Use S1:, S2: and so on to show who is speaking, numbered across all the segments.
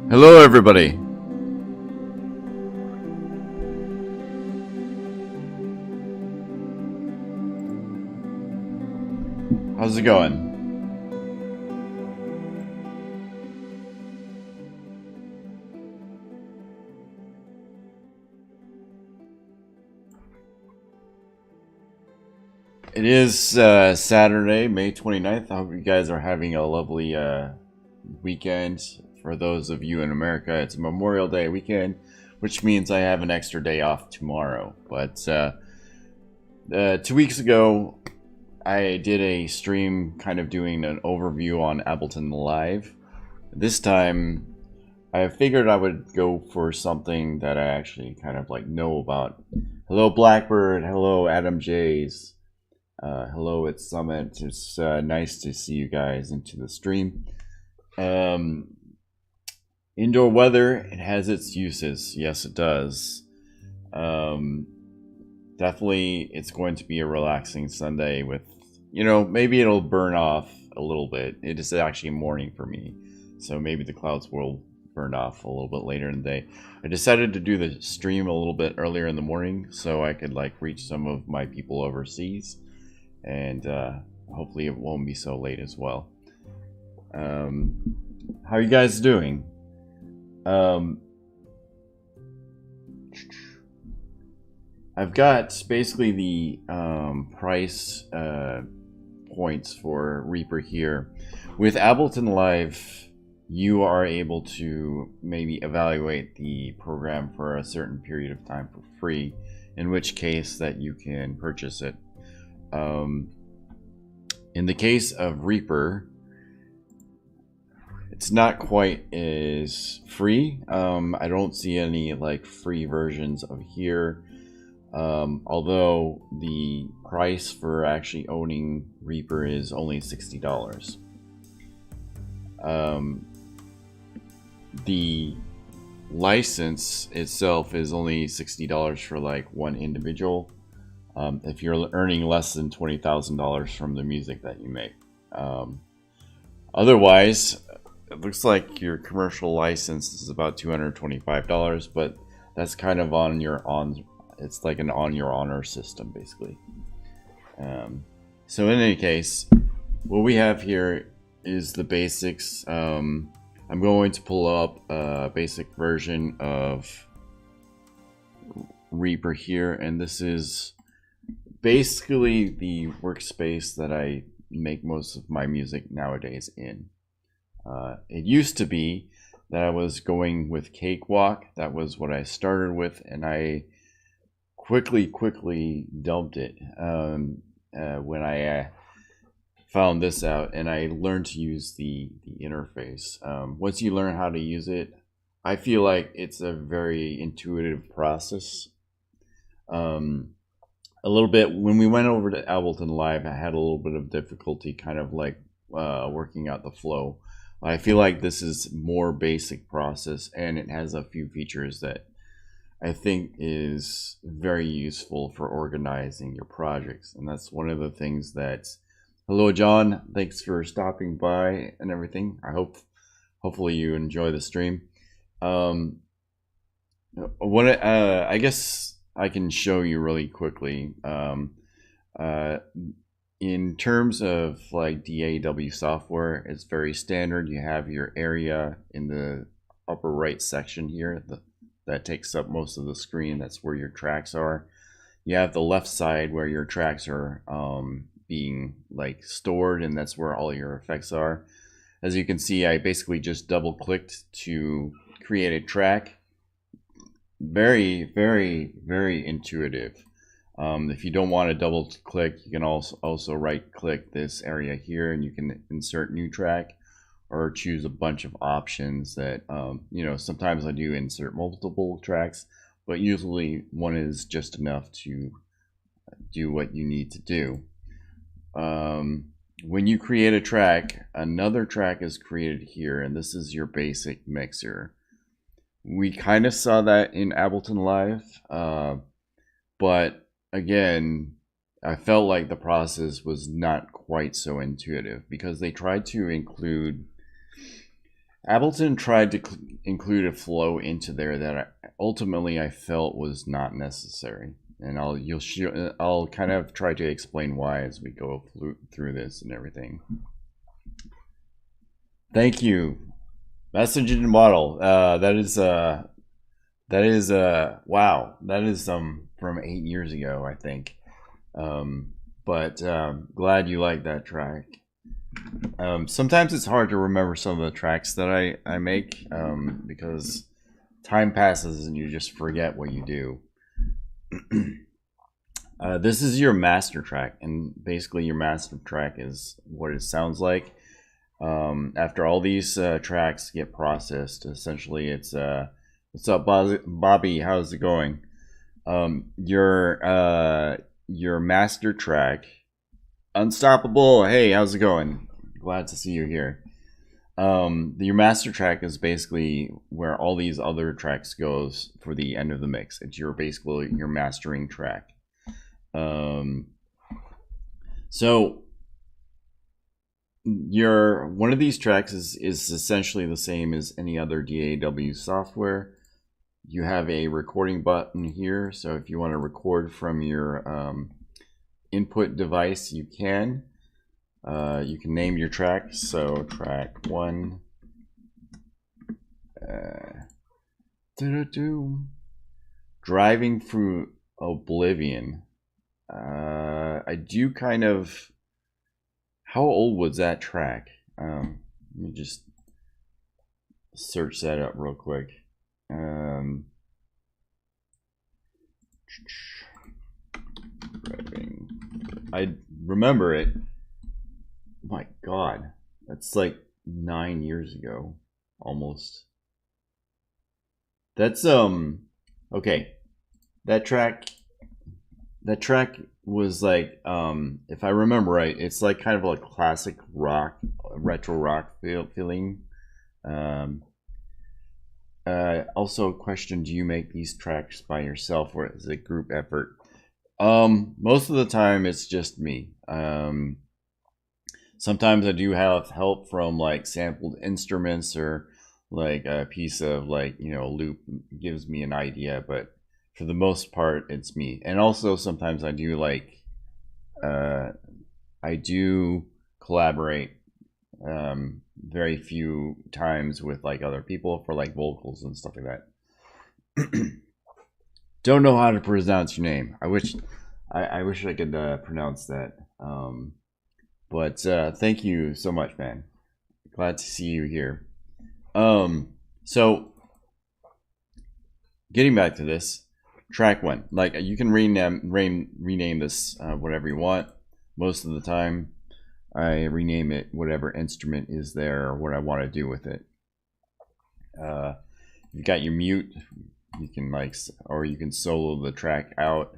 S1: Hello, everybody. How's it going? It is Saturday, May 29th. I hope you guys are having a lovely weekend. For those of you in America, it's Memorial Day weekend, which means I have an extra day off tomorrow. But 2 weeks ago, I did a stream kind of doing an overview on Ableton Live. This time, I figured I would go for something that I actually kind of like know about. Hello, Blackbird. Hello, Adam Jays. Hello, it's Summit. It's nice to see you guys into the stream. Indoor weather, it has its uses. Yes, it does. Definitely, it's going to be a relaxing Sunday with, you know, maybe it'll burn off a little bit. It is actually morning for me, so maybe the clouds will burn off a little bit later in the day. I decided to do the stream a little bit earlier in the morning so I could like reach some of my people overseas. And hopefully it won't be so late as well. How are you guys doing? I've got basically the price points for Reaper here. With Ableton Live, you are able to maybe evaluate the program for a certain period of time for free, in which case that you can purchase it. In the case of Reaper, it's not quite as free. I don't see any like free versions of here, although the price for actually owning Reaper is only $60. The license itself is only $60 for like one individual. If you're earning less than $20,000 from the music that you make. Otherwise, it looks like your commercial license is about $225, but that's kind of it's like an on your honor system, basically. So in any case, what we have here is the basics. I'm going to pull up a basic version of Reaper here, and this is basically the workspace that I make most of my music nowadays in. It used to be that I was going with Cakewalk. That was what I started with, and I quickly dumped it when I found this out, and I learned to use the interface. Once you learn how to use it, I feel like it's a very intuitive process. A little bit when we went over to Ableton Live, I had a little bit of difficulty kind of like working out the flow. I feel like this is more basic process, and it has a few features that I think is very useful for organizing your projects. And that's one of the things that, hello John, thanks for stopping by and everything. Hopefully you enjoy the stream. I guess I can show you really quickly. In terms of like DAW software, it's very standard. You have your area in the upper right section here that takes up most of the screen. That's where your tracks are. You have the left side where your tracks are being like stored, and that's where all your effects are. As you can see, I basically just double clicked to create a track. Very intuitive. If you don't want to double click, you can also right click this area here, and you can insert new track or choose a bunch of options that you know, sometimes I do insert multiple tracks, but usually one is just enough to do what you need to do. When you create a track, another track is created here, and this is your basic mixer. We kind of saw that in Ableton Live, but again, I felt like the process was not quite so intuitive because they tried to include Ableton tried to include a flow into there that ultimately I felt was not necessary, and I'll kind of try to explain why as we go through this and everything. Thank you. Message engine model. That is wow. That is from 8 years ago, I think. But glad you like that track. Sometimes it's hard to remember some of the tracks that I make because time passes and you just forget what you do. This is your master track, and basically your master track is what it sounds like. After all these tracks get processed, essentially it's what's up, Bobby? How's it going? Your master track, Unstoppable. Hey, how's it going? Glad to see you here. Your master track is basically where all these other tracks goes for the end of the mix. It's basically your mastering track. So one of these tracks is essentially the same as any other DAW software. You have a recording button here, so if you want to record from your input device, you can. You can name your track, so track 1. Driving Through Oblivion. I do kind of... How old was that track? Let me just search that up real quick. Driving. I remember it. My God, that's like 9 years ago, almost. That's okay. That track was like, if I remember right, it's like kind of like classic rock, retro rock feeling. Also, question: do you make these tracks by yourself, or is it a group effort? Most of the time, it's just me. Sometimes I do have help from like sampled instruments, or like a piece of like, you know, loop gives me an idea, but for the most part, it's me. And also sometimes I do like, I do collaborate very few times with like other people for like vocals and stuff like that. Don't know how to pronounce your name. I wish I could pronounce that. But thank you so much, man. Glad to see you here. So getting back to this, track 1. Like, you can rename this whatever you want. Most of the time, I rename it whatever instrument is there or what I want to do with it. You've got your mute. You can or you can solo the track out.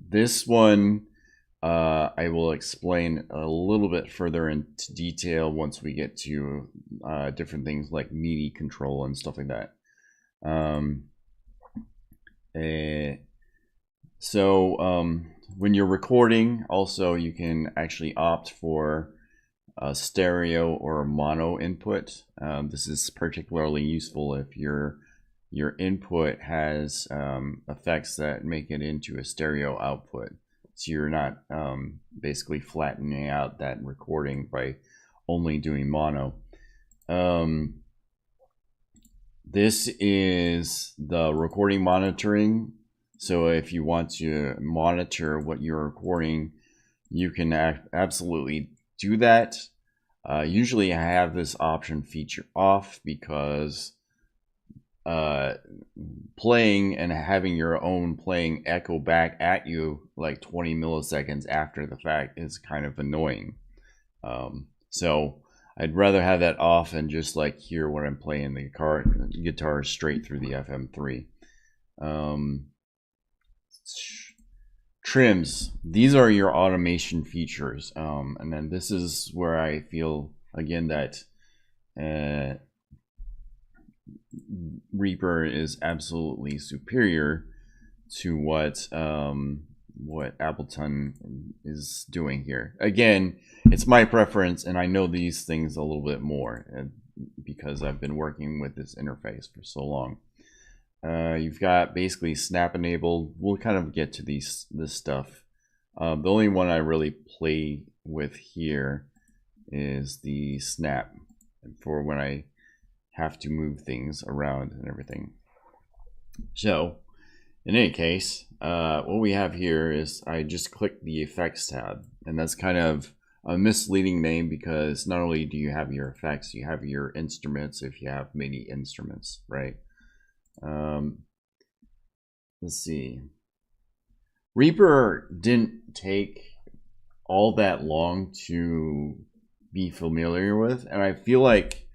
S1: This one, I will explain a little bit further into detail once we get to different things like MIDI control and stuff like that. When you're recording, also you can actually opt for a stereo or a mono input. This is particularly useful if your input has effects that make it into a stereo output. So you're not basically flattening out that recording by only doing mono. This is the recording monitoring. So if you want to monitor what you're recording, you can absolutely do that. Usually I have this option feature off because playing and having your own playing echo back at you like 20 milliseconds after the fact is kind of annoying. So I'd rather have that off and just like hear what I'm playing the guitar straight through the FM3. Trims. These are your automation features. And then this is where I feel again that Reaper is absolutely superior to what Ableton is doing here. Again, it's my preference, and I know these things a little bit more. because I've been working with this interface for so long. You've got basically snap enabled. We'll kind of get to this stuff. The only one I really play with here is the snap for when I have to move things around and everything. So in any case, what we have here is I just click the effects tab, and that's kind of a misleading name because not only do you have your effects, you have your instruments if you have MIDI instruments, right? Let's see. Reaper didn't take all that long to be familiar with, and I feel like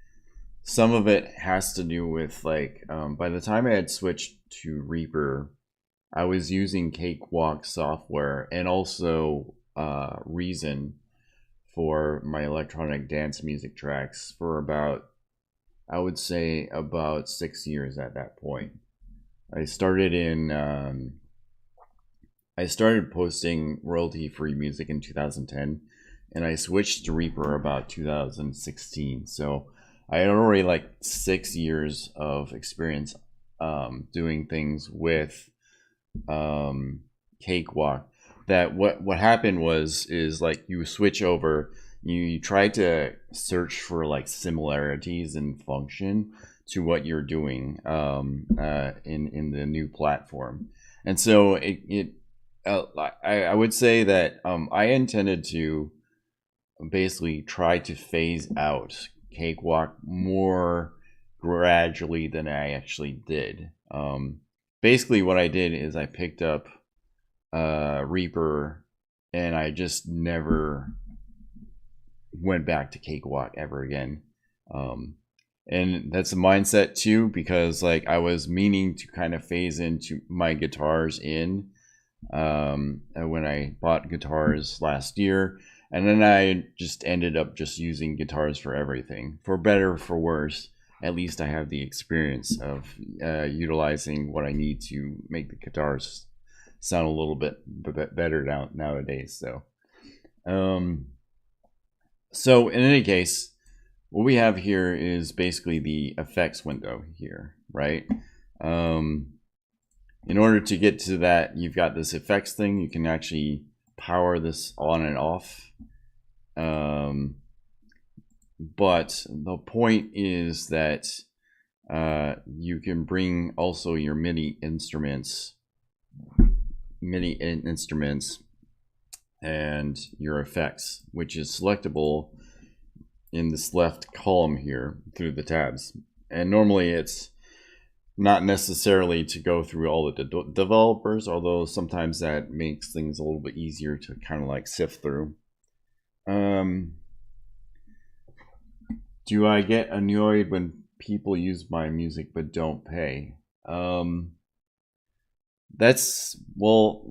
S1: some of it has to do with like by the time I had switched to Reaper, I was using Cakewalk software and also Reason for my electronic dance music tracks for about, I would say, about 6 years at that point. I started posting royalty-free music in 2010, and I switched to Reaper about 2016. So I had already like 6 years of experience doing things with Cakewalk. That what happened is like you switch over, you try to search for like similarities in function to what you're doing in the new platform, and so I would say that I intended to basically try to phase out Cakewalk more gradually than I actually did. Basically what I did is I picked up Reaper and I just never went back to Cakewalk ever again. And that's a mindset too, because like I was meaning to kind of phase into my guitars in when I bought guitars last year, and then I just ended up just using guitars for everything, for better or for worse. At least I have the experience of utilizing what I need to make the guitars sound a little bit better nowadays. So in any case, what we have here is basically the effects window here, right? In order to get to that, you've got this effects thing. You can actually power this on and off. But the point is that you can bring also your MIDI instruments and your effects, which is selectable in this left column here through the tabs. And normally it's not necessarily to go through all the developers, although sometimes that makes things a little bit easier to kind of like sift through. Do I get annoyed when people use my music but don't pay?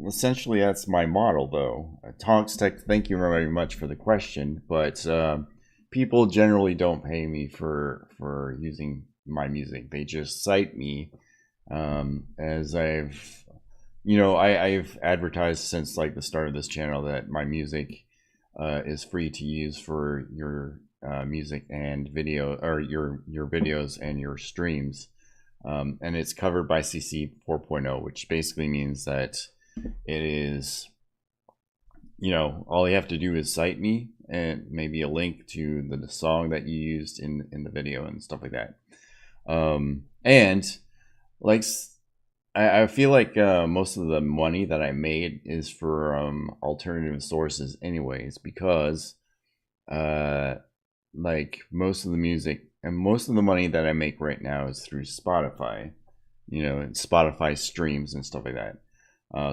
S1: Essentially that's my model though. Tonks Tech, thank you very much for the question, but people generally don't pay me for using my music. They just cite me, as I've advertised since like the start of this channel that my music is free to use for your music and video, or your videos and your streams, and it's covered by CC 4.0, which basically means that it is, all you have to do is cite me and maybe a link to the song that you used in the video and stuff like that. And like I feel like most of the money that I made is for alternative sources anyways, because like most of the music and most of the money that I make right now is through Spotify, and Spotify streams and stuff like that.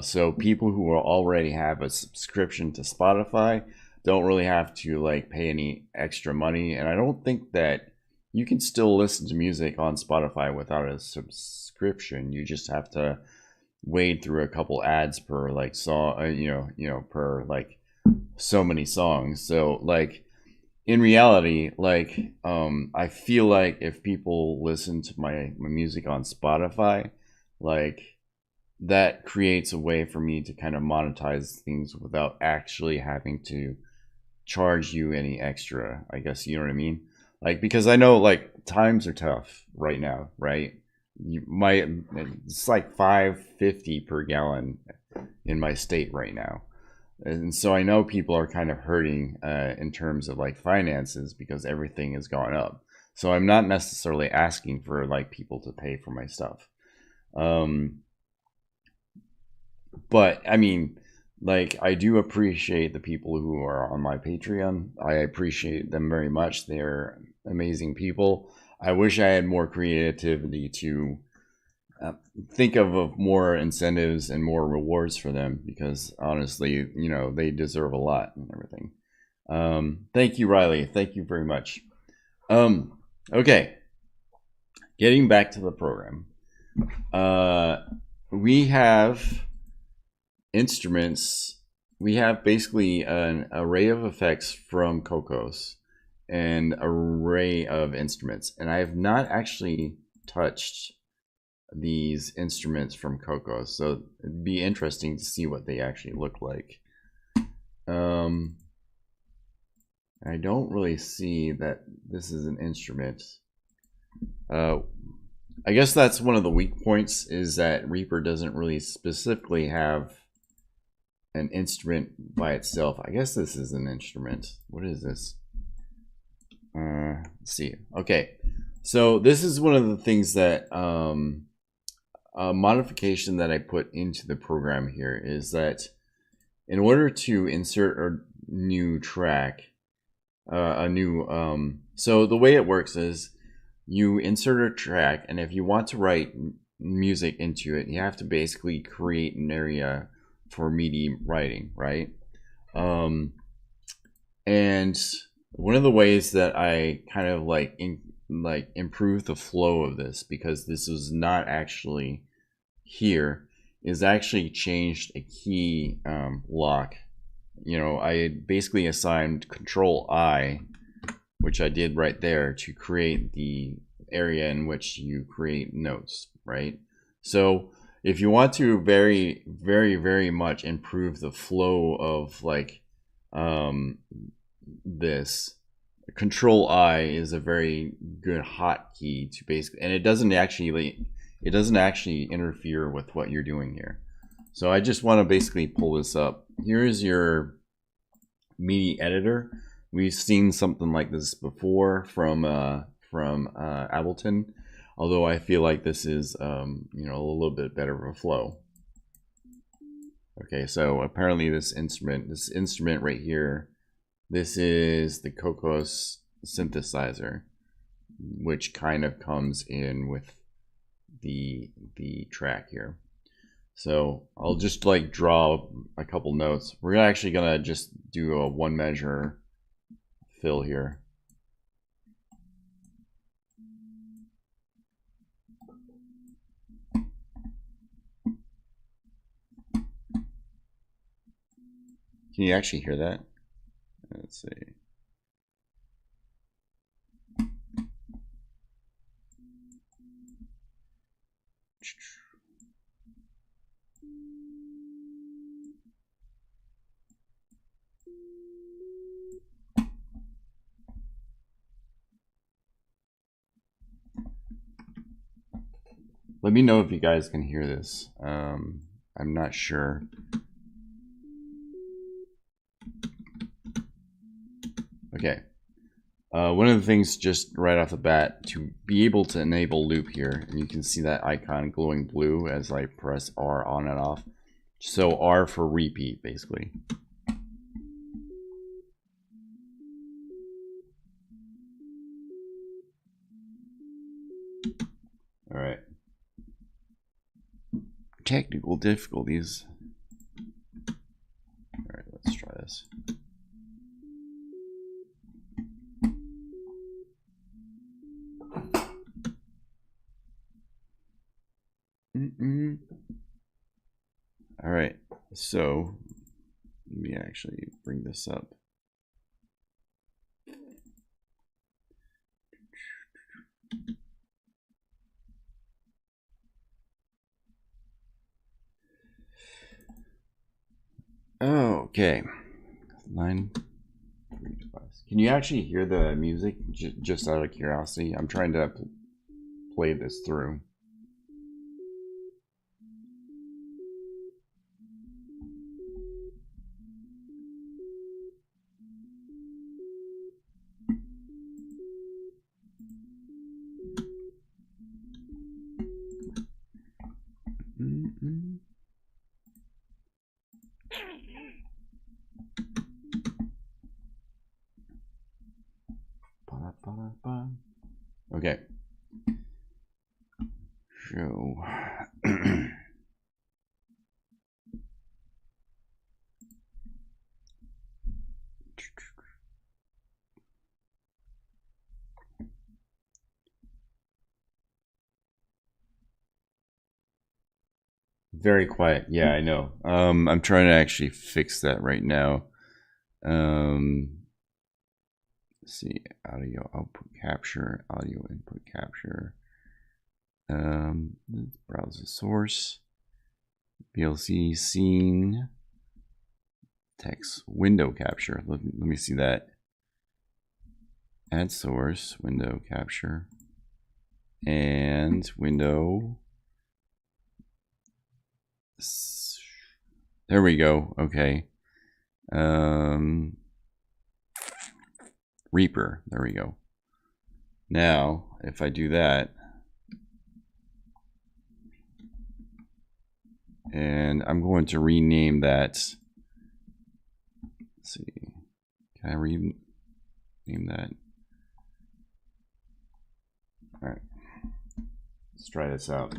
S1: So people who already have a subscription to Spotify don't really have to like pay any extra money, and I don't think that you can still listen to music on Spotify without a subscription. You just have to wade through a couple ads per like song, per like so many songs. So like in reality, like I feel like if people listen to my music on Spotify, like that creates a way for me to kind of monetize things without actually having to charge you any extra, I guess, you know what I mean? like, because I know like times are tough right now, right? You might, it's like 5.50 per gallon in my state right now. And so I know people are kind of hurting in terms of like finances because everything has gone up. So I'm not necessarily asking for like people to pay for my stuff. But I mean, like, I do appreciate the people who are on my Patreon. I appreciate them very much. They're amazing people. I wish I had more creativity to think of more incentives and more rewards for them, because honestly, you know, they deserve a lot and everything. Thank you, Riley. Thank you very much. Okay, getting back to the program. We have instruments. We have basically an array of effects from TeknoAXE and an array of instruments, and I have not actually touched these instruments from TeknoAXE, so it'd be interesting to see what they actually look like. I don't really see that this is an instrument. I guess that's one of the weak points, is that Reaper doesn't really specifically have an instrument by itself. I guess this is an instrument. What is this? Let's see. Okay, so this is one of the things that a modification that I put into the program here is that in order to insert a new track, so the way it works is you insert a track, and if you want to write music into it, you have to basically create an area for MIDI writing, right? And one of the ways that I kind of like improve the flow of this, because this was not actually here, is actually changed a key lock. You know, I basically assigned Control-I, which I did right there, to create the area in which you create notes, right? So if you want to very, very, very much improve the flow of like this, Control-I is a very good hotkey to basically, and it doesn't actually interfere with what you're doing here. So I just want to basically pull this up. Here is your MIDI editor. We've seen something like this before from Ableton, although I feel like this is you know, a little bit better of a flow. Okay, so apparently this instrument right here, this is the TeknoAXE synthesizer, which kind of comes in with the track here. So I'll just like draw a couple notes. We're actually gonna just do a one measure fill here. Can you actually hear that? Let's see. Let me know if you guys can hear this. I'm not sure. Okay. One of the things just right off the bat, to be able to enable loop here, and you can see that icon glowing blue as I press R on and off. So R for repeat, basically. All right. Technical difficulties. All right, let's try this. All right, so let me actually bring this up. Okay, line 3 device. Can you actually hear the music? Just out of curiosity, I'm trying to play this through. Okay. Show. Very quiet. Yeah, I know. I'm trying to actually fix that right now. Let's see, audio output capture, audio input capture. Let's browse the source. VLC scene. Text window capture. Let me see that. Add source, window capture, and window. There we go. Okay. Reaper. There we go. Now, if I do that, and I'm going to rename that. Let's see. Can I rename that? All right. Let's try this out.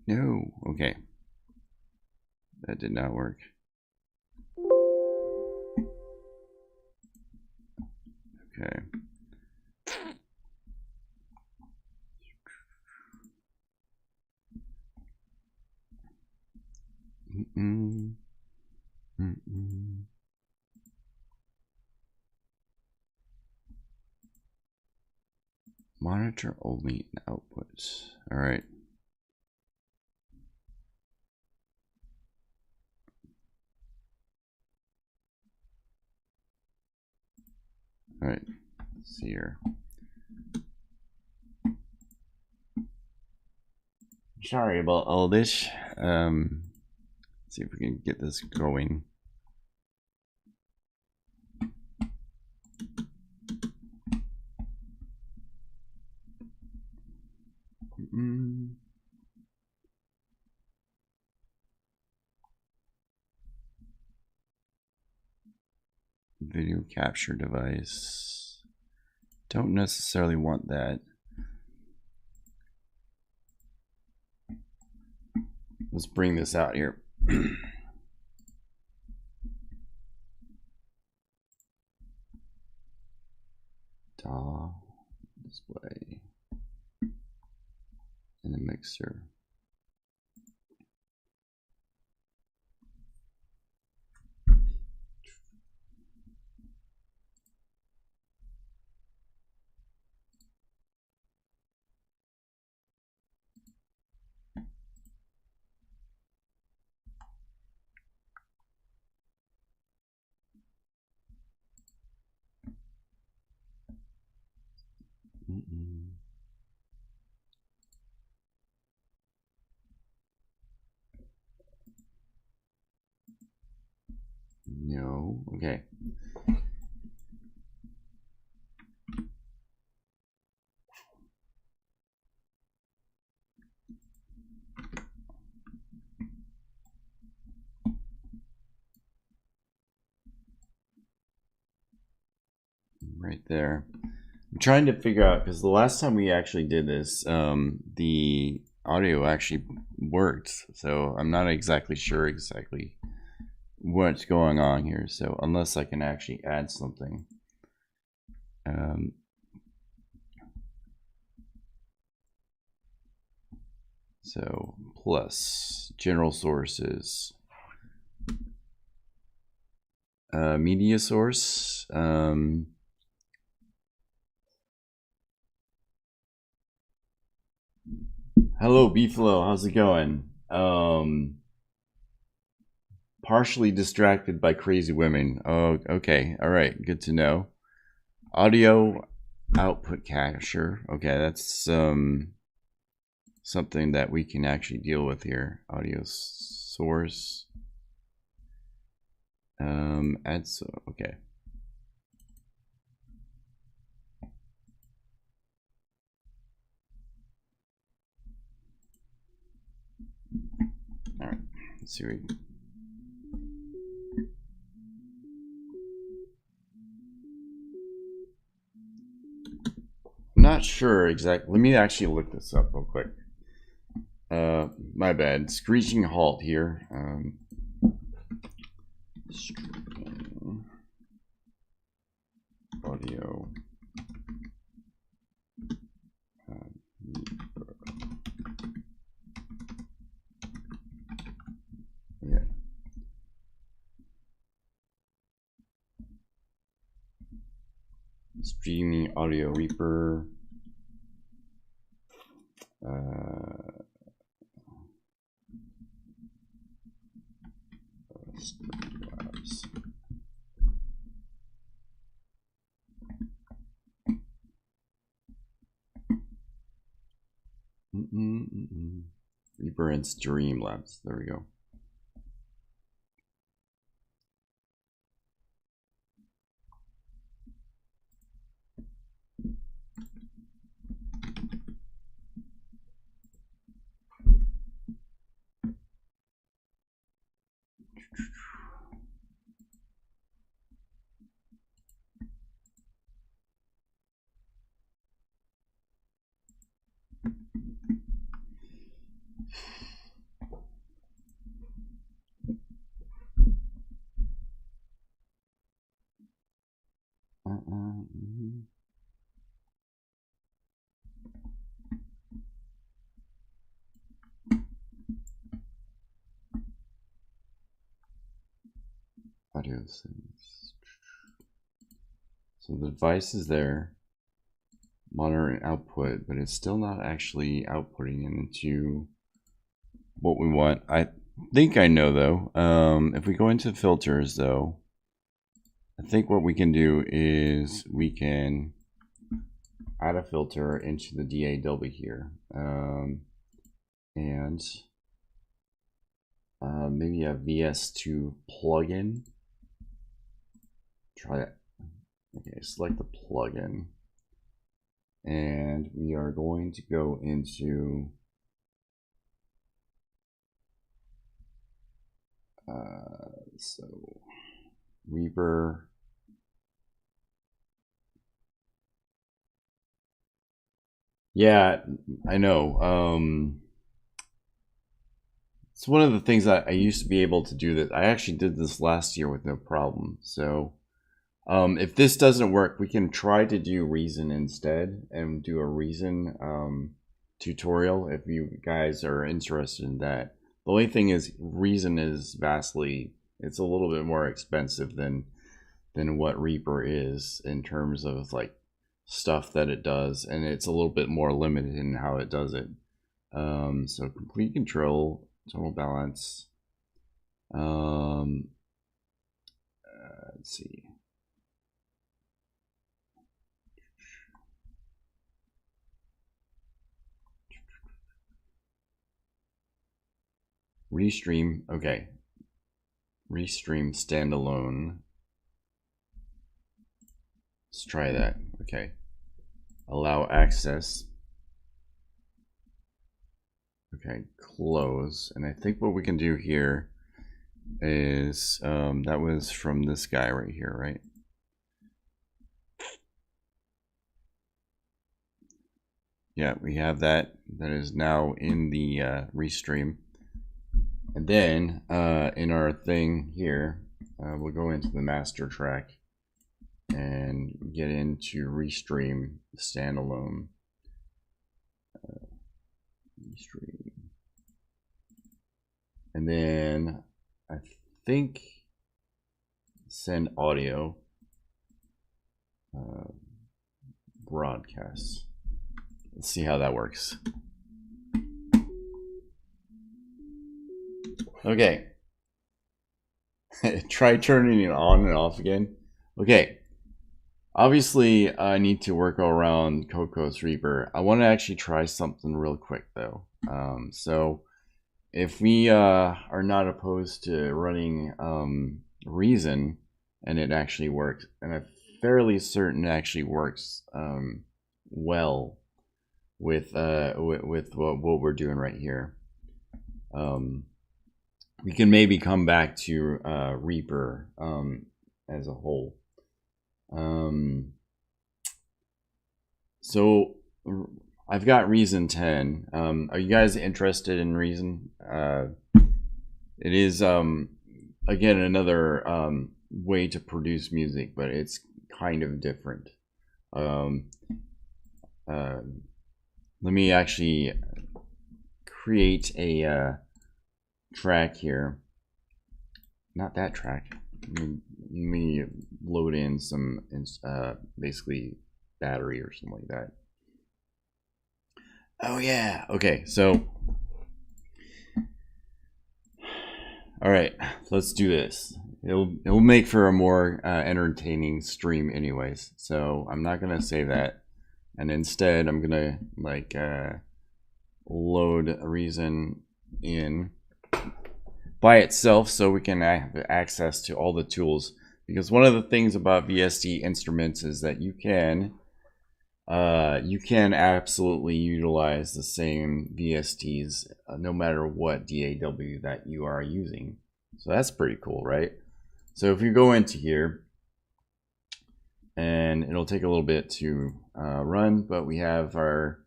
S1: No. Okay. That did not work. Okay. Monitor only output. All right. All right. Let's see here. Sorry about all this. Let's see if we can get this going. Video capture device. Don't necessarily want that. Let's bring this out here. DAW display and a mixer. No. Okay. Right there. I'm trying to figure out, because the last time we actually did this, the audio actually worked. So I'm not exactly sure what's going on here. So unless I can actually add something. So plus general sources, media source. Hello, Beefalo. How's it going? partially distracted by crazy women. Oh, okay. All right. Good to know. Audio output cacher. Okay, that's something that we can actually deal with here. Audio source. Add so okay. All right. Let's see. I'm not sure exactly. Let me actually look this up real quick. My bad. Screeching halt here. Audio. Yeah. Streaming audio Reaper. Reaper and Streamlabs. There we go. Audio settings. So the device is there, monitor and output, but it's still not actually outputting into what we want. I think I know though. If we go into filters though, I think what we can do is we can add a filter into the DAW here, and maybe a VS2 plugin. Try it. Okay, select the plugin, and we are going to go into so Reaper. Yeah, I know. It's one of the things that I used to be able to do. That I actually did this last year with no problem. So if this doesn't work, we can try to do Reason instead and do a Reason tutorial if you guys are interested in that. The only thing is Reason is vastly, it's a little bit more expensive than what Reaper is in terms of like stuff that it does, and it's a little bit more limited in how it does it. So complete control, tonal balance. Let's see. Restream, okay. Restream standalone. Let's try that. Okay. Allow access. Okay, close. And I think what we can do here is that was from this guy right here, right? Yeah, we have that. That is now in the Restream. And then in our thing here, we'll go into the master track and get into Restream standalone. Restream. And then I think send audio broadcast. Let's see how that works. Okay. Try turning it on and off again. Okay. Obviously, I need to work around Coco's Reaper. I want to actually try something real quick, though. So, if we are not opposed to running Reason, and it actually works, and I'm fairly certain it actually works well with what we're doing right here. We can maybe come back to Reaper as a whole. So I've got Reason 10. Are you guys interested in Reason? It is again another way to produce music, but it's kind of different. Let me actually create a track here. Not that track. Let me load in some basically battery or something like that. Oh yeah. Okay, so all right, let's do this. It'll make for a more entertaining stream anyways, so I'm not gonna say that, and instead I'm gonna like load Reason in by itself so we can have access to all the tools, because one of the things about VST instruments is that you can absolutely utilize the same VSTs no matter what DAW that you are using. So that's pretty cool, right? So if you go into here, and it'll take a little bit to run, but we have our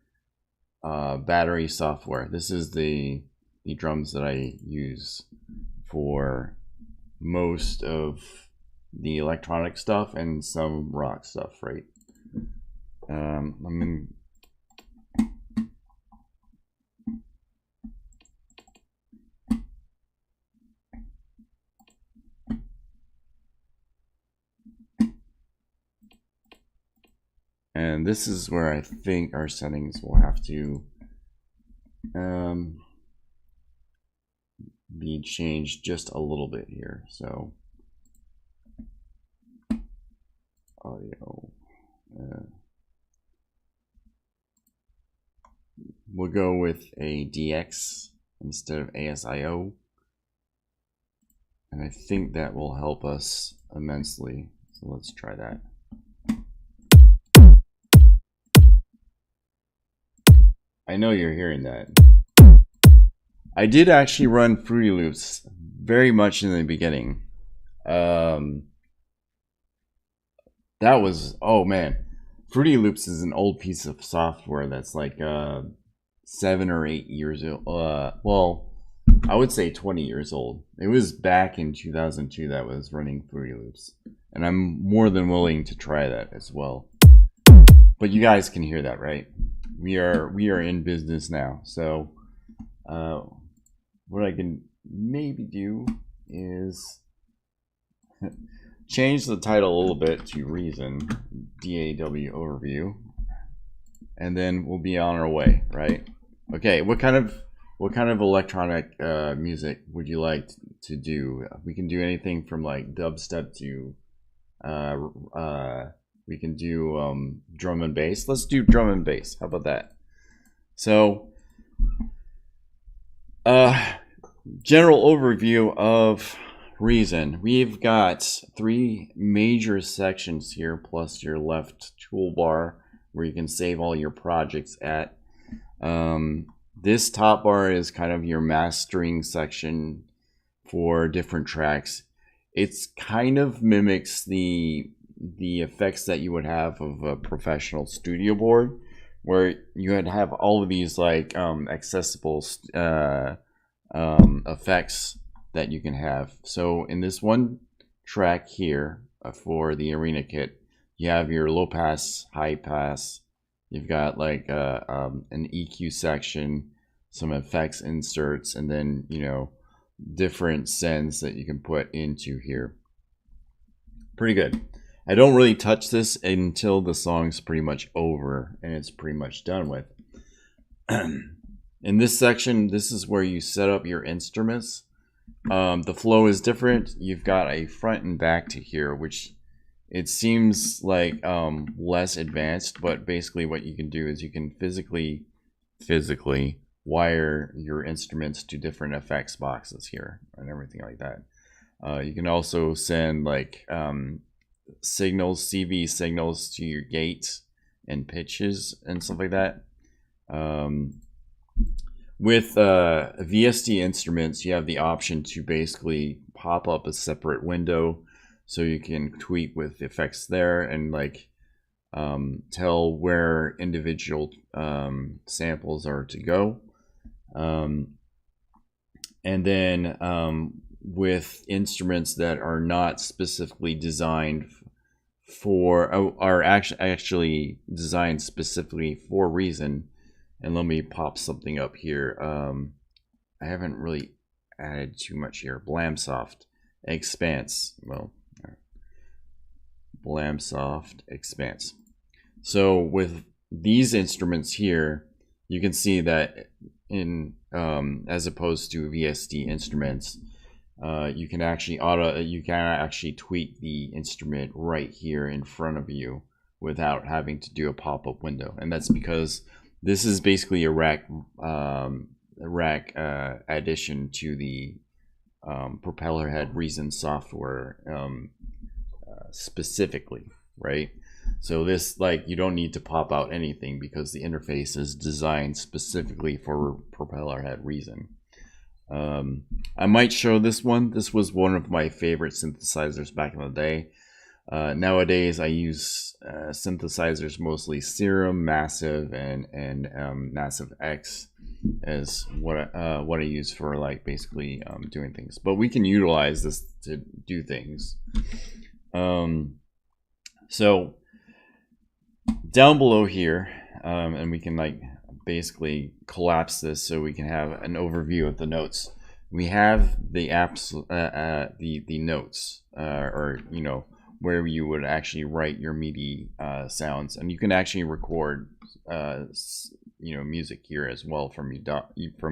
S1: battery software. This is the drums that I use for most of the electronic stuff and some rock stuff, right? And this is where I think our settings will have to be changed just a little bit here. So audio, we'll go with a DX instead of ASIO, and I think that will help us immensely. So let's try that. I know you're hearing that. I did actually run Fruity Loops very much in the beginning. That was, oh man, Fruity Loops is an old piece of software that's like 7 or 8 years old. Well, I would say 20 years old. It was back in 2002 that was running Fruity Loops, and I'm more than willing to try that as well. But you guys can hear that, right? We are in business now. So what I can maybe do is change the title a little bit to Reason, DAW Overview, and then we'll be on our way, right? Okay, what kind of electronic music would you like to do? We can do anything from like dubstep to we can do drum and bass. Let's do drum and bass. How about that? So general overview of Reason. We've got 3 major sections here, plus your left toolbar where you can save all your projects at. This top bar is kind of your mastering section for different tracks. It's kind of mimics the effects that you would have of a professional studio board, where you would have all of these like accessible effects that you can have. So in this one track here for the arena kit, you have your low pass, high pass. You've got like an EQ section, some effects inserts, and then different sends that you can put into here. Pretty good. I don't really touch this until the song's pretty much over and it's pretty much done with. In this section, this is where you set up your instruments. The flow is different. You've got a front and back to here, which it seems like less advanced, but basically what you can do is you can physically wire your instruments to different effects boxes here and everything like that. You can also send like signals, CV signals to your gates and pitches and stuff like that. With VST instruments, you have the option to basically pop up a separate window so you can tweak with effects there and like tell where individual samples are to go. And then with instruments that are not specifically designed for, are actually designed specifically for Reason. And let me pop something up here. I haven't really added too much here. Blamsoft Expanse. Well, Blamsoft Expanse. So with these instruments here, you can see that in as opposed to VST instruments, you can actually tweak the instrument right here in front of you without having to do a pop-up window, and that's because this is basically a rack addition to the propeller head Reason software specifically, right? So this, like, you don't need to pop out anything because the interface is designed specifically for propeller head Reason. I might show this one. This was one of my favorite synthesizers back in the day. Nowadays I use synthesizers, mostly Serum, Massive, and Massive X as what I use for like basically doing things. But we can utilize this to do things. So down below here, and we can like basically collapse this so we can have an overview of the notes. We have the the notes, or you know, where you would actually write your MIDI sounds, and you can actually record you know, music here as well from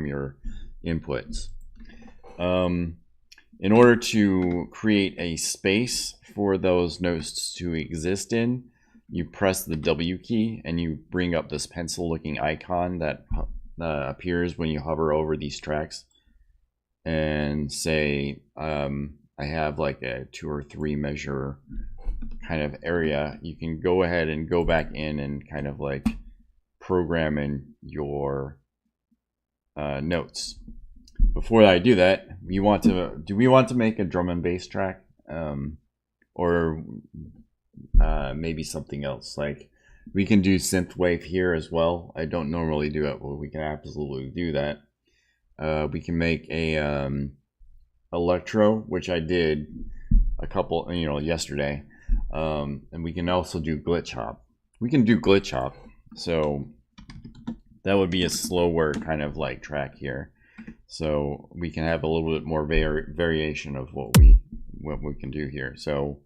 S1: your inputs. In order to create a space for those notes to exist in, you press the W key and you bring up this pencil looking icon that appears when you hover over these tracks, and say I have like a 2 or 3 measure kind of area. You can go ahead and go back in and kind of like program in your notes. Before I do that, do we want to make a drum and bass track, or maybe something else? Like, we can do synthwave here as well. I don't normally do it, but we can absolutely do that. We can make a electro, which I did a couple, you know, yesterday, and we can also do glitch hop. We can do glitch hop, so that would be a slower kind of like track here. So we can have a little bit more variation of what we can do here. So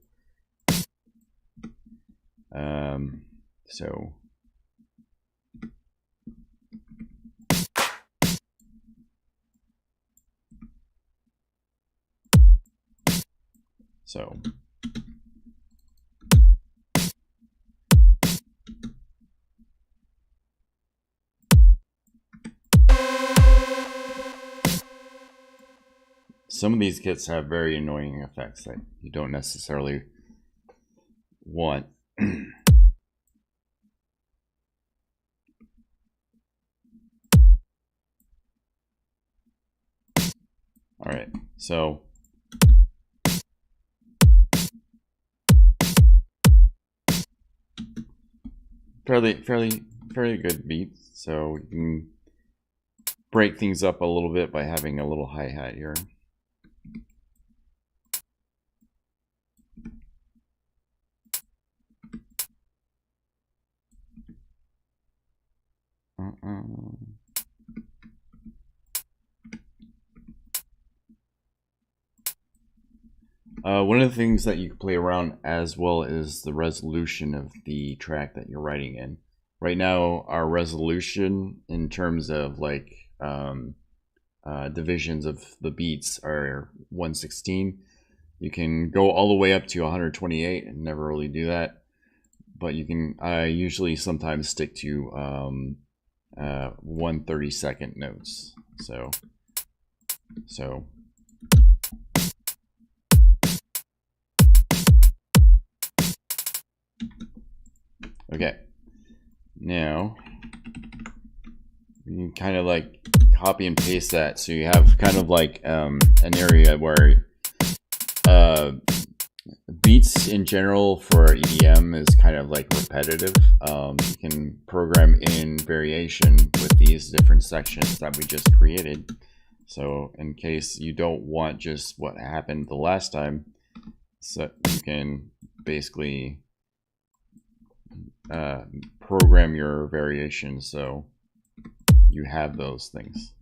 S1: some of these kits have very annoying effects that you don't necessarily want. All right, so fairly good beat. So you can break things up a little bit by having a little hi-hat here. One of the things that you can play around as well is the resolution of the track that you're writing in. Right now, our resolution in terms of like divisions of the beats are 1/16. You can go all the way up to 128 and never really do that, but you can. I usually sometimes stick to 1/32 notes. So okay. Now you can kind of like copy and paste that, so you have kind of like an area where beats in general for EDM is kind of like repetitive. You can program in variation with these different sections that we just created. So in case you don't want just what happened the last time, so you can basically program your variations so you have those things.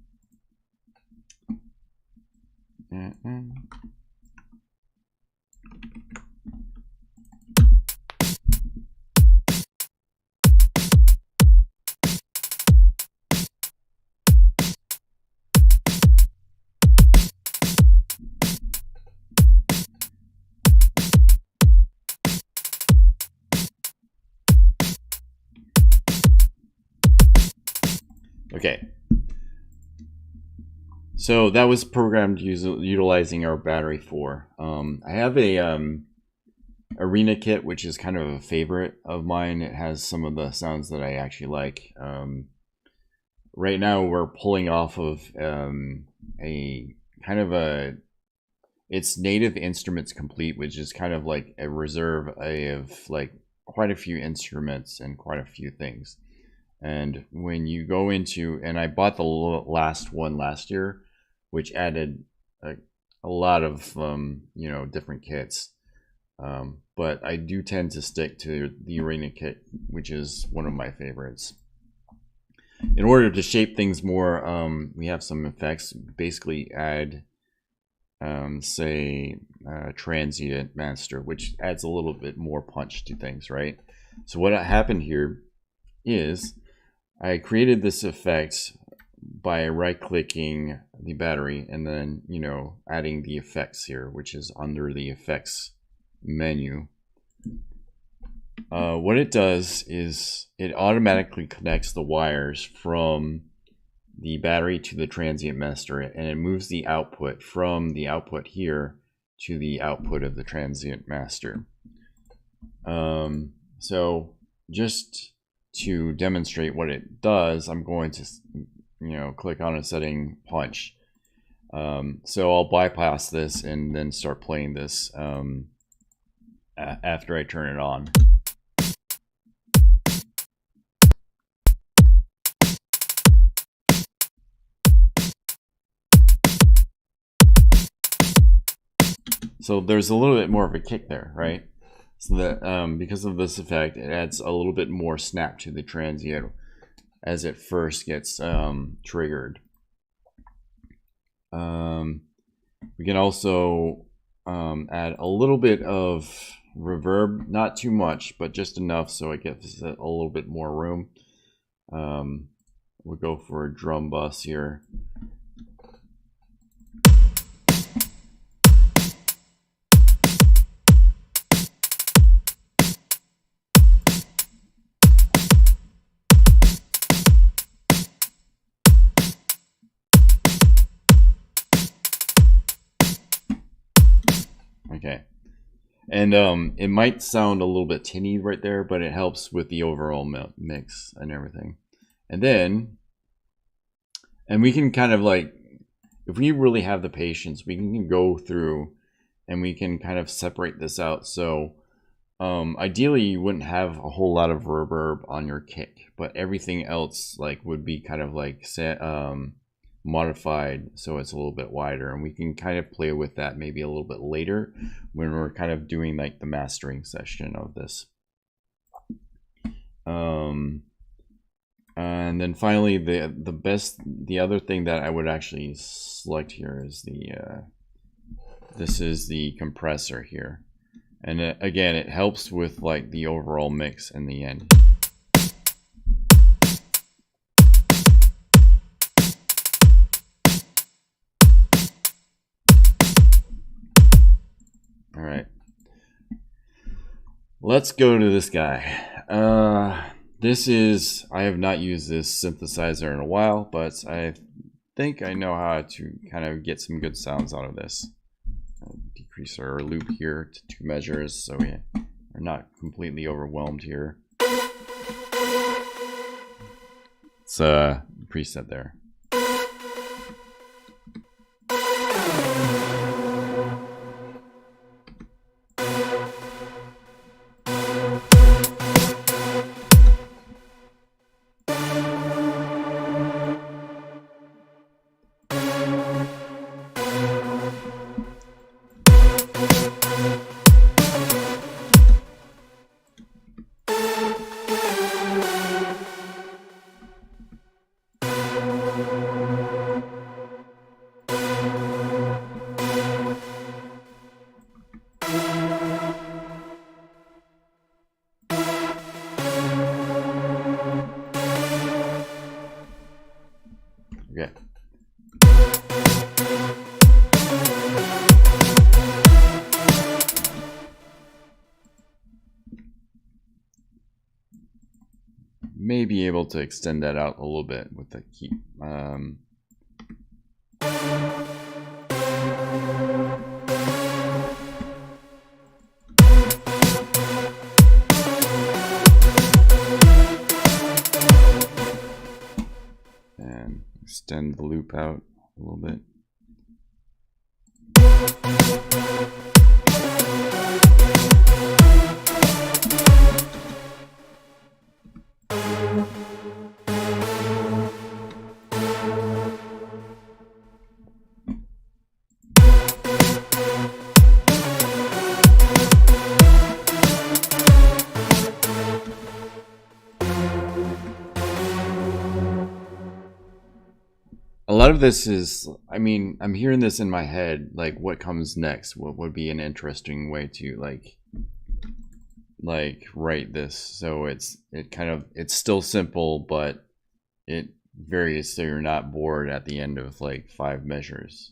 S1: Okay, so that was programmed utilizing our battery 4. I have a arena kit, which is kind of a favorite of mine. It has some of the sounds that I actually like. Right now we're pulling off of a kind of it's Native Instruments Complete, which is kind of like a reserve of like quite a few instruments and quite a few things. And when you go into, and I bought the last one last year, which added a lot of you know, different kits. But I do tend to stick to the arena kit, which is one of my favorites. In order to shape things more, we have some effects. Basically add say transient master, which adds a little bit more punch to things, right? So what happened here is I created this effect by right-clicking the battery and then, you know, adding the effects here, which is under the effects menu. What it does is it automatically connects the wires from the battery to the transient master, and it moves the output from the output here to the output of the transient master. So just to demonstrate what it does, I'm going to, you know, click on a setting punch. So I'll bypass this and then start playing this after I turn it on. So there's a little bit more of a kick there, right? So that because of this effect, it adds a little bit more snap to the transient as it first gets triggered. We can also add a little bit of reverb, not too much, but just enough so it gives it a little bit more room. We'll go for a drum bus here. Okay, and it might sound a little bit tinny right there, but it helps with the overall mix and everything. And then, and we can kind of like, if we really have the patience, we can go through and we can kind of separate this out. So ideally you wouldn't have a whole lot of reverb on your kick, but everything else like would be kind of like modified so it's a little bit wider, and we can kind of play with that maybe a little bit later when we're kind of doing like the mastering session of this. And then finally the other thing that I would actually select here is the this is the compressor here, and again it helps with like the overall mix in the end. All right. Let's go to this guy. This is, I have not used this synthesizer in a while, but I think I know how to kind of get some good sounds out of this. I'll decrease our loop here to 2 measures so we are not completely overwhelmed here. It's a preset there. Okay. May be able to extend that out a little bit with the key. And extend the loop out a little bit. A lot of this is, I mean, I'm hearing this in my head, like what comes next, what would be an interesting way to like write this. So it's still simple, but it varies so you're not bored at the end of like 5 measures.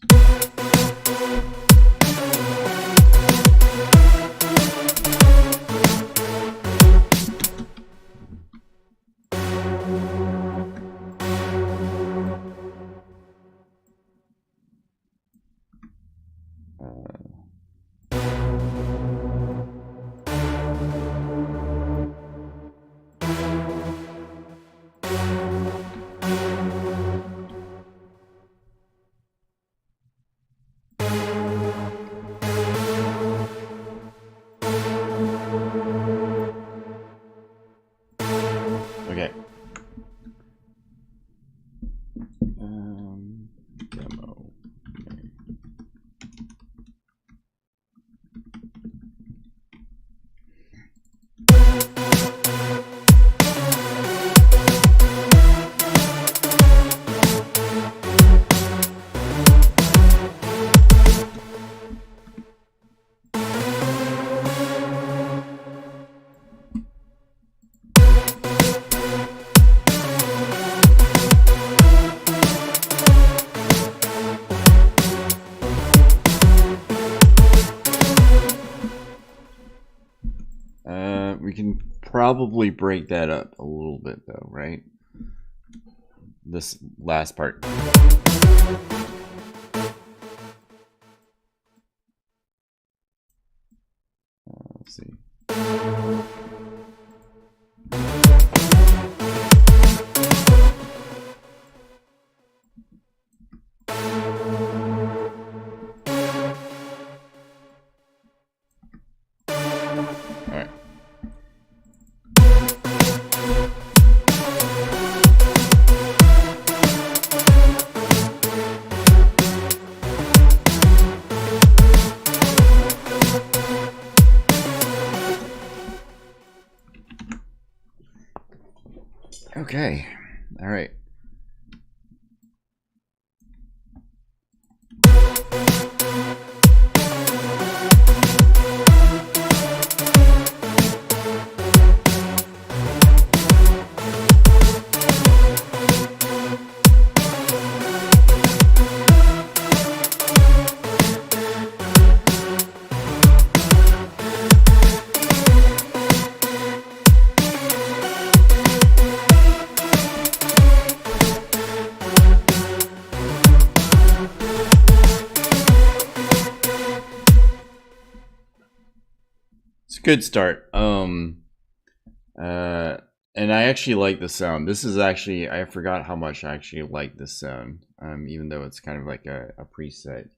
S1: Okay. Demo. We can probably break that up a little bit though, right? This last part. Let's see. Okay, all right. good start. And I actually like the sound. This is actually, I forgot how much I actually like this sound, even though it's kind of like a preset.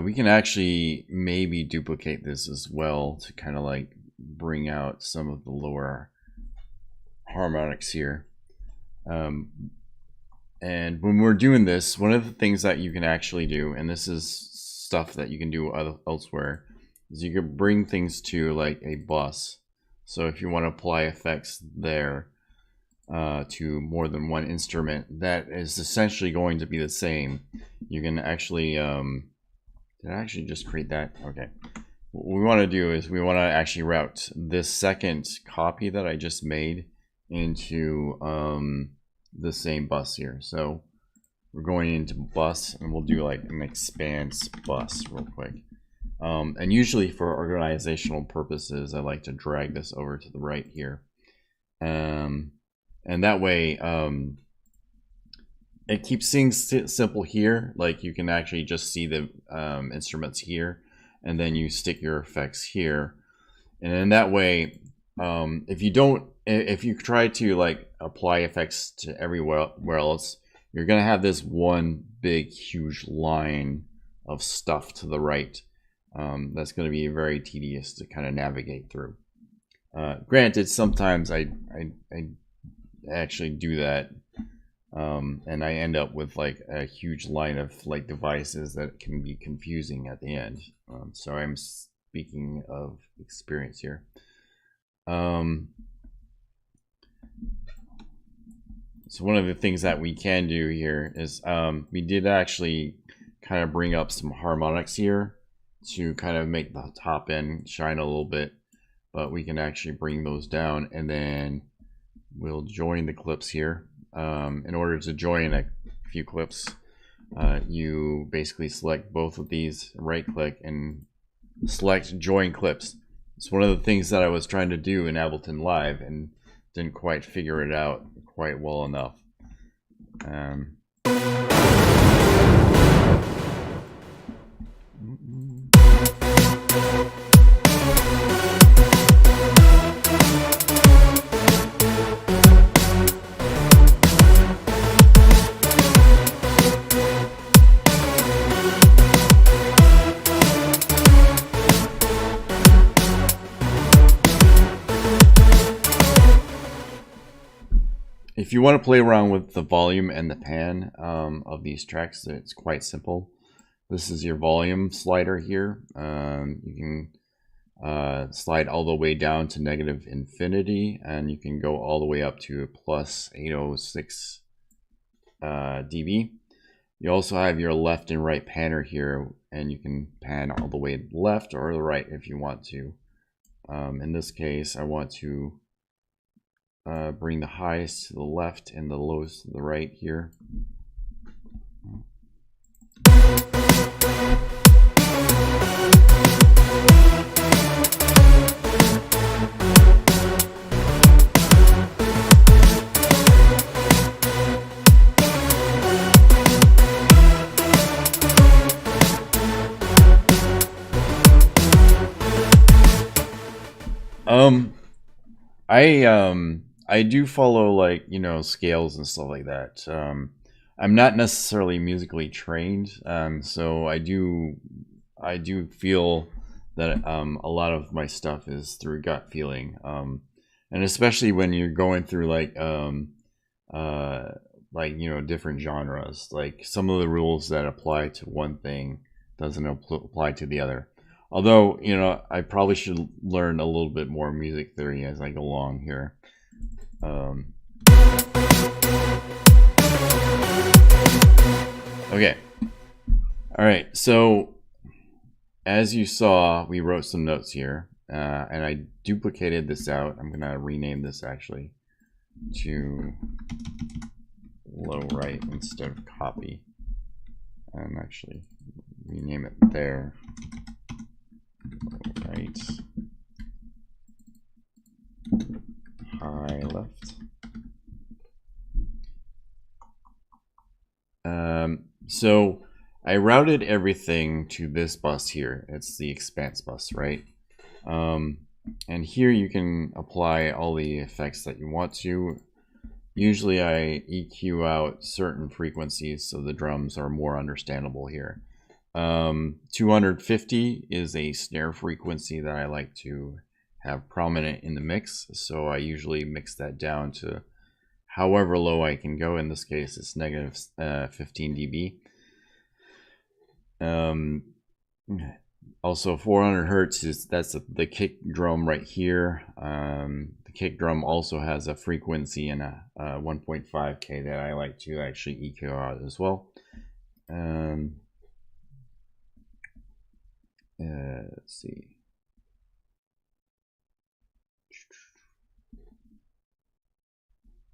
S1: We can actually maybe duplicate this as well to kind of like bring out some of the lower harmonics here. And when we're doing this, one of the things that you can actually do, and this is stuff that you can do elsewhere, is you can bring things to like a bus. So if you want to apply effects there to more than one instrument, that is essentially going to be the same. You can actually, did I actually just create that? Okay. What we want to do is we want to actually route this second copy that I just made into the same bus here. So we're going into bus, and we'll do like an expanse bus real quick. And usually for organizational purposes, I like to drag this over to the right here. And that way, it keeps things simple here. Like you can actually just see the instruments here, and then you stick your effects here. And in that way, if you try to like apply effects to everywhere else, you're gonna have this one big huge line of stuff to the right. That's going to be very tedious to kind of navigate through. Granted, sometimes I actually do that, and I end up with like a huge line of like devices that can be confusing at the end. So I'm speaking of experience here. So one of the things that we can do here is we did actually kind of bring up some harmonics here to kind of make the top end shine a little bit, but we can actually bring those down, and then we'll join the clips here. In order to join a few clips, you basically select both of these, right click and select join clips. It's one of the things that I was trying to do in Ableton Live and didn't quite figure it out quite well enough. If you want to play around with the volume and the pan of these tracks, it's quite simple. This is your volume slider here. You can slide all the way down to negative infinity, and you can go all the way up to plus 806 dB. You also have your left and right panner here, and you can pan all the way left or the right if you want to. In this case, I want to bring the highs to the left and the lows to the right here. I do follow like, you know, scales and stuff like that. I'm not necessarily musically trained, so I do feel that a lot of my stuff is through gut feeling, and especially when you're going through like you know, different genres. Like some of the rules that apply to one thing doesn't apply to the other. Although, you know, I probably should learn a little bit more music theory as I go along here. Okay. All right. So as you saw, we wrote some notes here, and I duplicated this out. I'm going to rename this actually to low right instead of copy, and actually rename it there. Right, high left. So I routed everything to this bus here. It's the expanse bus, right? And here you can apply all the effects that you want to. Usually I EQ out certain frequencies so the drums are more understandable here. 250 is a snare frequency that I like to have prominent in the mix, so I usually mix that down to however low I can go. In this case it's negative 15 dB. Also 400 hertz that's the kick drum right here. The kick drum also has a frequency and a 1.5K that I like to actually EQ out as well. Let's see.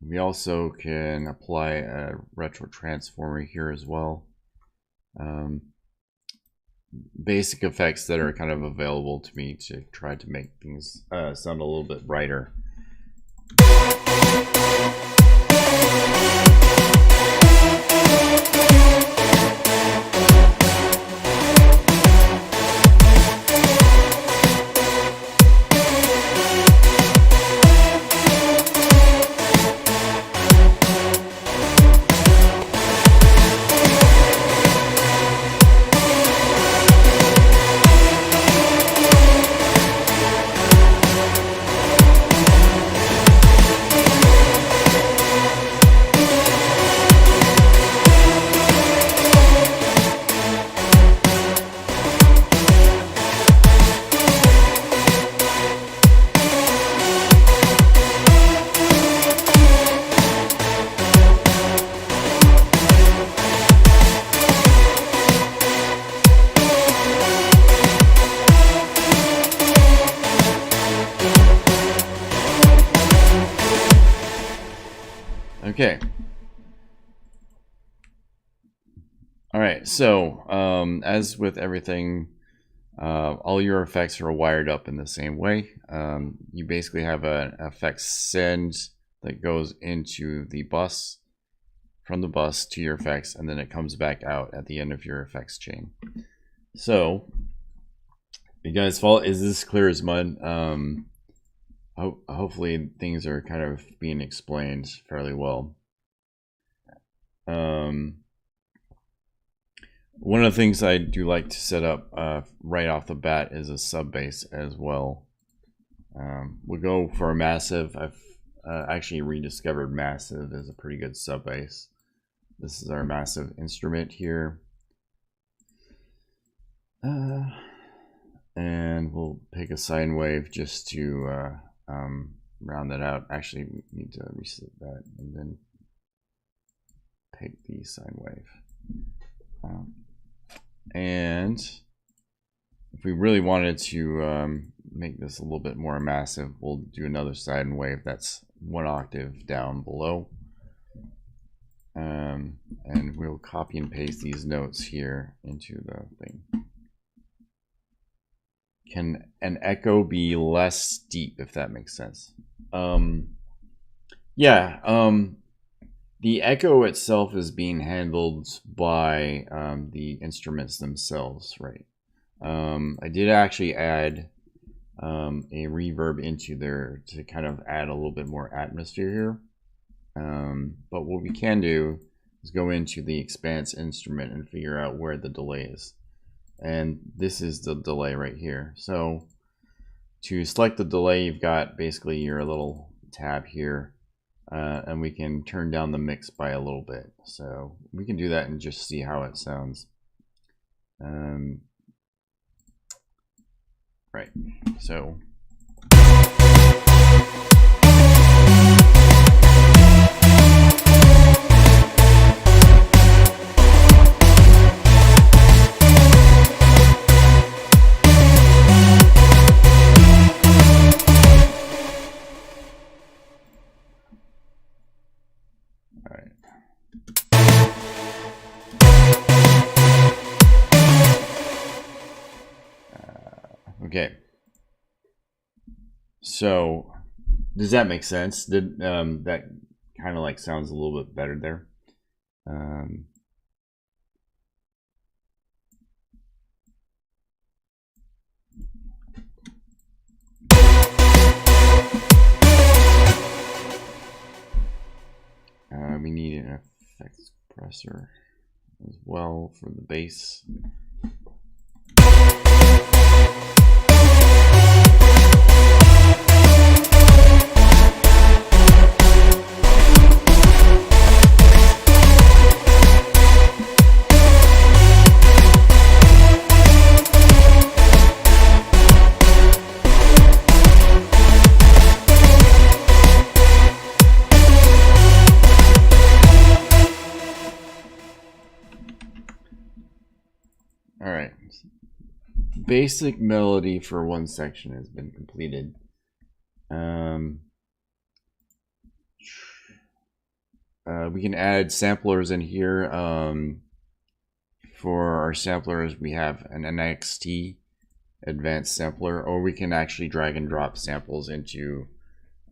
S1: We also can apply a retro transformer here as well. Basic effects that are kind of available to me to try to make things sound a little bit brighter. Okay. All right. So as with everything, all your effects are wired up in the same way. You basically have an effects send that goes into the bus, from the bus to your effects, and then it comes back out at the end of your effects chain. So, you guys follow? Is this clear as mud? Hopefully things are kind of being explained fairly well. One of the things I do like to set up right off the bat is a sub bass as well. We'll go for a massive. I've actually rediscovered massive as a pretty good sub bass. This is our massive instrument here. And we'll pick a sine wave just to round that out. Actually, we need to reset that and then pick the sine wave. And if we really wanted to make this a little bit more massive, we'll do another sine wave that's 1 octave down below. And we'll copy and paste these notes here into the thing. Can an echo be less deep, if that makes sense? The echo itself is being handled by the instruments themselves, right? I did actually add a reverb into there to kind of add a little bit more atmosphere here. But what we can do is go into the expanse instrument and figure out where the delay is. And this is the delay right here. So to select the delay, you've got basically your little tab here. And we can turn down the mix by a little bit. So we can do that and just see how it sounds. Right, so. Okay, so does that make sense? Did that kind of like sounds a little bit better there? compressor as well for the bass. Alright, basic melody for one section has been completed. We can add samplers in here. For our samplers, we have an NXT advanced sampler, or we can actually drag and drop samples into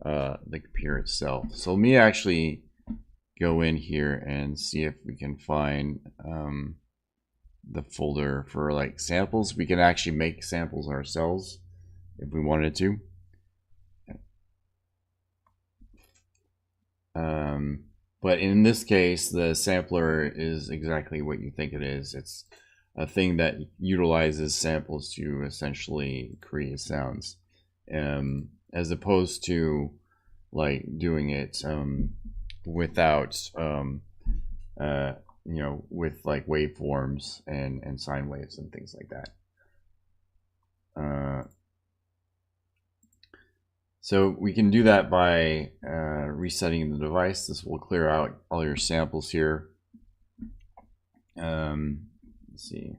S1: the computer itself. So let me actually go in here and see if we can find the folder for like samples. We can actually make samples ourselves if we wanted to. But in this case, the sampler is exactly what you think it is. It's a thing that utilizes samples to essentially create sounds, as opposed to like doing it without you know, with like waveforms and sine waves and things like that. So we can do that by resetting the device. This will clear out all your samples here. Let's see.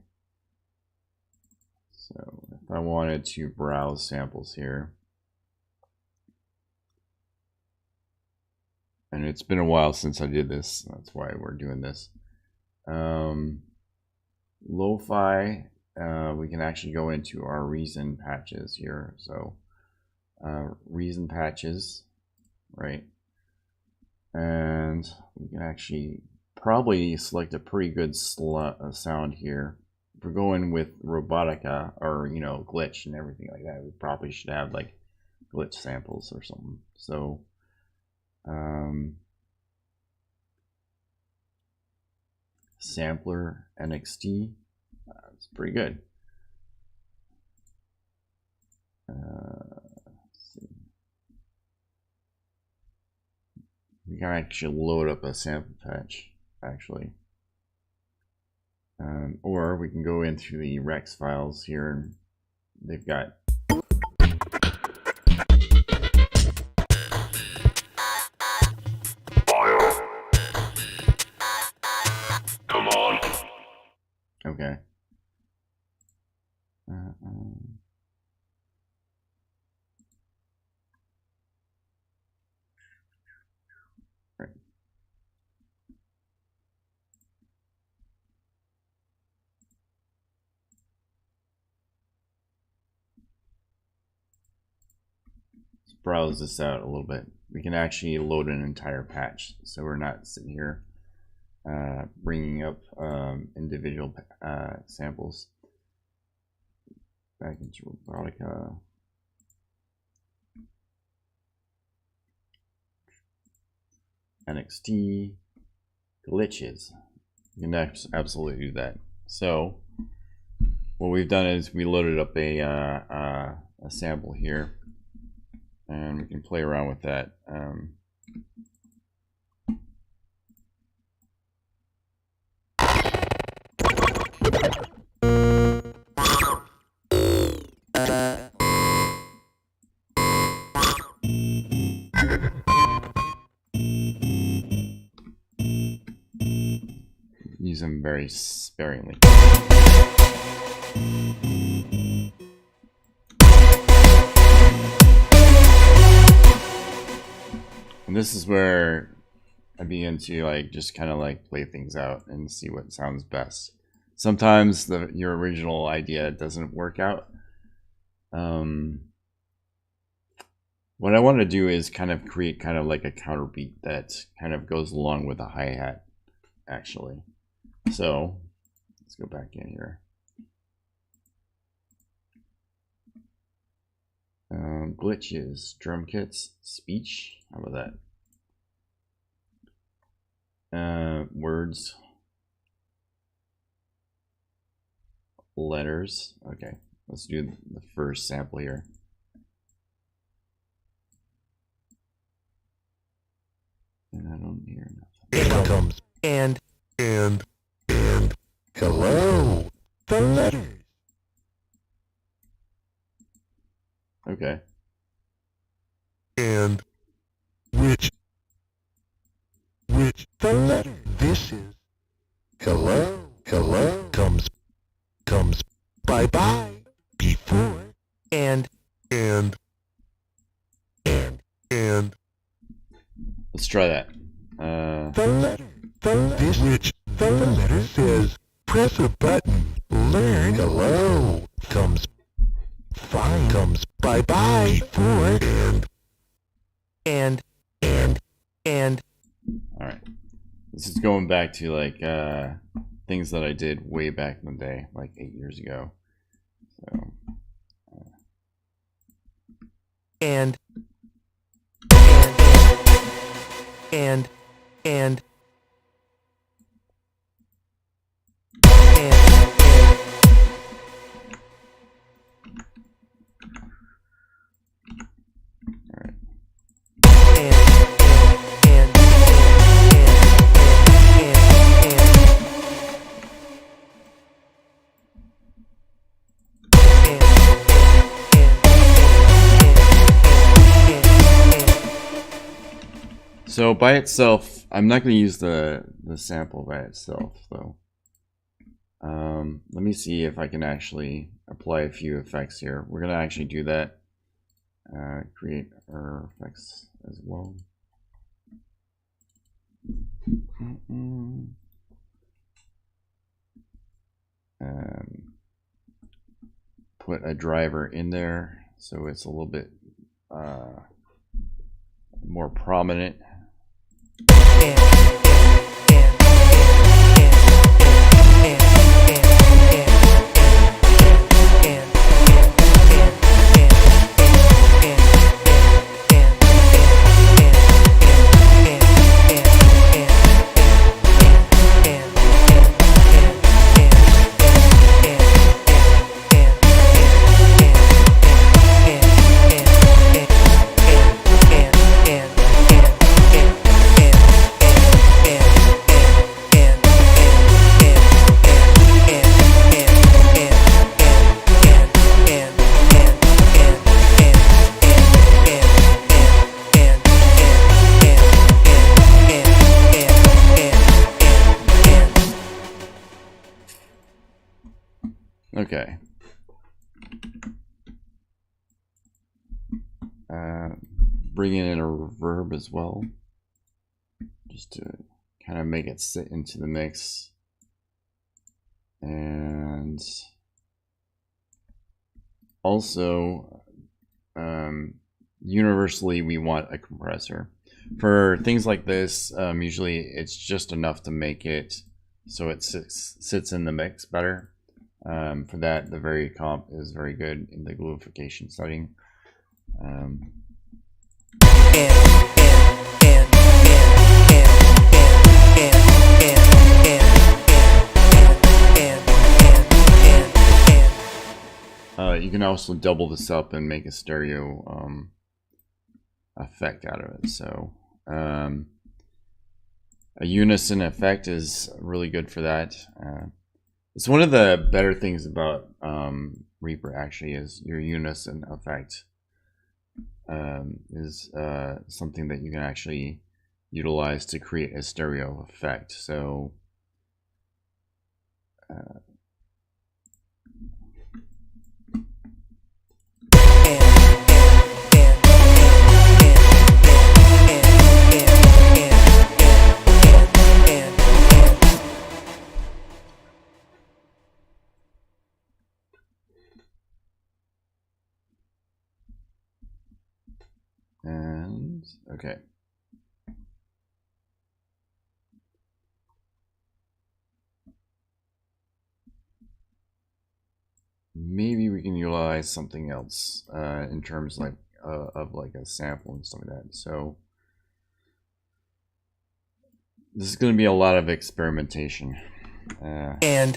S1: So if I wanted to browse samples here, and it's been a while since I did this, that's why we're doing this. Lo-fi, we can actually go into our reason patches here. So reason patches, right? And we can actually probably select a pretty good sound here. If we're going with robotica or, you know, glitch and everything like that, we probably should have like glitch samples or something. So sampler NXT, it's pretty good. Let's see. We can actually load up a sample patch, actually. Or we can go into the Rex files here, and they've got okay. Right. Let's browse this out a little bit. We can actually load an entire patch, so we're not sitting here bringing up individual samples. Back into robotica. NXT glitches. You can absolutely do that. So what we've done is we loaded up a sample here, and we can play around with that. Use them very sparingly. And this is where I begin to like just kind of like play things out and see what sounds best. Sometimes your original idea doesn't work out. What I want to do is kind of create kind of like a counter beat that kind of goes along with a hi-hat, actually. So let's go back in here. Glitches, drum kits, speech. How about that? Words. Letters. Okay, let's do the first sample here. And I don't hear nothing.
S2: It comes and hello. The letters.
S1: Okay.
S2: And which the letter. This is hello. Comes bye before and
S1: Let's try that.
S2: the letter. This which the letter says press a button. Learn hello. Comes fine. Comes bye before and
S1: All right. This is going back to like things that I did way back in the day, like 8 years ago. So.
S2: And
S1: So by itself, I'm not going to use the sample by itself, though. Let me see if I can actually apply a few effects here. We're going to actually do that. Create our effects as well. Put a driver in there so it's a little bit more prominent. Okay. Bringing in a reverb as well, just to kind of make it sit into the mix. And also, universally, we want a compressor. For things like this, usually it's just enough to make it so it sits in the mix better. For that, the Very Comp is very good in the gluification setting. You can also double this up and make a stereo effect out of it. So a unison effect is really good for that. It's one of the better things about Reaper, actually, is your unison effect is something that you can actually utilize to create a stereo effect. So and okay. Maybe we can utilize something else in terms like of like a sample and stuff like that. So This is going to be a lot of experimentation.
S2: And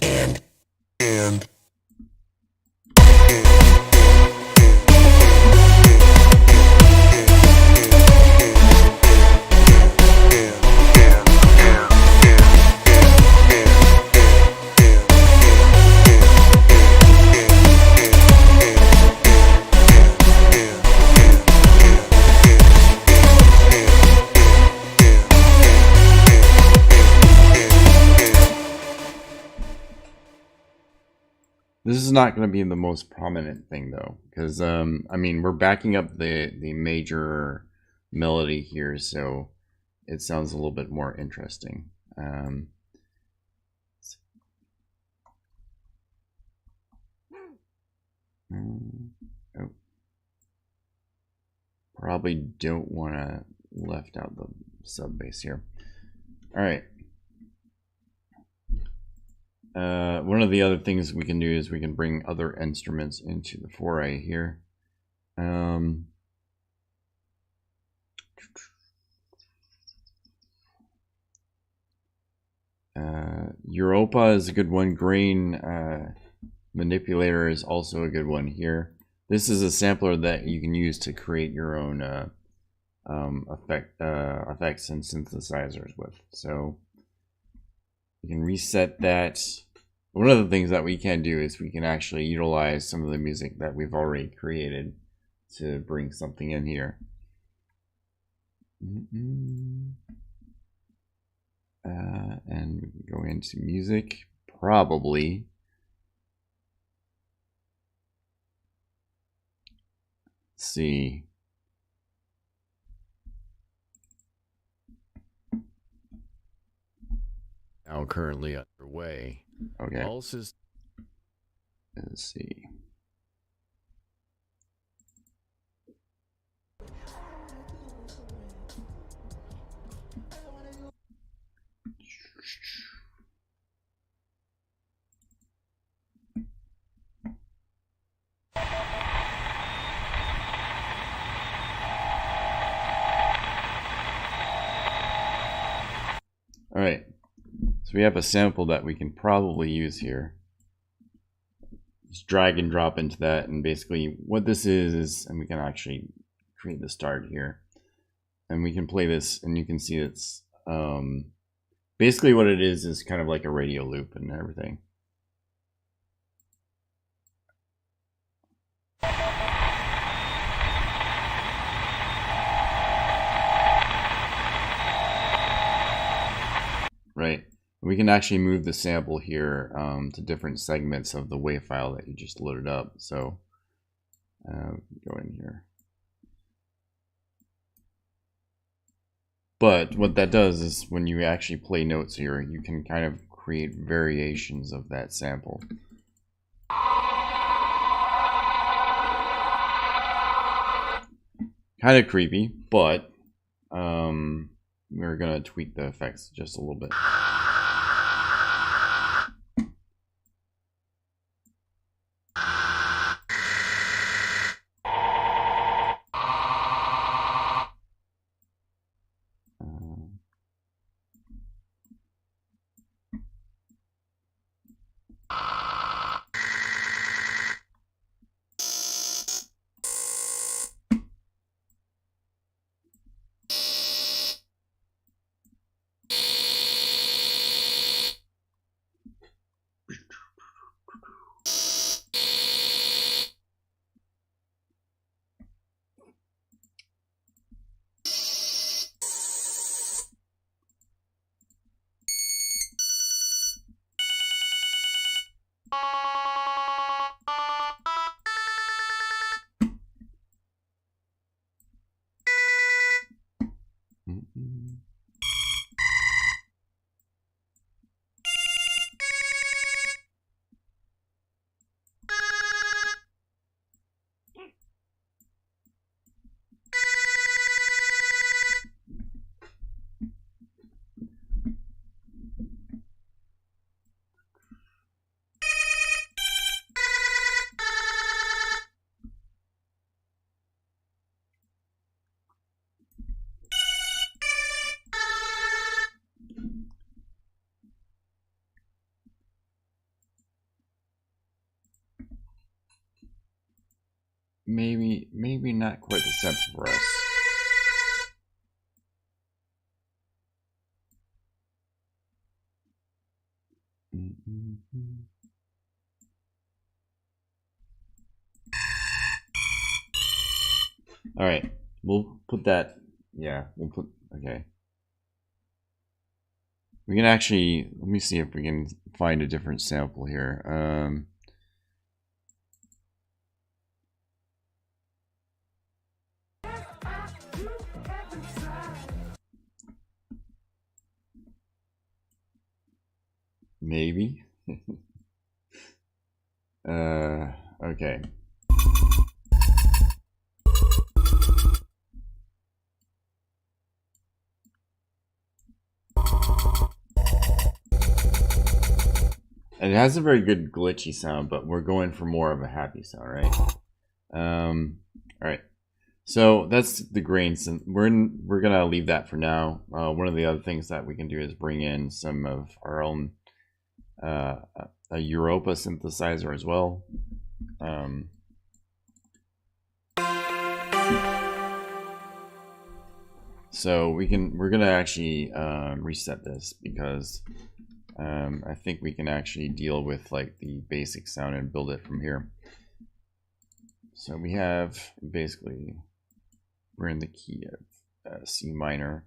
S1: This is not going to be the most prominent thing though, because I mean, we're backing up the major melody here, so it sounds a little bit more interesting. Oh. Probably don't want to left out the sub bass here. All right. One of the other things we can do is we can bring other instruments into the foray here. Europa is a good one. Grain manipulator is also a good one here. This is a sampler that you can use to create your own effects and synthesizers with. So you can reset that. One of the things that we can do is we can actually utilize some of the music that we've already created to bring something in here. And we can go into music, probably. Let's see.
S3: Now currently underway.
S1: Okay.
S3: Let's
S1: see. All right. So we have a sample that we can probably use here. Just drag and drop into that, and basically what this is, and we can actually create the start here, and we can play this, and you can see it's basically what it is kind of like a radio loop and everything. Right. We can actually move the sample here to different segments of the WAV file that you just loaded up. So go in here. But what that does is when you actually play notes here, you can kind of create variations of that sample. Kind of creepy, but we're going to tweak the effects just a little bit. maybe not quite the sample for us. All right, we'll put that. Yeah, we'll put. Okay. We can actually, let me see if we can find a different sample here. Maybe. Okay. And it has a very good glitchy sound, but we're going for more of a happy sound, right? All right. So that's the grain synth. We're gonna leave that for now. One of the other things that we can do is bring in some of our own a Europa synthesizer as well. So we're gonna actually reset this because I think we can actually deal with like the basic sound and build it from here. So we have basically, we're in the key of C minor.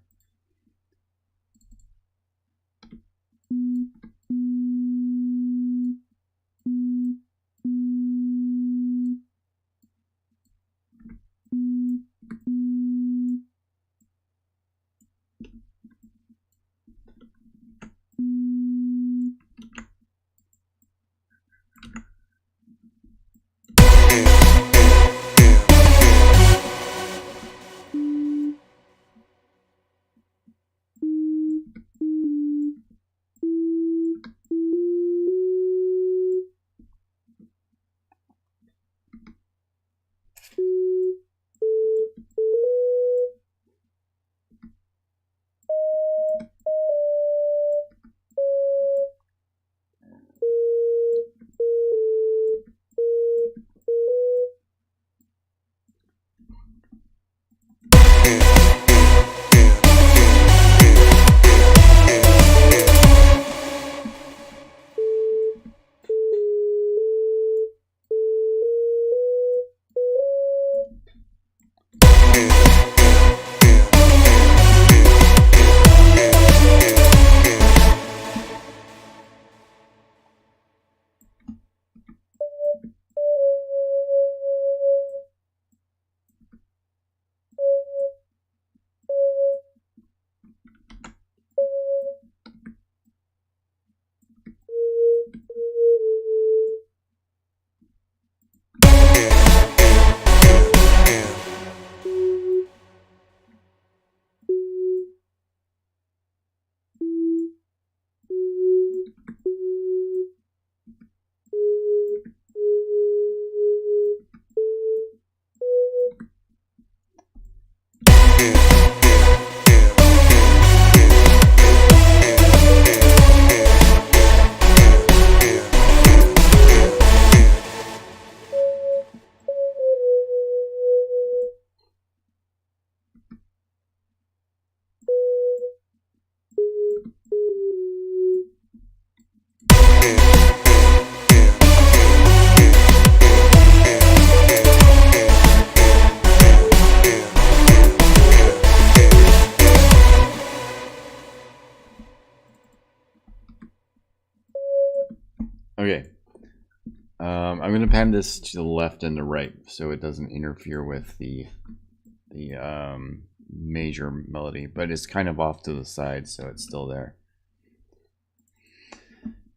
S1: Okay. I'm going to pan this to the left and the right so it doesn't interfere with the major melody, but it's kind of off to the side, so it's still there.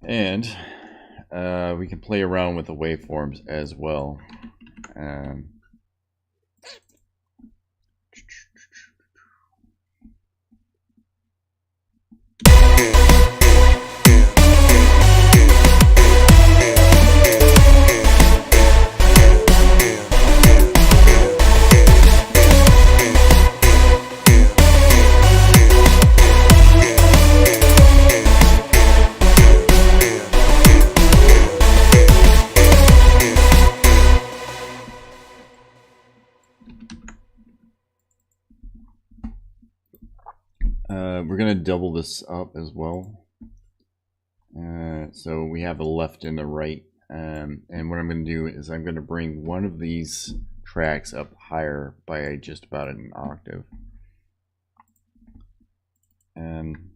S1: And we can play around with the waveforms as well. We're going to double this up as well. So we have the left and the right. And what I'm going to do is I'm going to bring one of these tracks up higher by just about an octave. And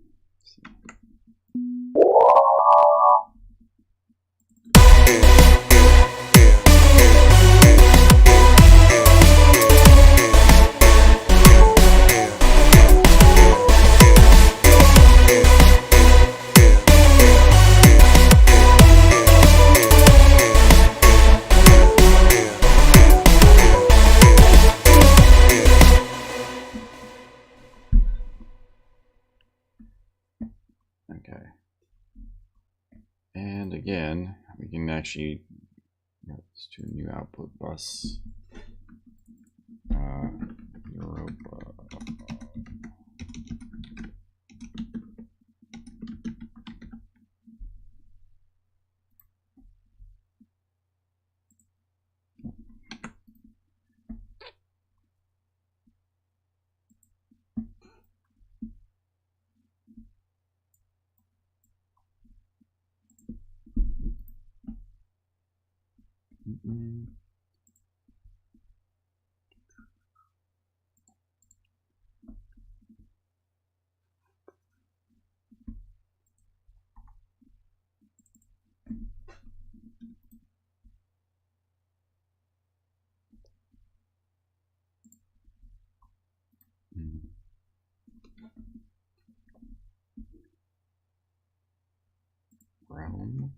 S1: okay. And again, we can actually let's do a new output bus. Europa. Brown.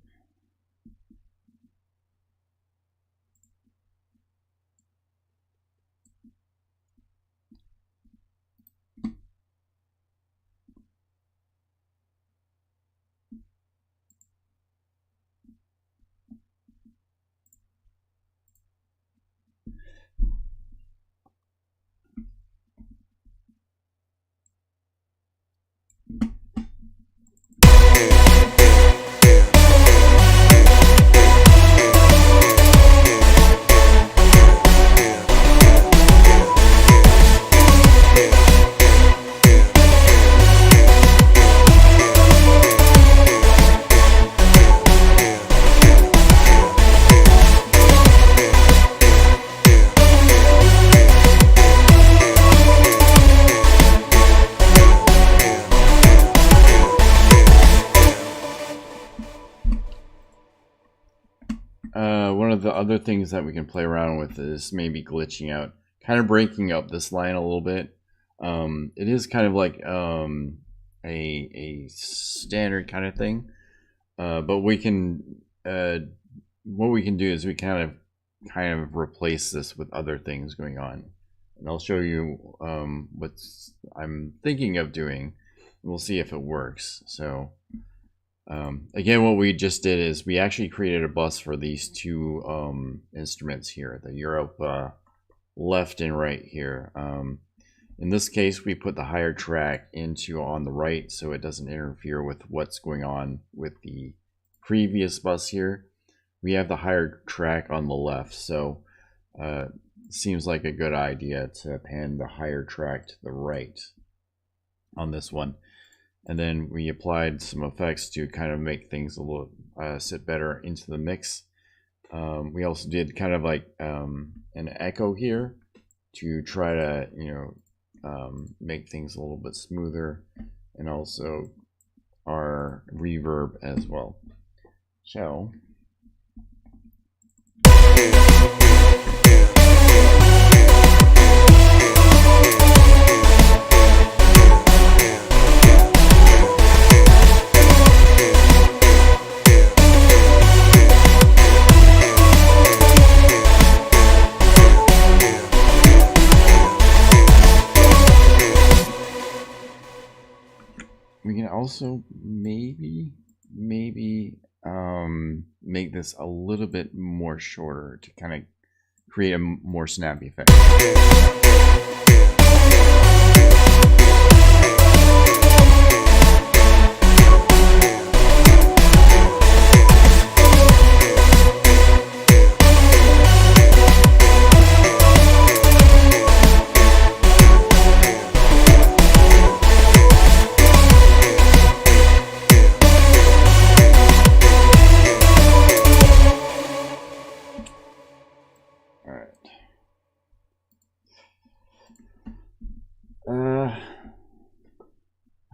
S1: One of the other things that we can play around with is maybe glitching out, kind of breaking up this line a little bit. It is kind of like a standard kind of thing, but we can what we can do is we kind of replace this with other things going on, and I'll show you what I'm thinking of doing. We'll see if it works. So. Again, what we just did is we actually created a bus for these two instruments here, the Europa left and right here. In this case, we put the higher track into on the right so it doesn't interfere with what's going on with the previous bus here. We have the higher track on the left, so seems like a good idea to pan the higher track to the right on this one. And then we applied some effects to kind of make things a little sit better into the mix. We also did kind of like an echo here to try to make things a little bit smoother, and also our reverb as well. So. We can also maybe make this a little bit more shorter to kind of create a more snappy effect.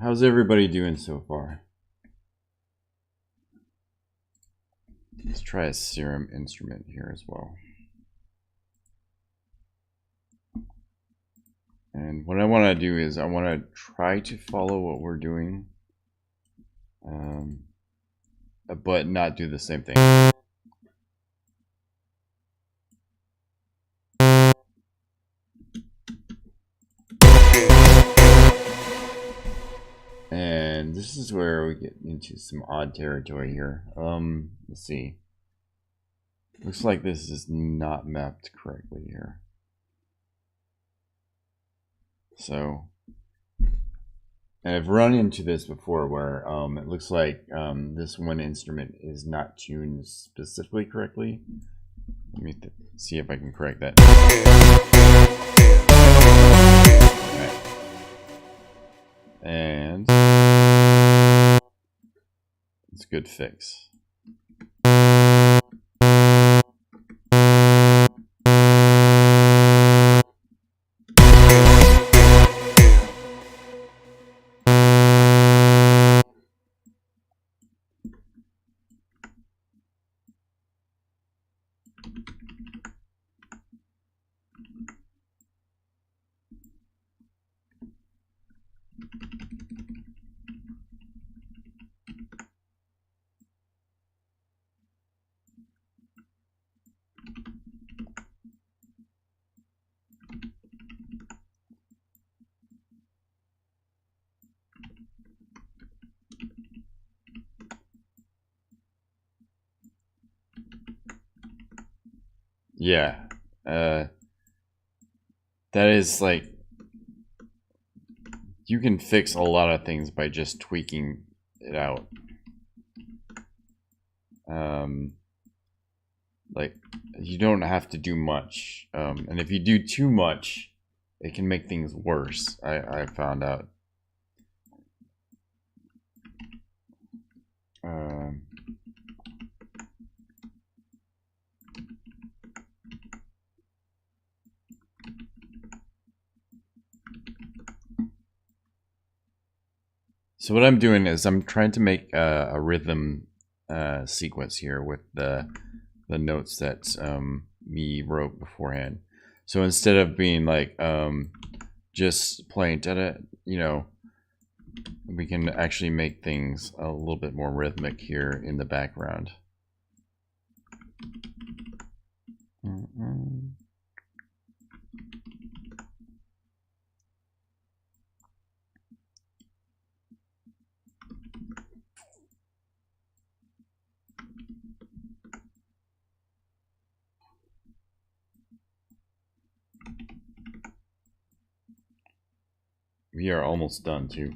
S1: How's everybody doing so far? Let's try a serum instrument here as well. And what I want to do is I want to try to follow what we're doing, but not do the same thing. And this is where we get into some odd territory here. Let's see. Looks like this is not mapped correctly here. So, and I've run into this before where it looks like this one instrument is not tuned specifically correctly. Let me see if I can correct that. Right. And it's a good fix. Yeah, that is like, you can fix a lot of things by just tweaking it out. Like, you don't have to do much, and if you do too much, it can make things worse. I found out. So what I'm doing is I'm trying to make a rhythm sequence here with the notes that me wrote beforehand. So instead of being like just playing da-da, you know, we can actually make things a little bit more rhythmic here in the background. We are almost done too.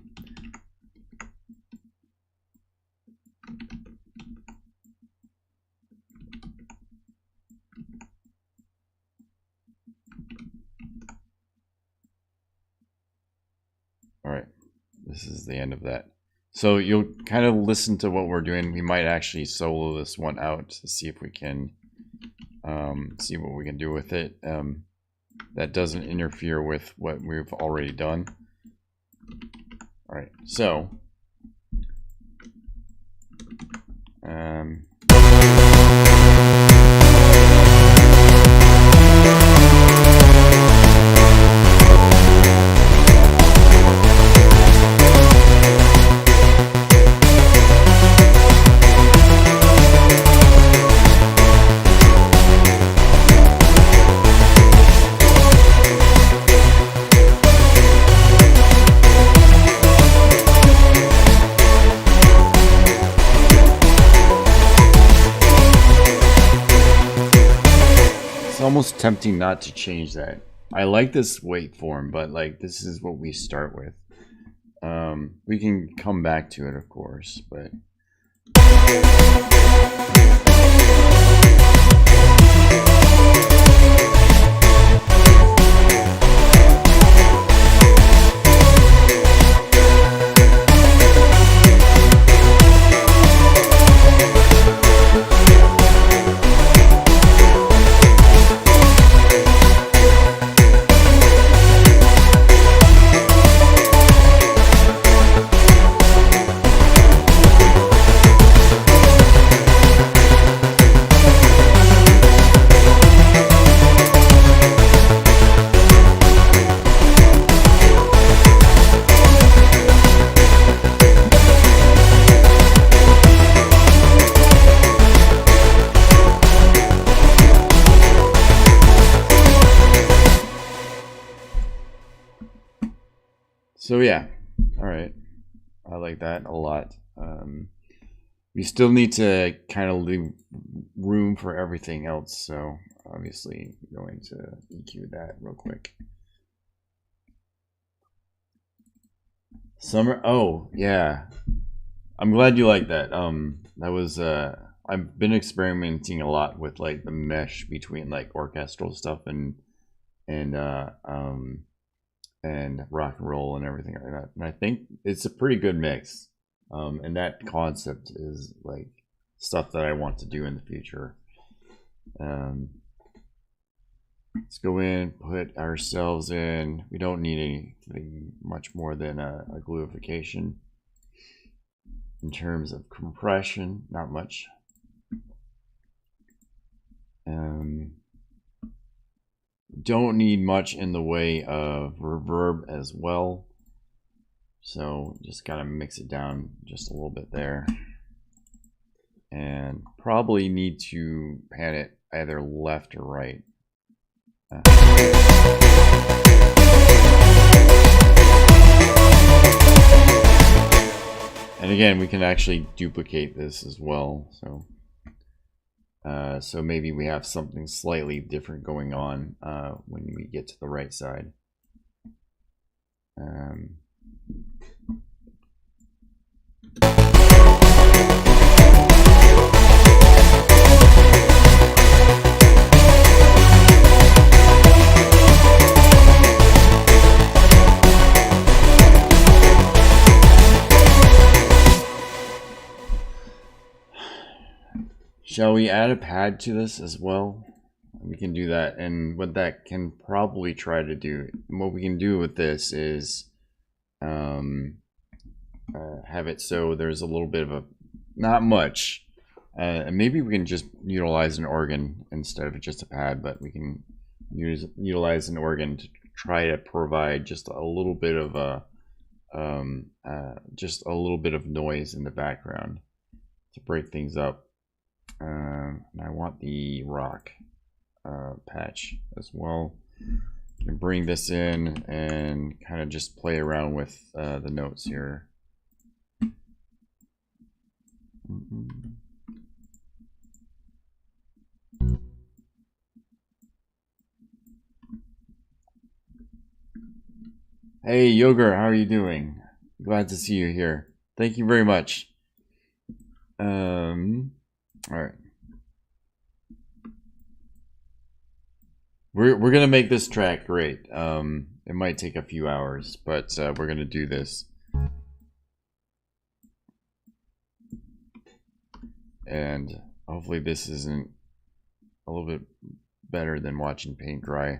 S1: All right, this is the end of that. So you'll kind of listen to what we're doing. We might actually solo this one out to see if we can see what we can do with it. That doesn't interfere with what we've already done. All right, so almost tempting not to change that. I like this waveform, but like this is what we start with. We can come back to it, of course, but So yeah, all right. I like that a lot. We still need to kind of leave room for everything else. So obviously, going to EQ that real quick. Summer. Oh yeah, I'm glad you like that. That was I've been experimenting a lot with like the mesh between like orchestral stuff and rock and roll and everything like that. And I think it's a pretty good mix. And that concept is like stuff that I want to do in the future. Let's go in, put ourselves in. We don't need anything much more than a gluification. In terms of compression, not much. Don't need much in the way of reverb as well. So just gotta mix it down just a little bit there. And probably need to pan it either left or right. And again, we can actually duplicate this as well. So maybe we have something slightly different going on when we get to the right side. Shall we add a pad to this as well? We can do that, and what that can probably try to do, what we can do with this is have it so there's a little bit of a, not much, and maybe we can just utilize an organ instead of just a pad, but we can utilize an organ to try to provide just a little bit of a just a little bit of noise in the background to break things up. And I want the rock patch as well. You can bring this in and kind of just play around with the notes here. Hey Yogur, how are you doing? Glad to see you here. Thank you very much. All right. We're gonna make this track great. It might take a few hours, but we're gonna do this. And hopefully this isn't a little bit better than watching paint dry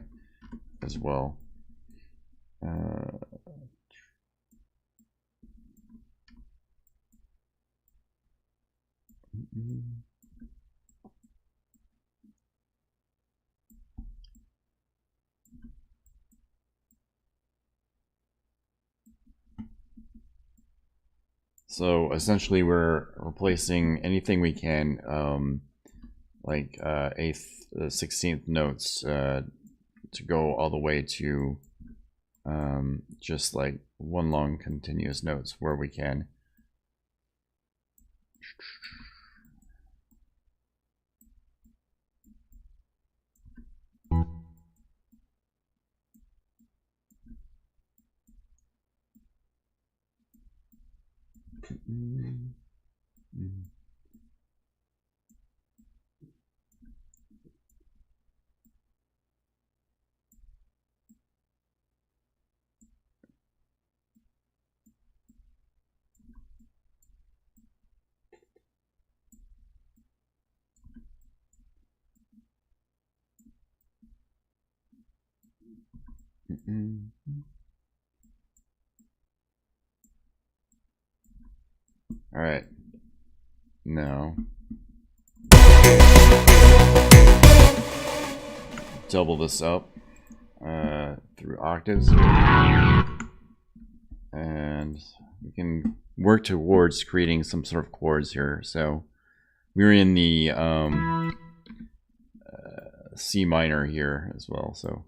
S1: as well. So essentially we're replacing anything we can, like 8th, 16th notes to go all the way to just like one long continuous notes where we can. All right. Now double this up through octaves, and we can work towards creating some sort of chords here. So we're in the C minor here as well. So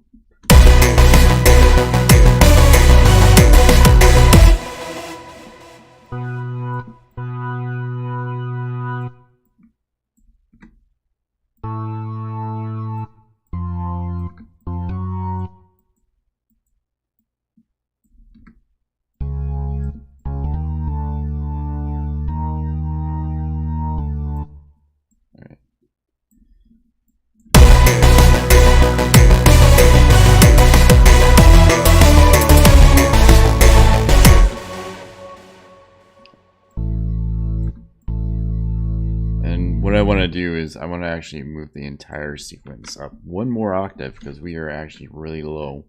S1: do is I want to actually move the entire sequence up one more octave because we are actually really low.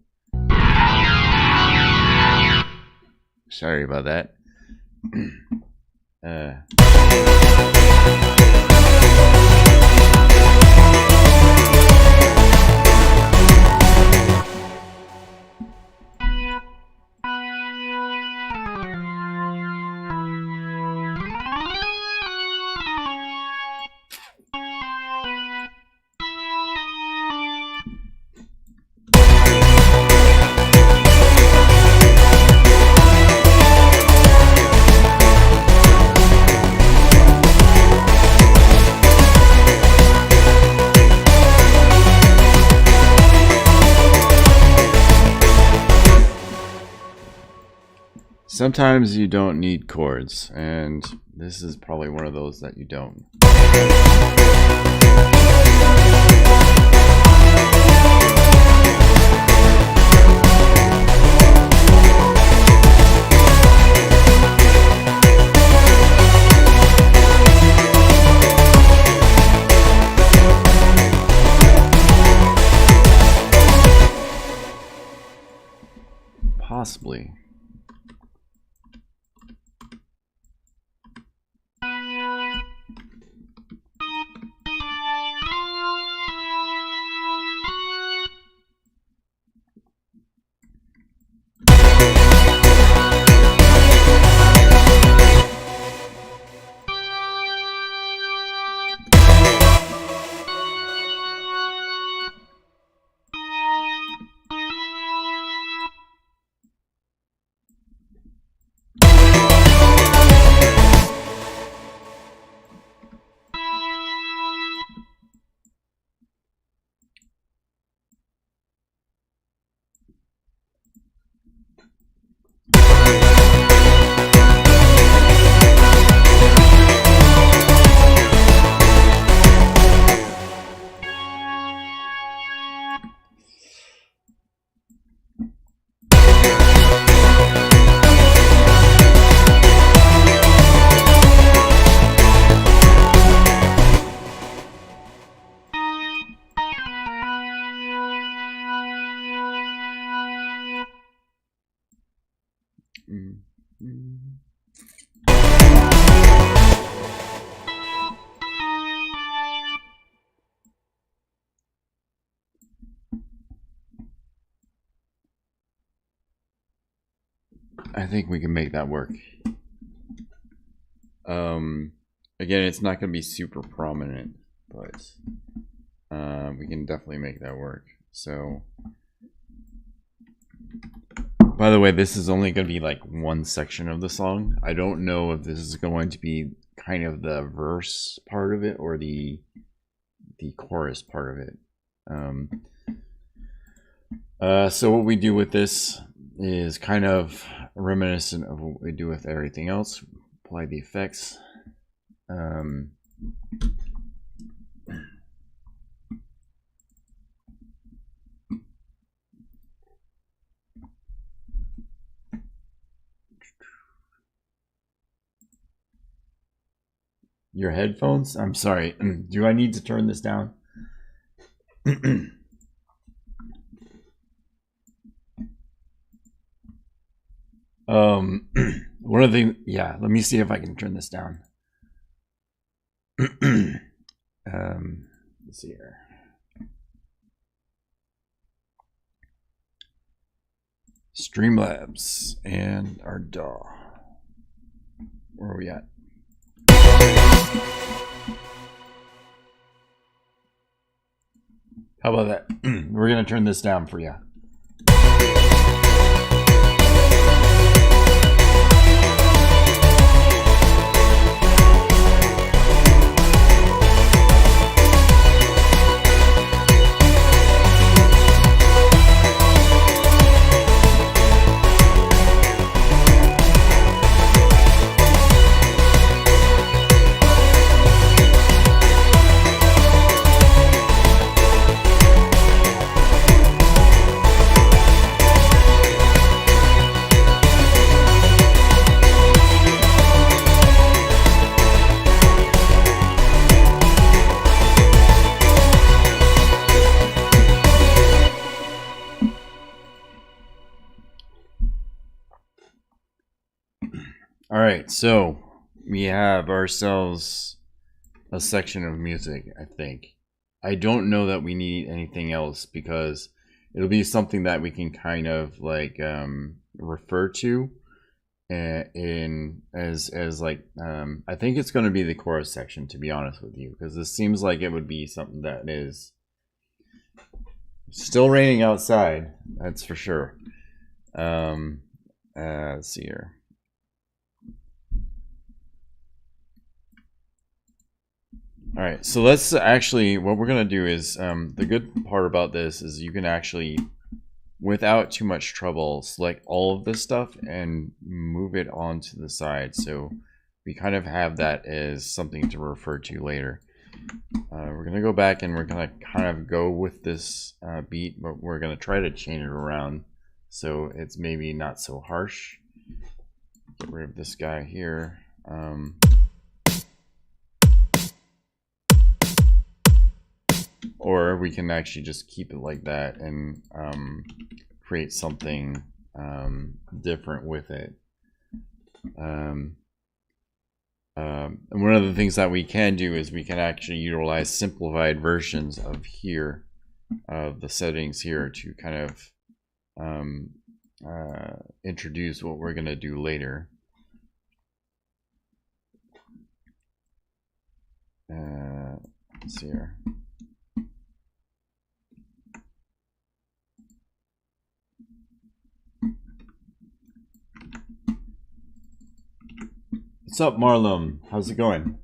S1: Sorry about that. Sometimes you don't need chords, and this is probably one of those that you don't. Possibly. I think we can make that work. Again, it's not going to be super prominent, but we can definitely make that work. So, by the way, this is only going to be like one section of the song. I don't know if this is going to be kind of the verse part of it or the chorus part of it. So what we do with this is kind of reminiscent of what we do with everything else. Apply the effects. Your headphones? I'm sorry. Do I need to turn this down? One of the yeah, let me see if I can turn this down. Let's see here. Streamlabs and our DAW. Where are we at? How about that? We're gonna turn this down for you. All right, so we have ourselves a section of music, I think. I don't know that we need anything else because it'll be something that we can kind of like refer to in as like I think it's going to be the chorus section, to be honest with you, because this seems like it would be something that is still raining outside, that's for sure. Let's see here. All right, so let's actually, what we're gonna do is, the good part about this is you can actually, without too much trouble, select all of this stuff and move it onto the side. So we kind of have that as something to refer to later. We're gonna go back and we're gonna kind of go with this beat, but we're gonna try to chain it around so it's maybe not so harsh. Get rid of this guy here. Or we can actually just keep it like that and create something different with it. And one of the things that we can do is we can actually utilize simplified versions of here, of the settings here, to kind of introduce what we're going to do later. Let's see here. What's up, Marlon? How's it going?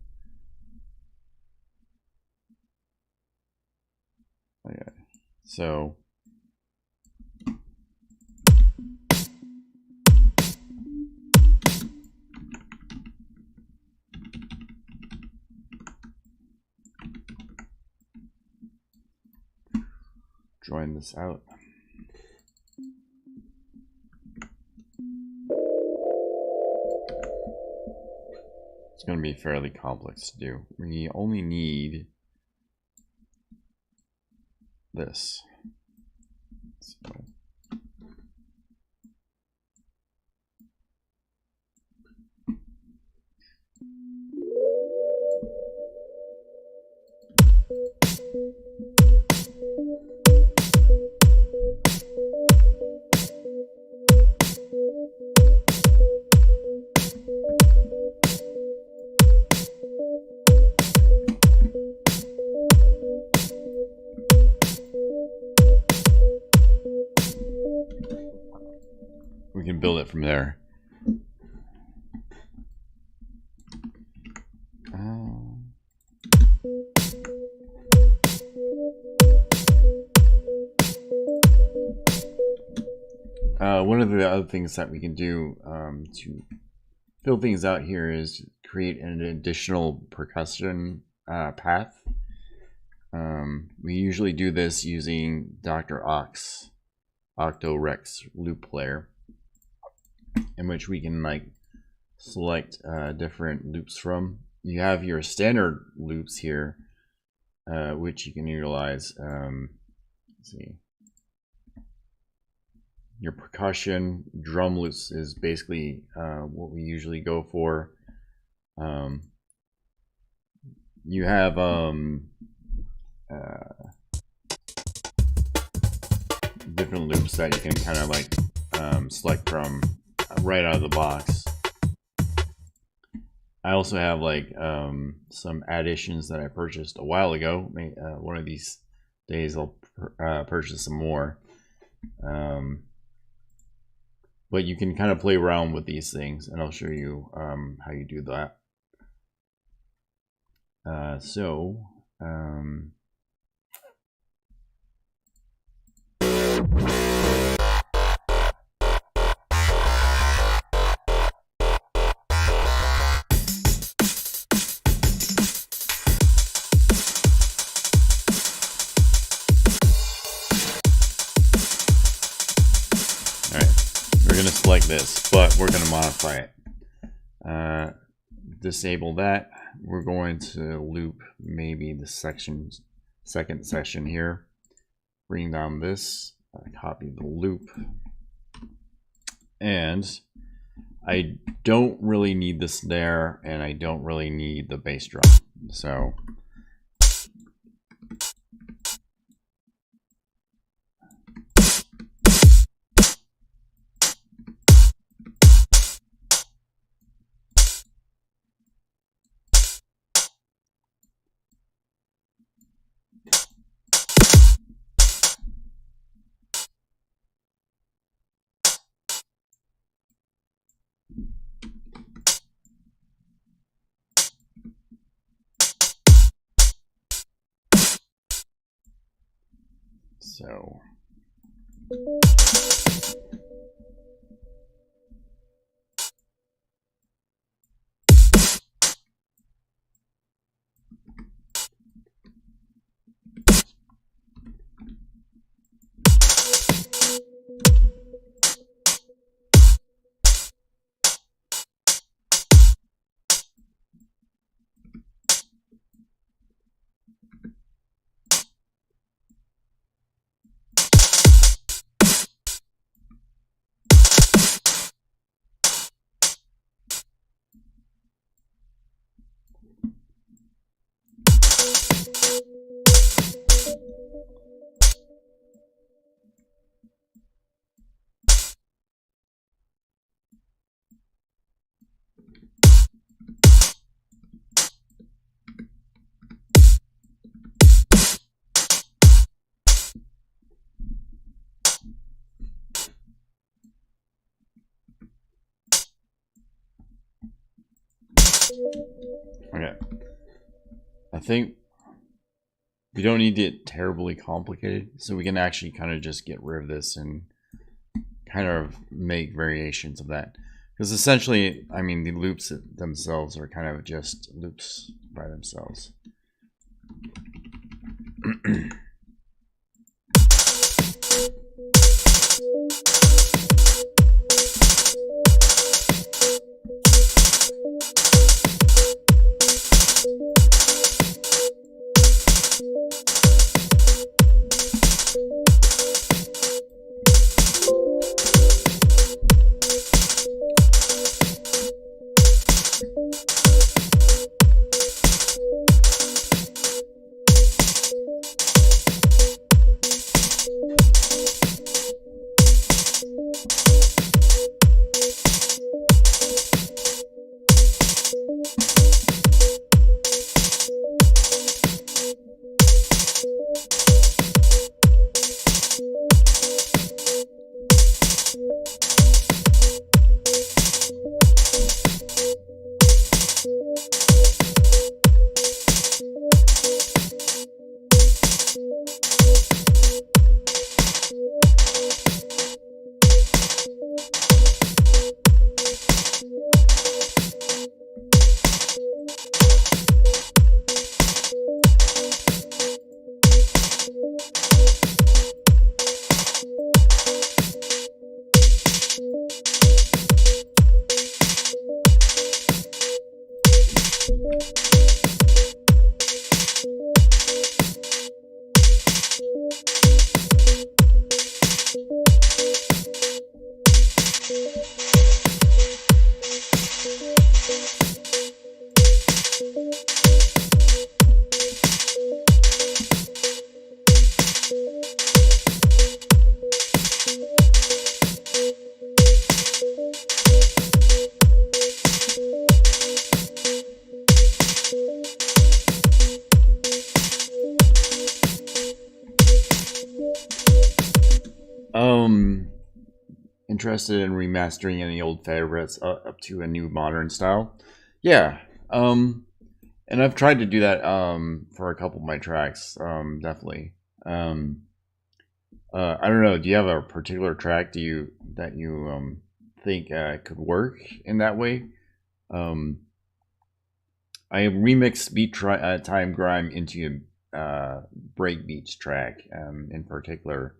S1: Okay, so drawing this out. It's going to be fairly complex to do. We only need this. So. We can build it from there. One of the other things that we can do to fill things out here is create an additional percussion path. We usually do this using TeknoAXE Octo-Rex loop player, in which we can like select different loops from. You have your standard loops here, which you can utilize. Let's see. Your percussion drum loops is basically what we usually go for. You have different loops that you can kind of like select from right out of the box. I also have like some additions that I purchased a while ago. One of these days I'll purchase some more. But you can kind of play around with these things, and I'll show you how you do that. Like this, but we're going to modify it. Disable that. We're going to loop maybe the second section here. Bring down this, copy the loop, and I don't really need the snare, and I don't really need the bass drum. So okay, I think we don't need it terribly complicated, so we can actually kind of just get rid of this and kind of make variations of that. Because essentially, I mean, the loops themselves are kind of just loops by themselves. Interested in remastering any old favorites up to a new modern style? Yeah, and I've tried to do that for a couple of my tracks, definitely. I don't know. Do you have a particular track that you think could work in that way? I remixed Beat Time Grime into a breakbeats track in particular,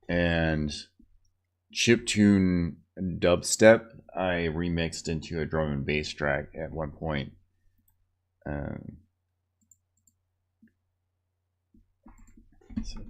S1: and chiptune dubstep I remixed into a drum and bass track at one point. So.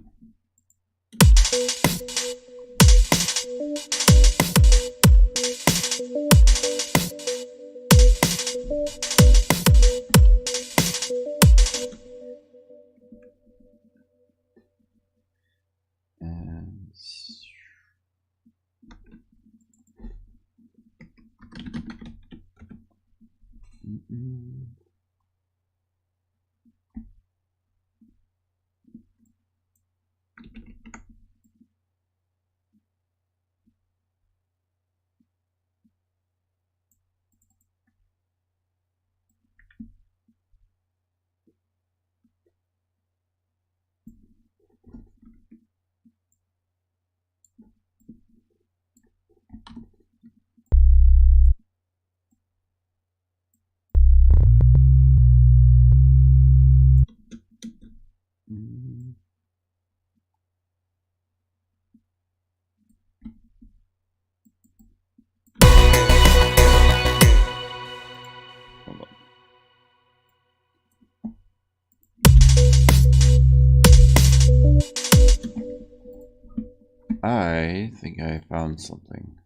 S1: I think I found something.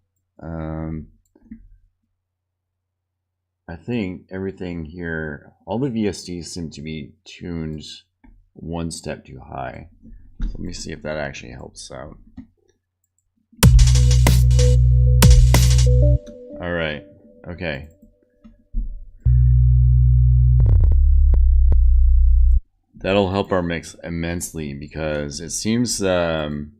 S1: I think everything here, all the VSDs seem to be tuned one step too high. So let me see if that actually helps out. All right, okay. That'll help our mix immensely because it seems okay.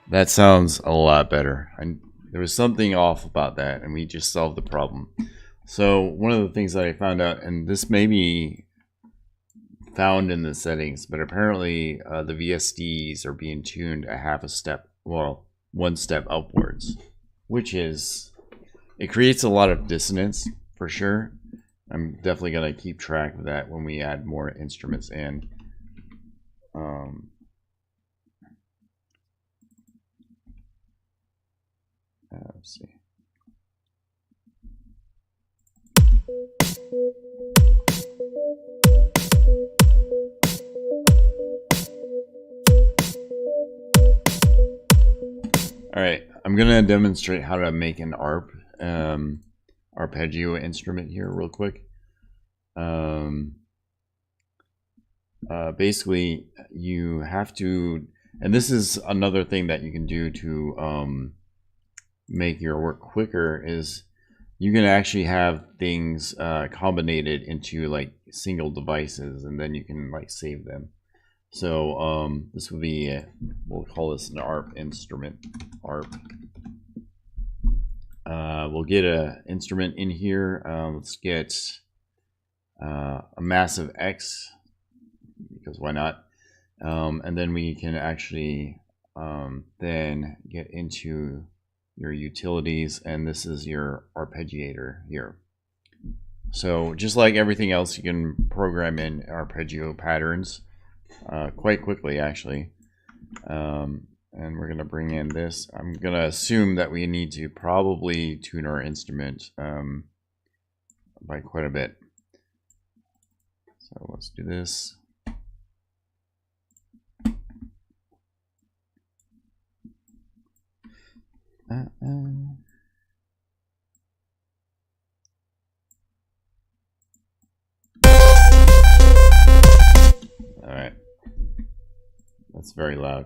S1: That sounds a lot better. There was something off about that, and we just solved the problem. So one of the things that I found out, and this may be found in the settings, but apparently the VSDs are being tuned a half a step, well, one step upwards, which is, it creates a lot of dissonance for sure. I'm definitely going to keep track of that when we add more instruments in. Let's see. All right, I'm gonna demonstrate how to make an arpeggio instrument here real quick. Basically, you have to, and this is another thing that you can do to make your work quicker, is you can actually have things combinated into like single devices, and then you can like save them. So this would be, we'll call this an ARP instrument. ARP. We'll get an instrument in here. Let's get a massive X, because why not? And then we can actually then get into your utilities, and this is your arpeggiator here. So just like everything else, you can program in arpeggio patterns quite quickly, actually. And we're going to bring in this. I'm going to assume that we need to probably tune our instrument by quite a bit. So let's do this. All right, that's very loud,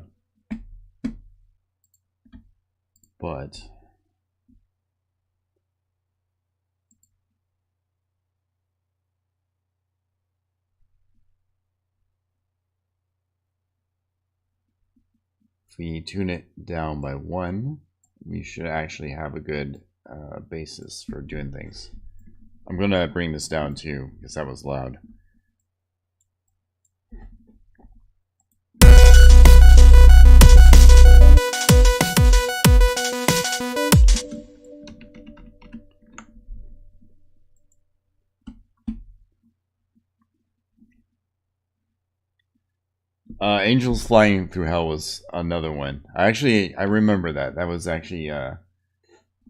S1: but if we tune it down by 1, we should actually have a good basis for doing things. I'm gonna bring this down too, because that was loud. Angels Flying Through Hell was another one. I remember that. That was actually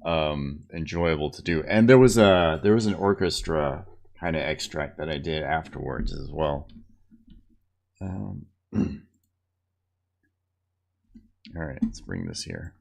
S1: enjoyable to do. And there was an orchestra kind of extract that I did afterwards as well. All right, let's bring this here.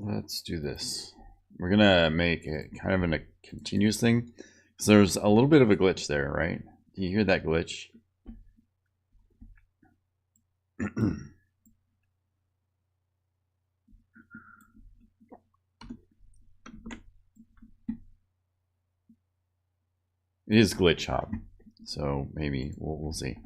S1: let's do this. We're gonna make it kind of in a continuous thing. So there's a little bit of a glitch there, right? Do you hear that glitch? It is glitch hop, so maybe we'll see.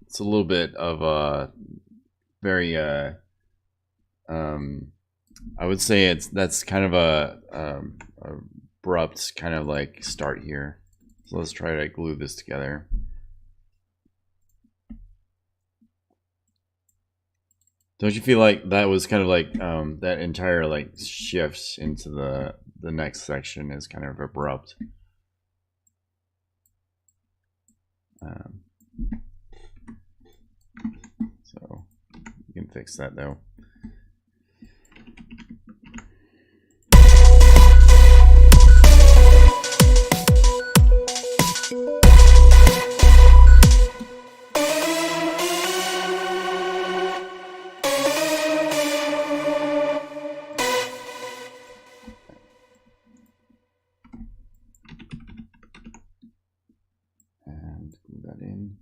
S1: It's a little bit of a very I would say that's kind of a abrupt kind of like start here. So let's try to glue this together. Don't you feel like that was kind of like that entire like shift into the next section is kind of abrupt? So you can fix that though. And glue that in.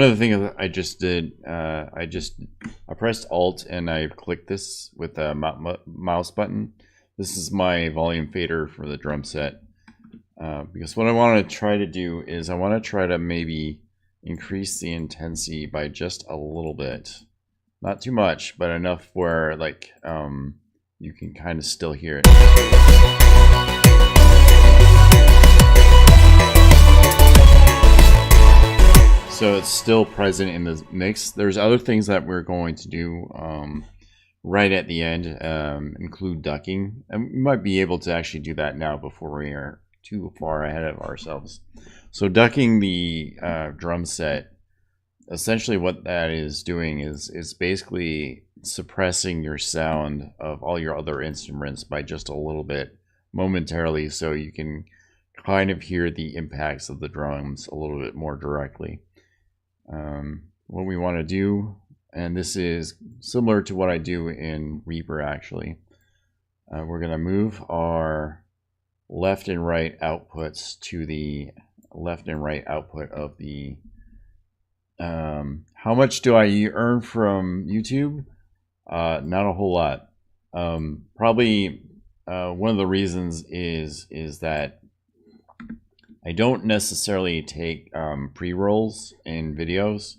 S1: of the things that I just did, I pressed Alt and I clicked this with the mouse button. This is my volume fader for the drum set. Because what I want to try to do is I want to try to maybe increase the intensity by just a little bit. Not too much, but enough where like you can kind of still hear it. So it's still present in the mix. There's other things that we're going to do right at the end, include ducking. And we might be able to actually do that now before we are too far ahead of ourselves. So ducking the drum set, essentially what that is doing is basically suppressing your sound of all your other instruments by just a little bit momentarily, so you can kind of hear the impacts of the drums a little bit more directly. What we want to do, and this is similar to what I do in Reaper actually, we're going to move our left and right outputs to the left and right output of the how much do I earn from YouTube? Not a whole lot. Probably one of the reasons is that I don't necessarily take pre-rolls in videos,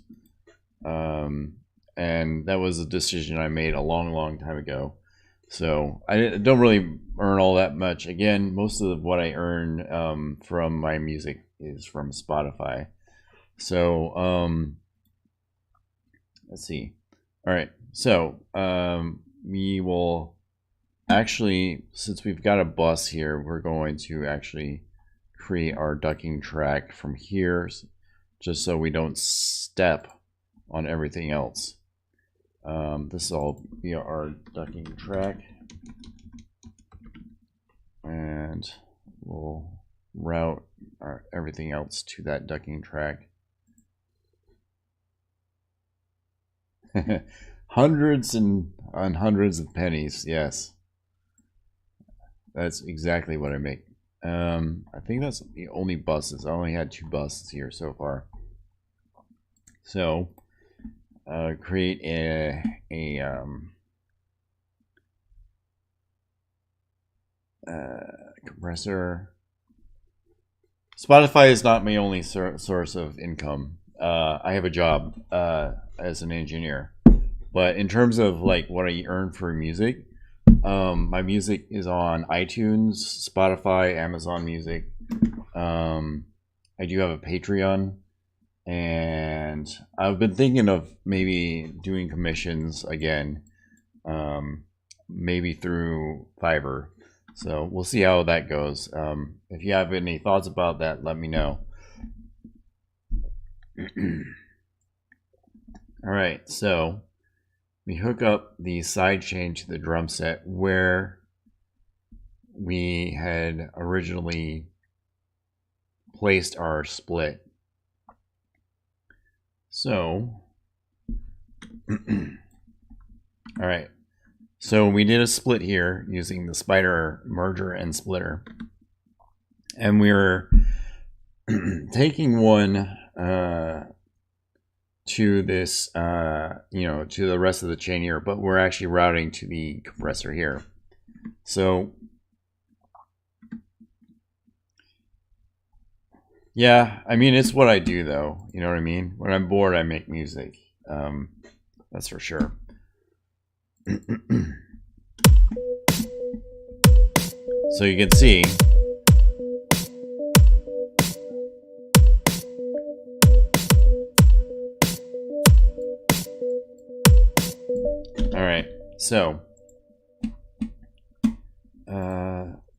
S1: and that was a decision I made a long time ago. So I don't really earn all that much. Again, most of what I earn from my music is from Spotify. So let's see. All right, so we will actually, since we've got a bus here, we're going to actually create our ducking track from here, just so we don't step on everything else. This will be our ducking track, and we'll route everything else to that ducking track. Hundreds and hundreds of pennies, yes. That's exactly what I make. I think that's the only buses. I only had 2 buses here so far. So create a compressor. Spotify is not my only source of income. I have a job as an engineer, but in terms of like what I earn for music, my music is on iTunes, Spotify, Amazon Music. I do have a Patreon, and I've been thinking of maybe doing commissions again, maybe through Fiverr. So we'll see how that goes. If you have any thoughts about that, let me know. All right, so we hook up the sidechain to the drum set where we had originally placed our split. So, all right. So we did a split here using the spider merger and splitter, and we're taking one to this, to the rest of the chain here, but we're actually routing to the compressor here. So, yeah, I mean, it's what I do though. You know what I mean? When I'm bored, I make music. That's for sure. So you can see all right, so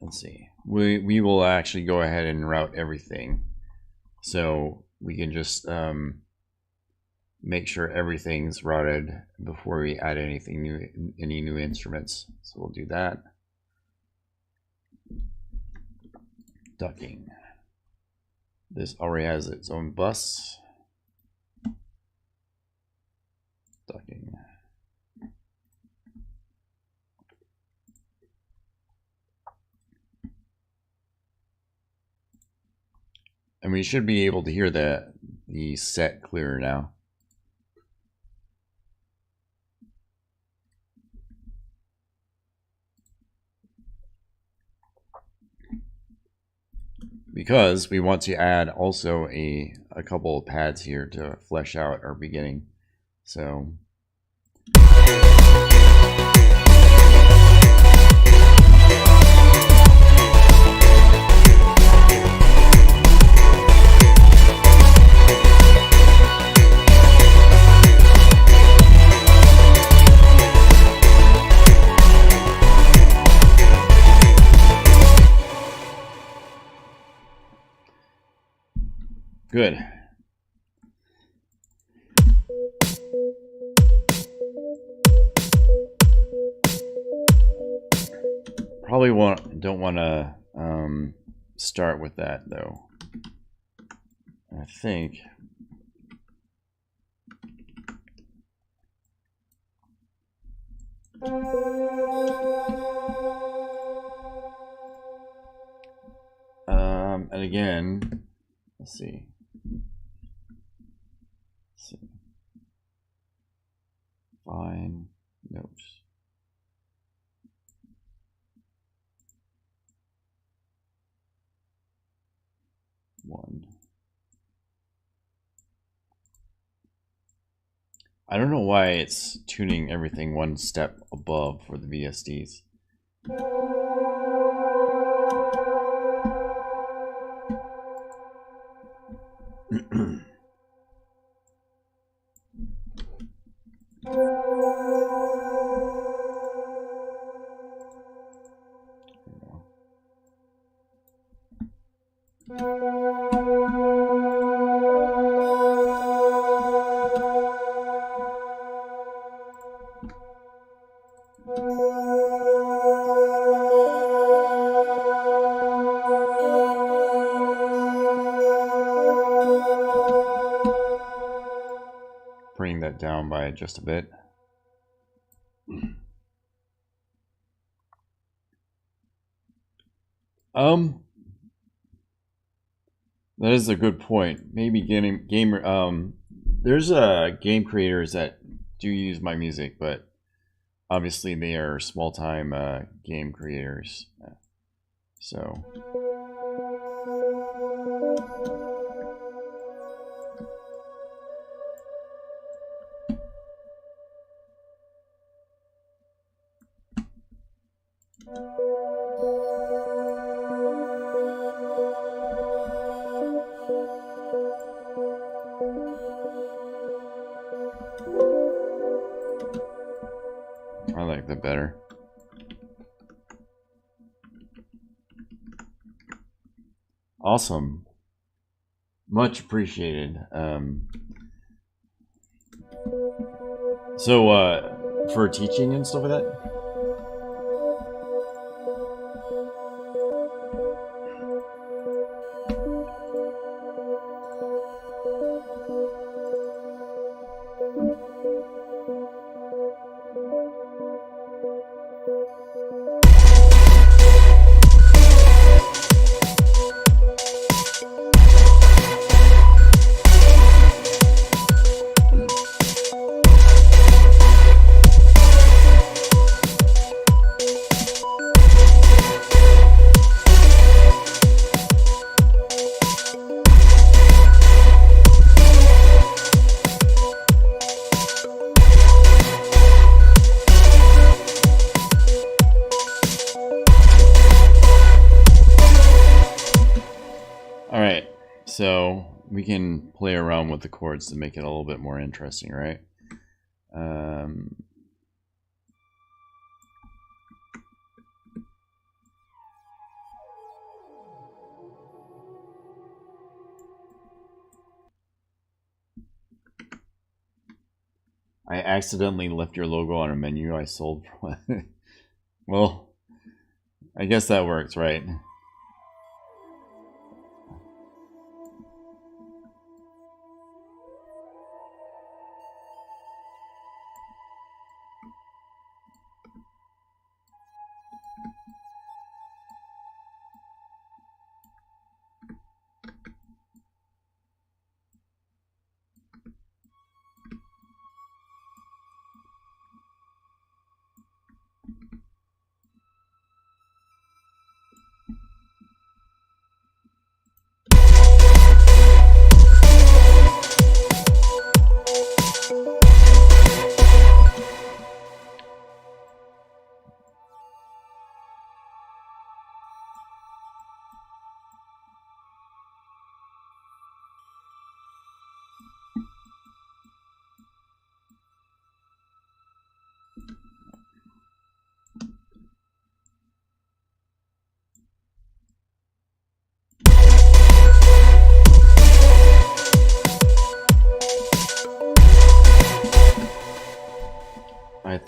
S1: let's see, we will actually go ahead and route everything, so we can just make sure everything's routed before we add anything new, any new instruments. So we'll do that. Ducking. This already has its own bus. Ducking. And we should be able to hear the set clearer now. because we want to add also a couple of pads here to flesh out our beginning. So good. Probably don't want to start with that though. I think and again, let's see. Fine notes. One. I don't know why it's tuning everything one step above for the VSDs. Bring that down by just a bit. That is a good point. Maybe there's game creators that do use my music, but obviously they are small-time game creators. So I like that better. Awesome. Much appreciated. So for teaching and stuff like that? So we can play around with the chords to make it a little bit more interesting, right? I accidentally left your logo on a menu I sold. Well, I guess that works, right?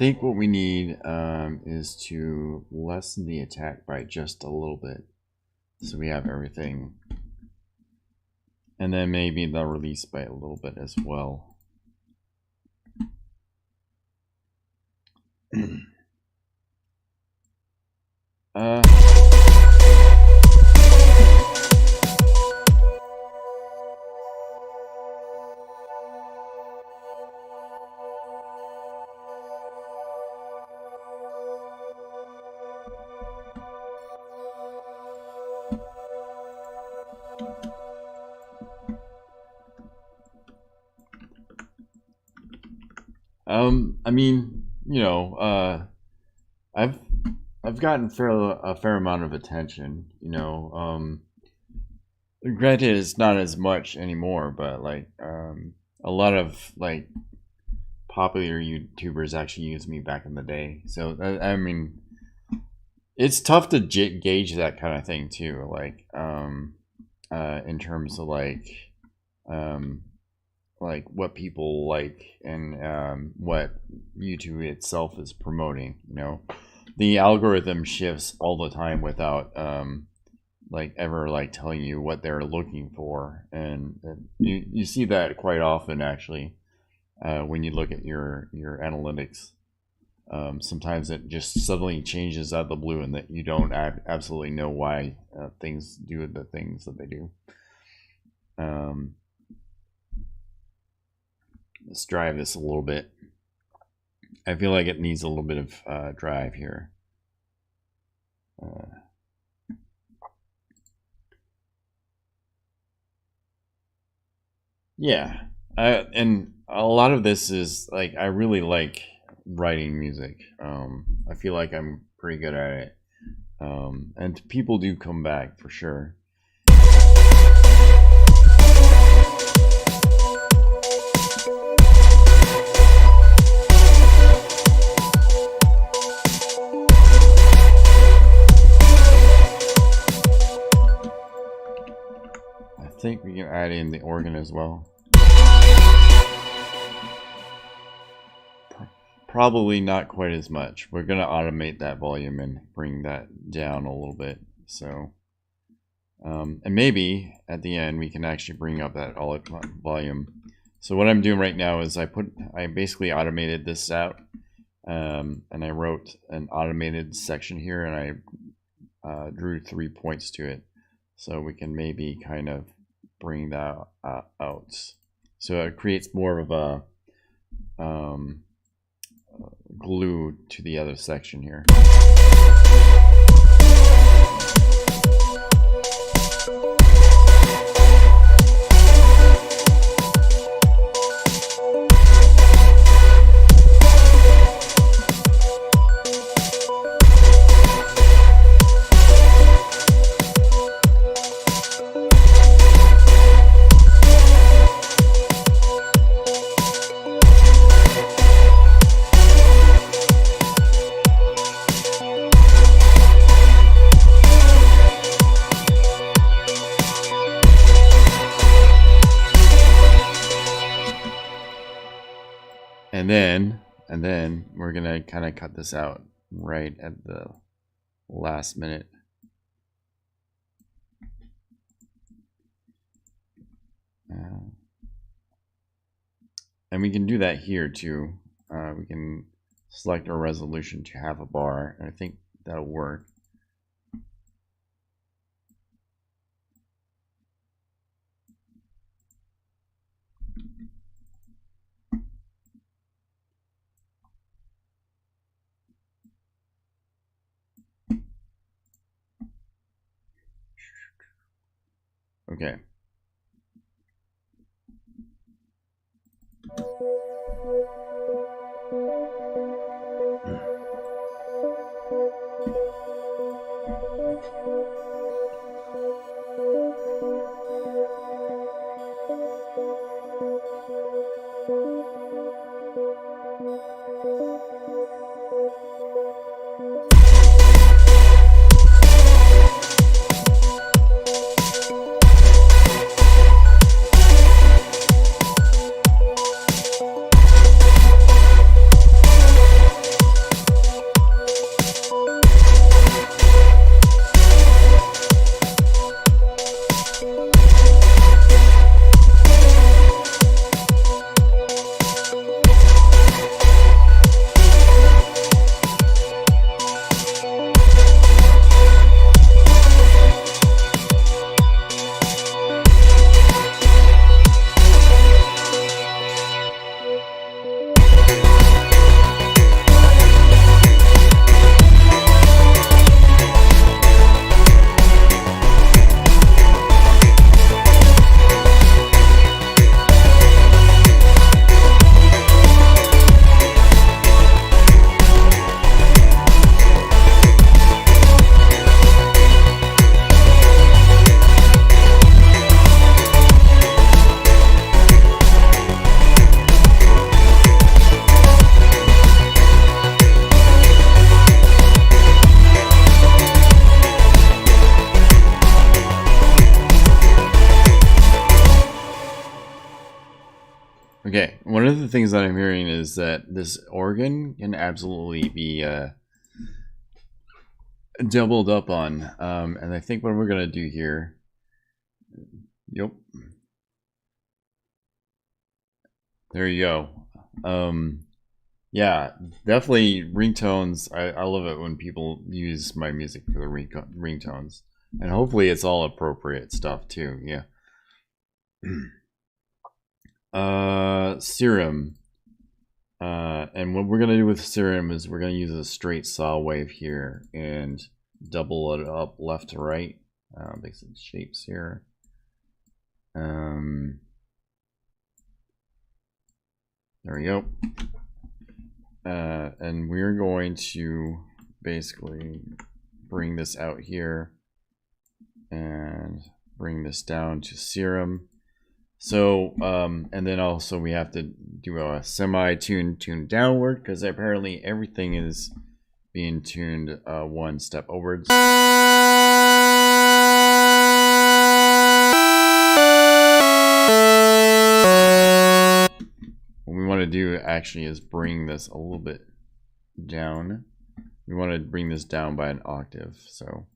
S1: think what we need is to lessen the attack by just a little bit, so we have everything, and then maybe the release by a little bit as well. I mean, you know, I've gotten a fair amount of attention, you know. Granted, it's not as much anymore, but like a lot of like popular YouTubers actually used me back in the day. So I mean, it's tough to gauge that kind of thing too. Like in terms of like what people like and what YouTube itself is promoting. You know, the algorithm shifts all the time without like ever like telling you what they're looking for, and you see that quite often actually when you look at your analytics. Sometimes it just suddenly changes out of the blue, and that you don't absolutely know why things do the things that they do. Let's drive this a little bit. I feel like it needs a little bit of drive here. Yeah, and a lot of this is like, I really like writing music. I feel like I'm pretty good at it, and people do come back for sure. I think we can add in the organ as well. Probably not quite as much. We're going to automate that volume and bring that down a little bit. So, and maybe at the end we can actually bring up that volume. So what I'm doing right now is I basically automated this out, and I wrote an automated section here, and I drew 3 points to it. So we can maybe kind of bring that out. So it creates more of a glue to the other section here. And then we're gonna kind of cut this out right at the last minute. And we can do that here too. We can select our resolution to half a bar, and I think that'll work. Okay. Okay, one of the things that I'm hearing is that this organ can absolutely be doubled up on, and I think what we're gonna do here, yep, there you go. Yeah, definitely ringtones. I love it when people use my music for the ringtones, and hopefully it's all appropriate stuff too. Yeah. Serum. And what we're gonna do with Serum is we're gonna use a straight saw wave here and double it up left to right. Make some shapes here. There we go. And we're going to basically bring this out here and bring this down to Serum. So, and then also we have to do a semi-tune downward, because apparently everything is being tuned one step upwards. What we want to do actually is bring this a little bit down. We want to bring this down by an octave, so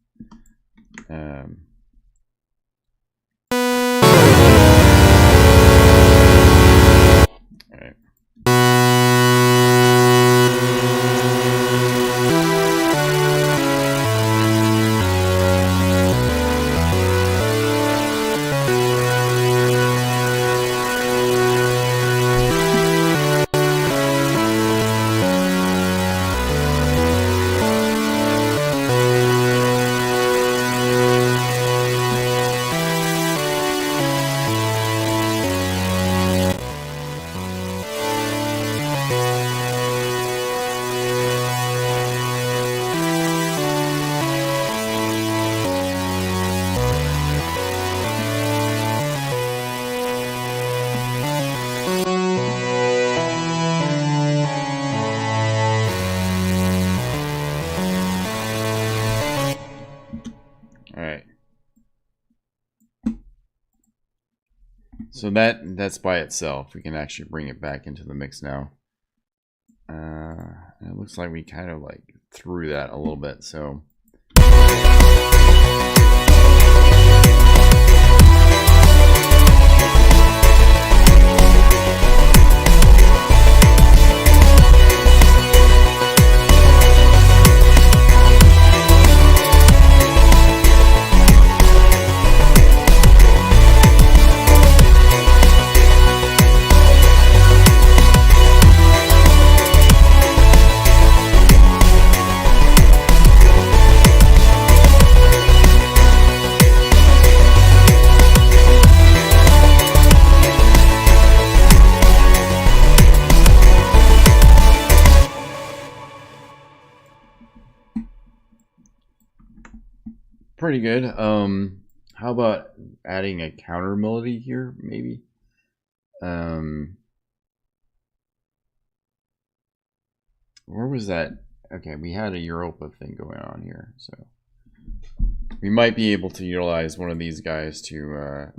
S1: alright. So that's by itself. We can actually bring it back into the mix now. It looks like we kind of like threw that a little bit, so. Pretty good. How about adding a counter melody here, maybe? Where was that? Okay, we had a Europa thing going on here, so we might be able to utilize one of these guys to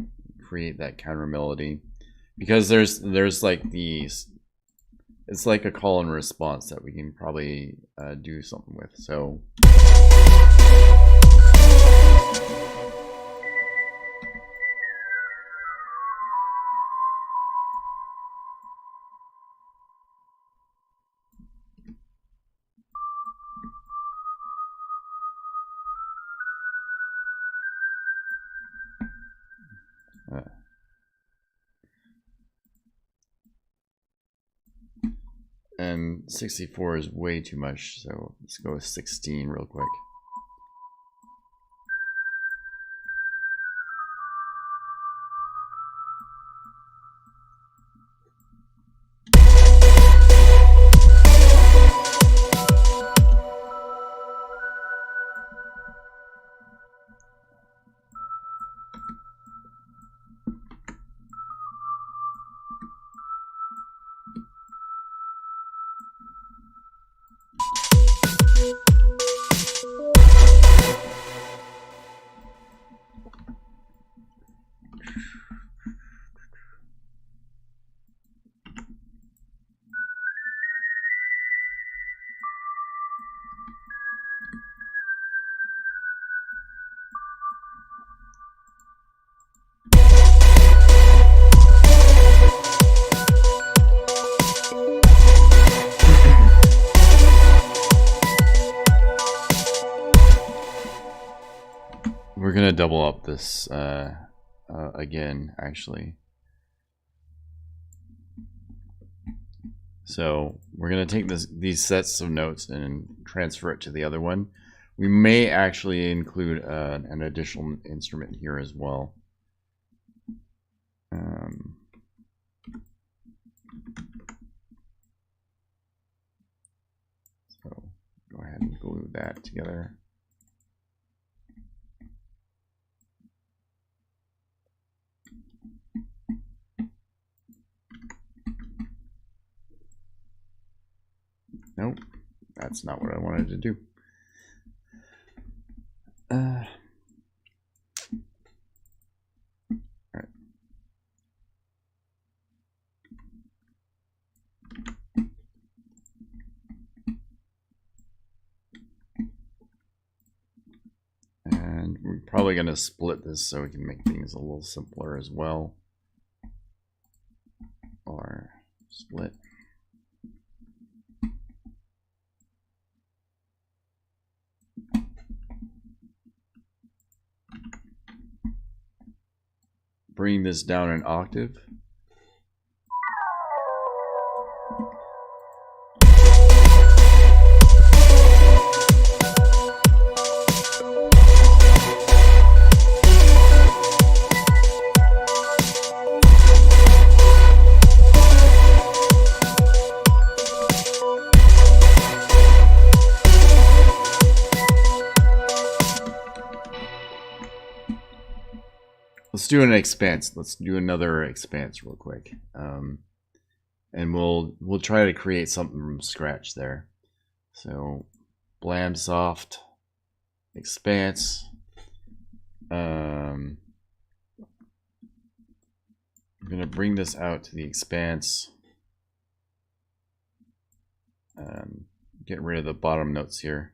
S1: create that counter melody, because there's like these. It's like a call and response that we can probably do something with. So. And 64 is way too much, so let's go with 16 real quick. we're gonna double up this again, actually. So we're gonna take these sets of notes and transfer it to the other one. We may actually include an additional instrument here as well. So go ahead and glue that together. Nope, that's not what I wanted to do. All right. And we're probably going to split this so we can make things a little simpler as well. Or split. Bring this down an octave. Let's do an expanse. Let's do another expanse real quick, and we'll try to create something from scratch there. So, blam soft expanse. I'm gonna bring this out to the expanse. Get rid of the bottom notes here.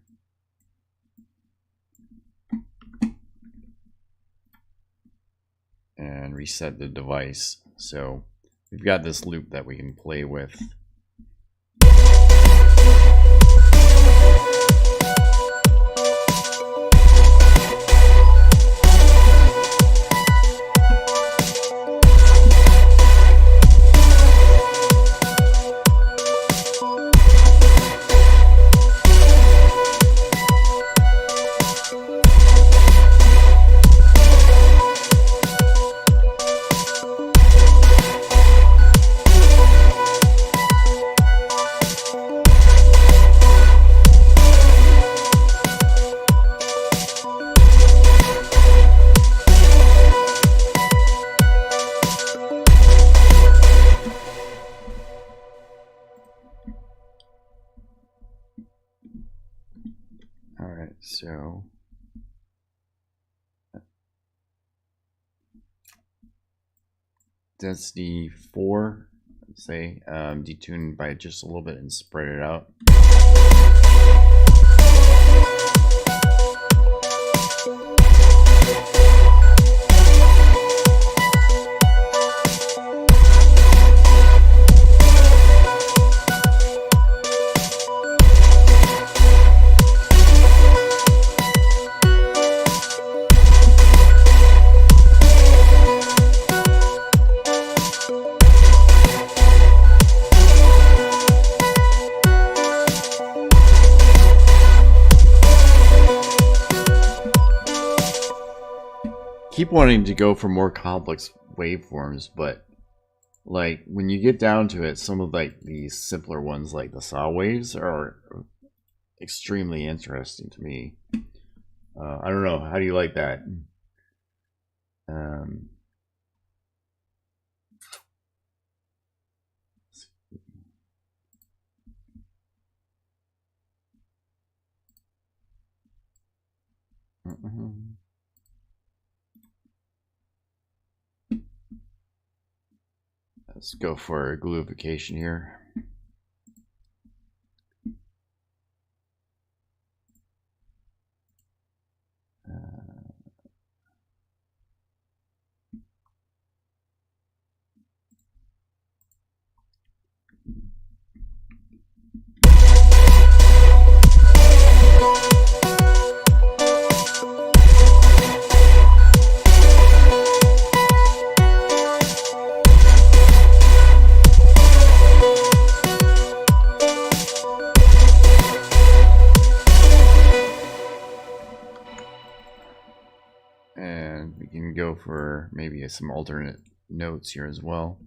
S1: And reset the device. So we've got this loop that we can play with. So density 4, let's say, detune by just a little bit and spread it out. Keep wanting to go for more complex waveforms, but like when you get down to it, some of like these simpler ones like the saw waves are extremely interesting to me. I don't know, how do you like that? Let's go for gluification here. And we can go for maybe some alternate notes here as well.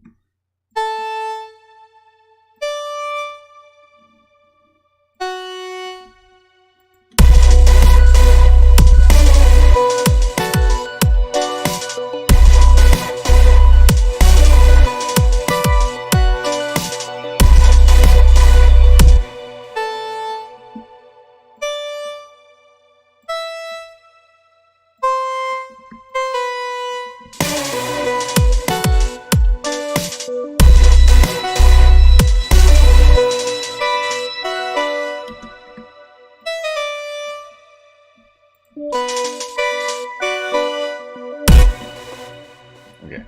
S1: Okay.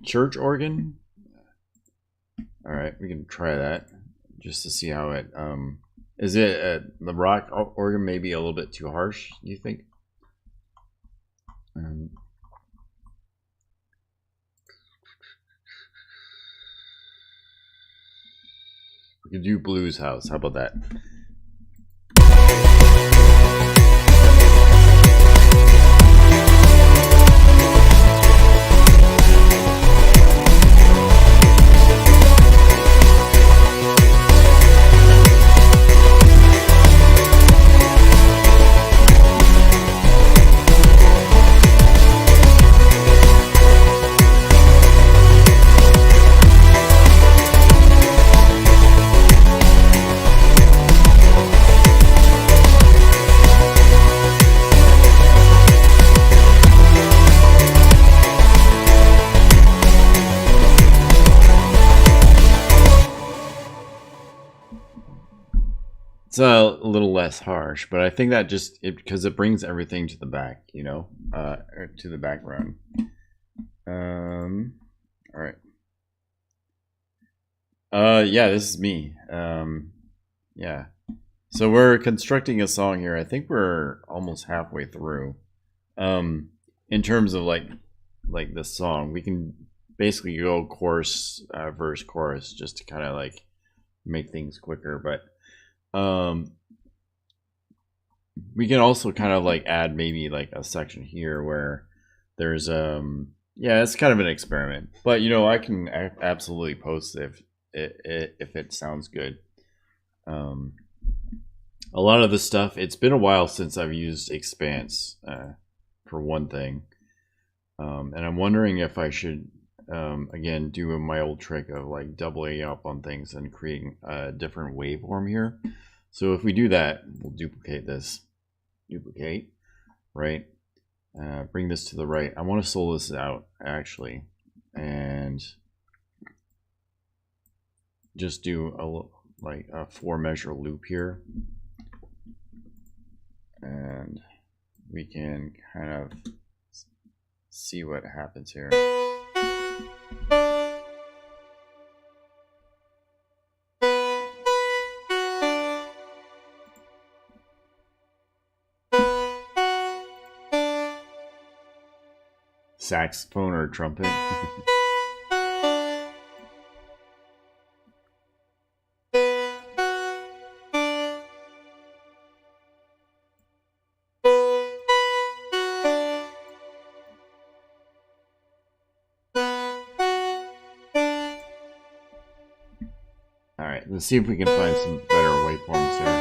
S1: Church organ. All right, we can try that just to see how it is it the rock organ maybe a little bit too harsh, do you think? We could do blues house. How about that? It's a little less harsh, but I think that just because it brings everything to the back, you know, to the background. All right. Yeah, this is me. Yeah. So we're constructing a song here. I think we're almost halfway through. In terms of like the song, we can basically go chorus, verse, chorus, just to kind of like make things quicker, but. We can also kind of like add maybe like a section here where there's yeah, it's kind of an experiment, but you know, I can absolutely post if it sounds good. A lot of the stuff, it's been a while since I've used Expanse for one thing, and I'm wondering if I should again do my old trick of like doubling up on things and creating a different waveform here. So if we do that, we'll duplicate this, right, bring this to the right. I want to solo this out actually, and just do a 4 measure loop here. we can kind of see what happens here. Saxophone or trumpet. Alright, let's see if we can find some better waveforms here.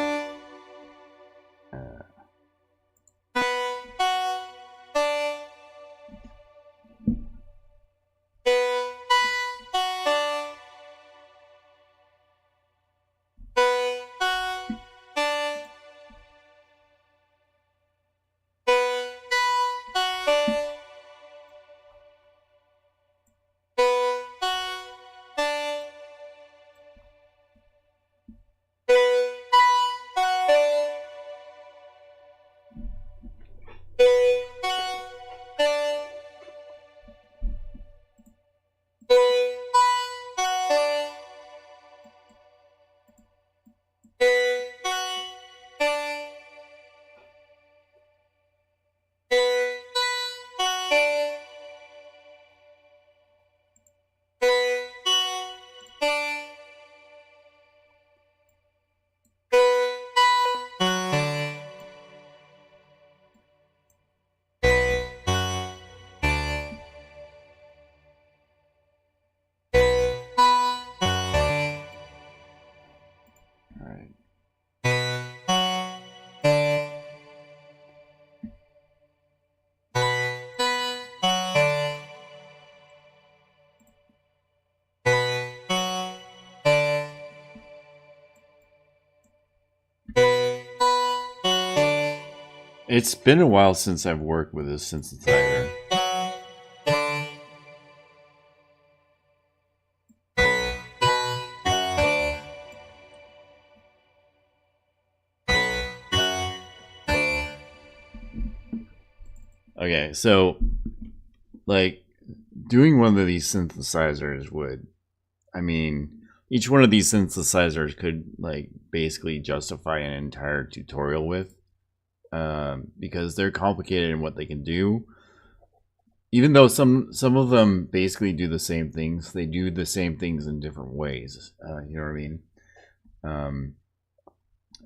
S1: It's been a while since I've worked with a synthesizer. Okay, so like doing one of these synthesizers would, I mean, each one of these synthesizers could like basically justify an entire tutorial with. Because they're complicated in what they can do. Even though some of them basically do the same things, they do the same things in different ways. You know what I mean?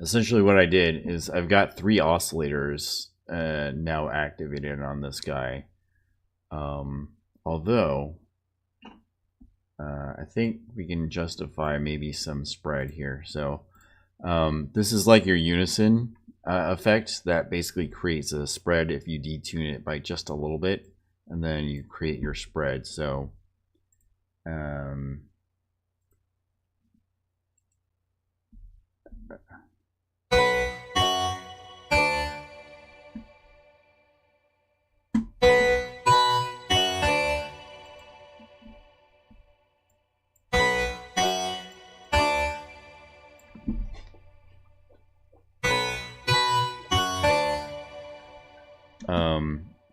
S1: Essentially what I did is I've got 3 oscillators now activated on this guy. Although I think we can justify maybe some spread here. So this is like your unison effect that basically creates a spread if you detune it by just a little bit, and then you create your spread. So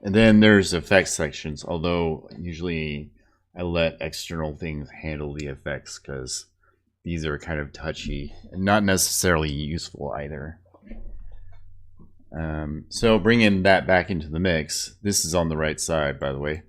S1: and then there's effects sections, although usually I let external things handle the effects because these are kind of touchy and not necessarily useful either. So bringing that back into the mix, this is on the right side, by the way.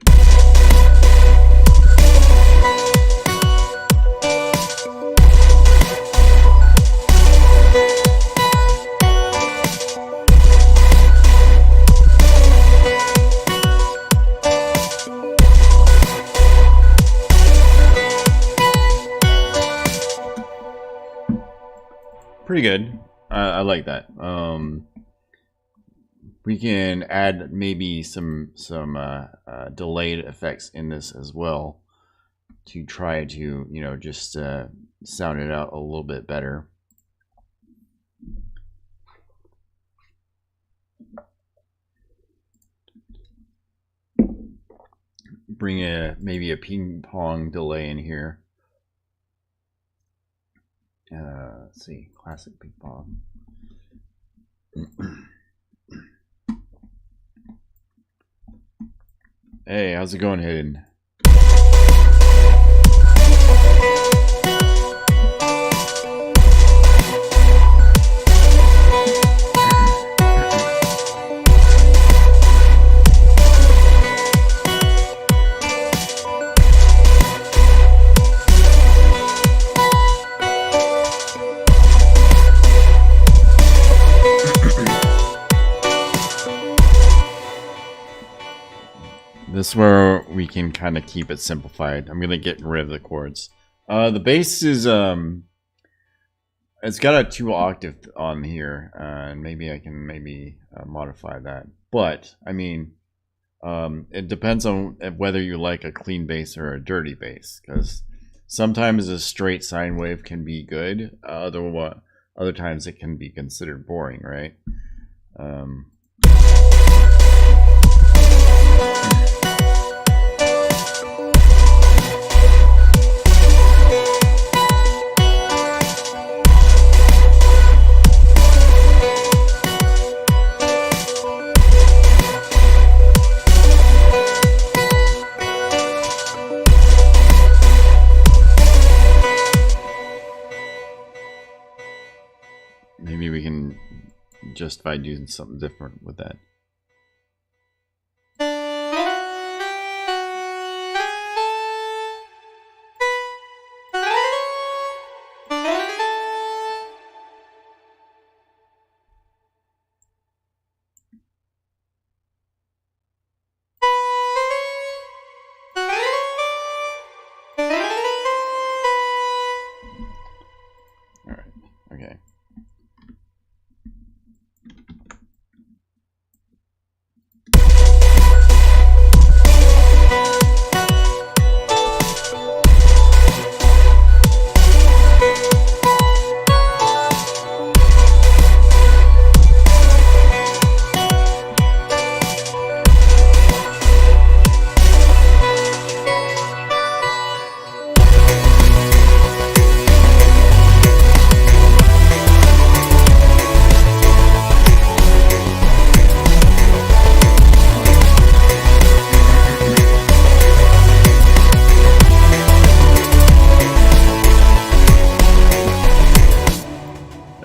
S1: Pretty good. I like that. We can add maybe some delayed effects in this as well to try to, you know, just sound it out a little bit better. Bring maybe a ping pong delay in here. Let's see, classic ping pong. Hey, how's it going, Hayden? This is where we can kind of keep it simplified. I'm gonna get rid of the chords. The bass is it's got a 2 octave on here, and maybe I can modify that. But I mean, it depends on whether you like a clean bass or a dirty bass, because sometimes a straight sine wave can be good. Other times it can be considered boring, right? Maybe we can justify doing something different with that. All right. Okay.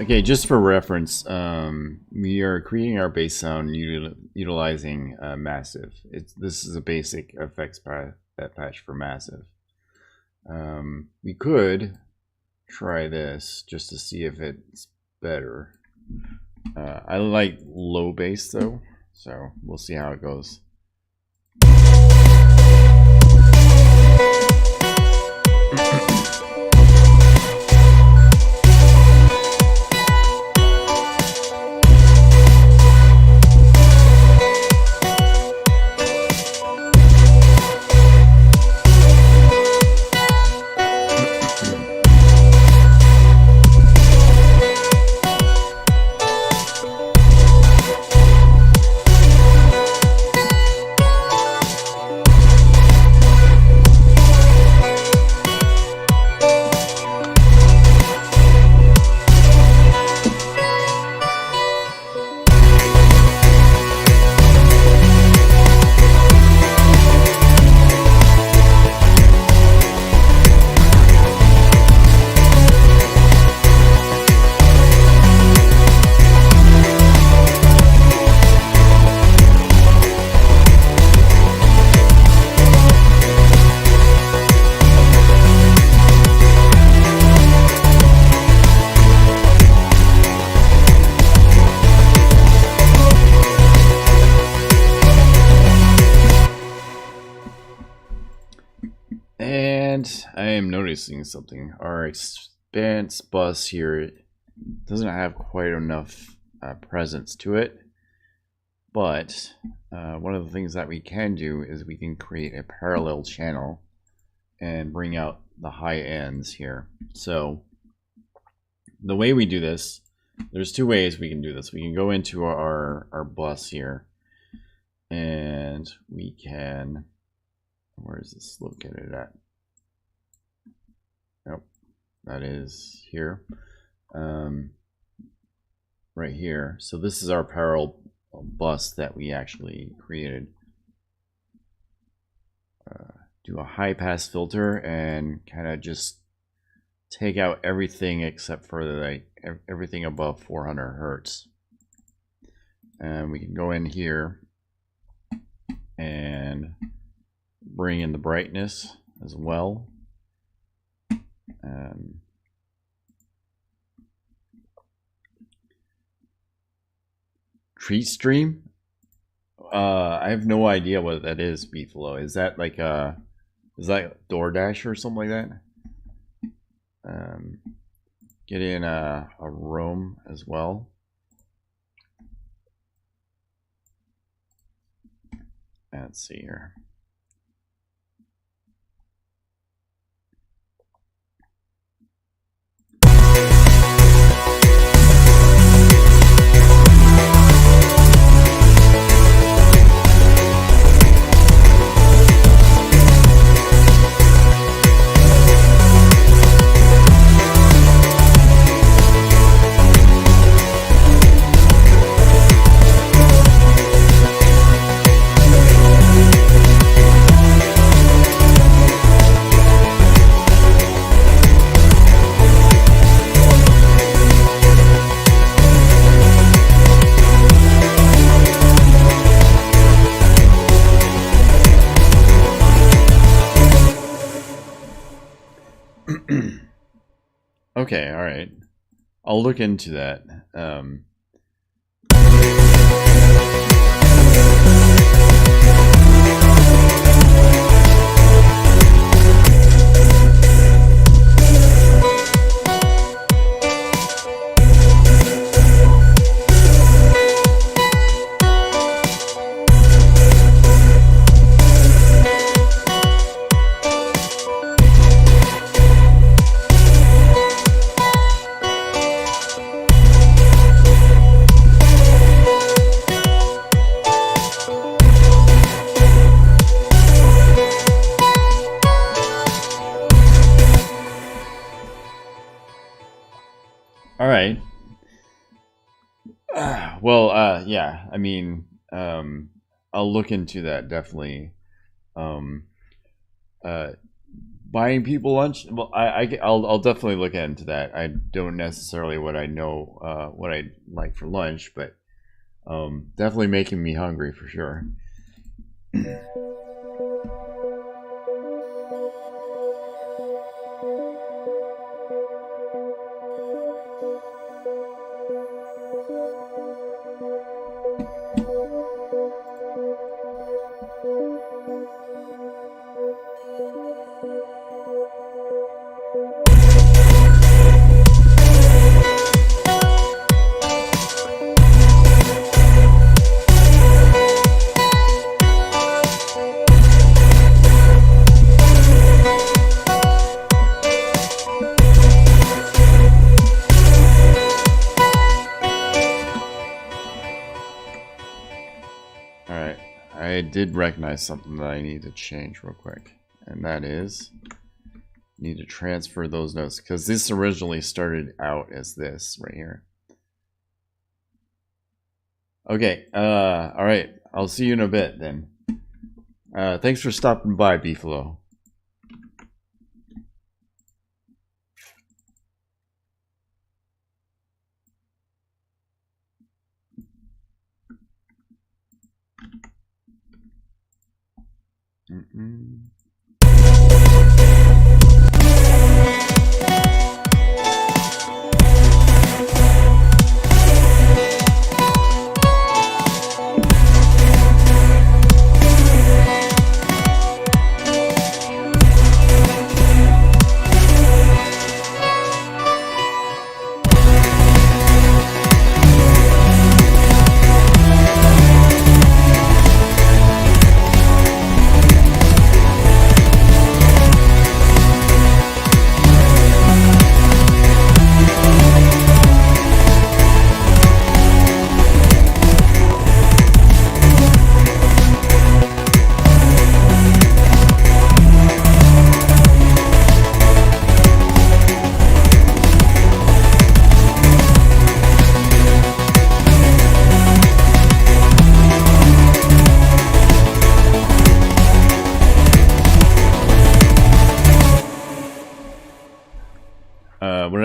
S1: Okay, just for reference, we are creating our bass sound utilizing Massive. This is a basic effects patch for Massive. We could try this just to see if it's better. I like low bass though, so we'll see how it goes. And I am noticing something. Our expanse bus here doesn't have quite enough presence to it. But one of the things that we can do is we can create a parallel channel and bring out the high ends here. So the way we do this, there's 2 ways we can do this. We can go into our bus here, and we can, where is this located at? Nope, that is here, right here. So this is our parallel bus that we actually created. do a high pass filter and kind of just take out everything except for like everything above 400 hertz. And we can go in here and bring in the brightness as well. Restream? I have no idea what that is, Beefalo. Is that like is that DoorDash or something like that? Get in a roam as well. Let's see here. Okay, all right. I'll look into that. All right. Well, yeah. I mean, I'll look into that definitely. Buying people lunch. Well, I'll definitely look into that. I don't necessarily what I know what I like for lunch, but definitely making me hungry for sure. I did recognize something that I need to change real quick, and that is need to transfer those notes because this originally started out as this right here. Okay, all right, I'll see you in a bit then. Thanks for stopping by, Beefalo.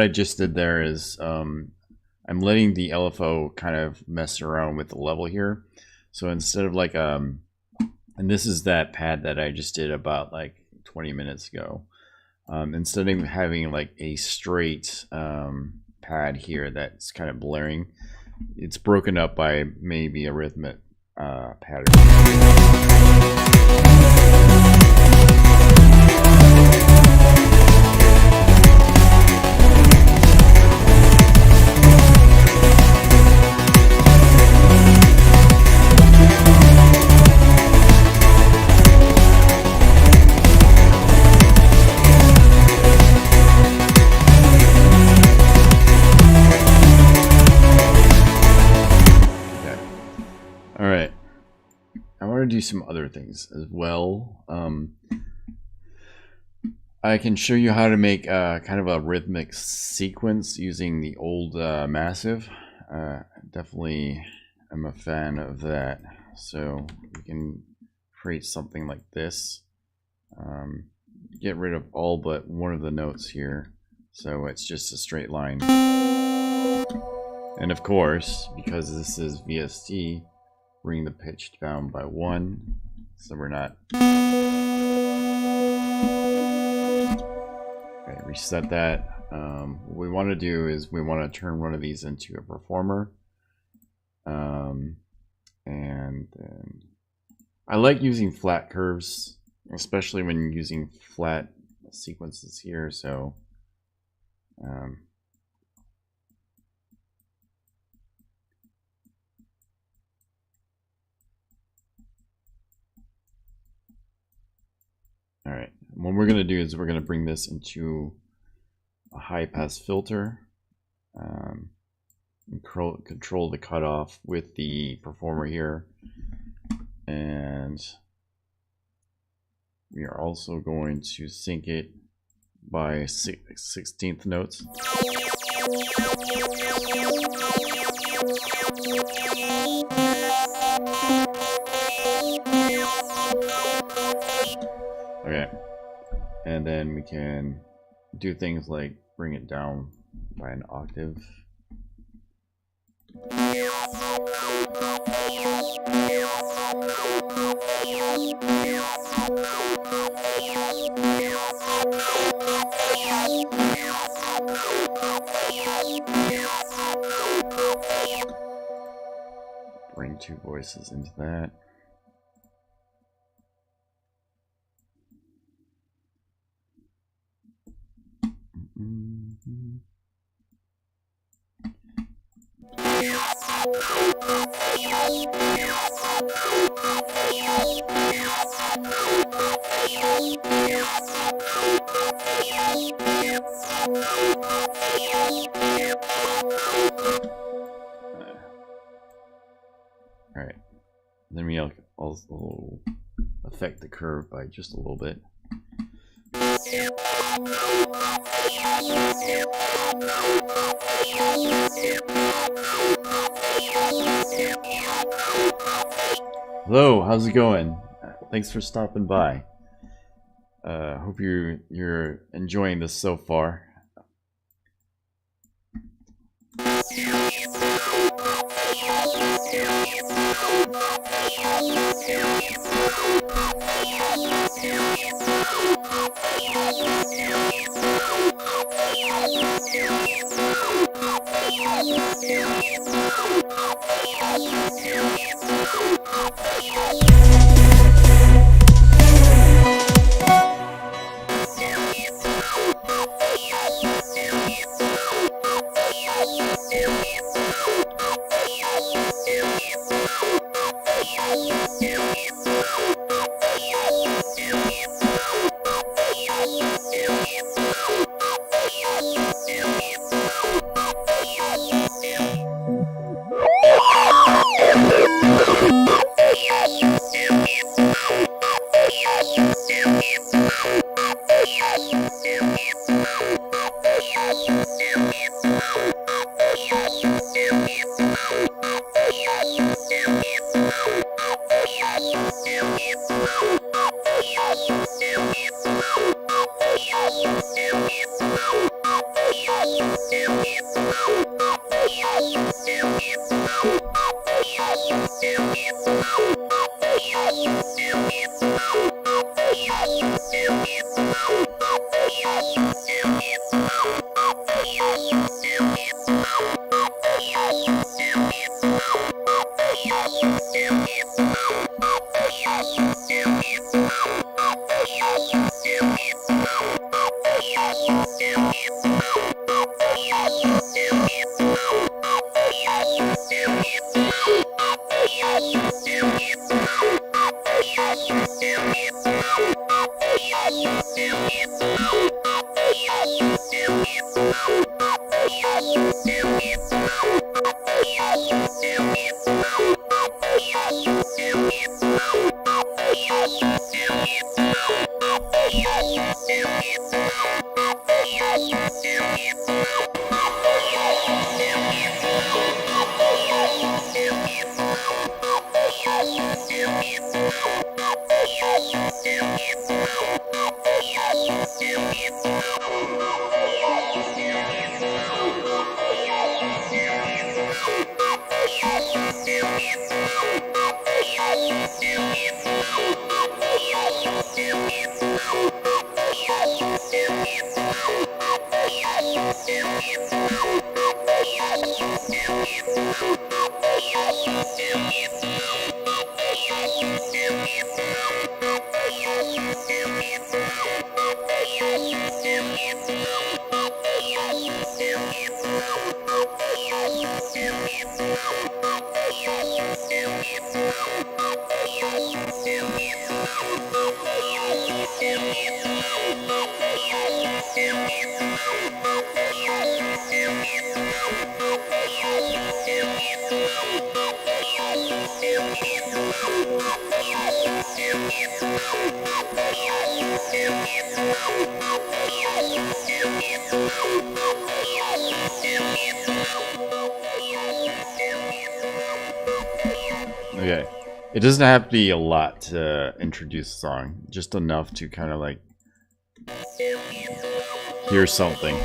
S1: I just did there is I'm letting the LFO kind of mess around with the level here. So instead of like and this is that pad that I just did about like 20 minutes ago. Instead of having like a straight pad here that's kind of blaring, it's broken up by maybe a rhythmic pattern. Do some other things as well. I can show you how to make kind of a rhythmic sequence using the old Massive. Definitely am a fan of that. So we can create something like this. Get rid of all but one of the notes here, so it's just a straight line. And of course, because this is VST, bring the pitch down by 1, so we're not. Okay, reset that. What we want to do is we want to turn one of these into a performer. And then I like using flat curves, especially when using flat sequences here. So all right, what we're going to do is we're going to bring this into a high pass filter, and control the cutoff with the performer here, and we are also going to sync it by 16th notes. Okay, and then we can do things like bring it down by an octave. Bring 2 voices into that. Alright, then we also affect the curve by just a little bit. Hello, how's it going? Thanks for stopping by. Hope you're enjoying this so far. Okay, it doesn't have to be a lot to introduce a song, just enough to kind of like hear something.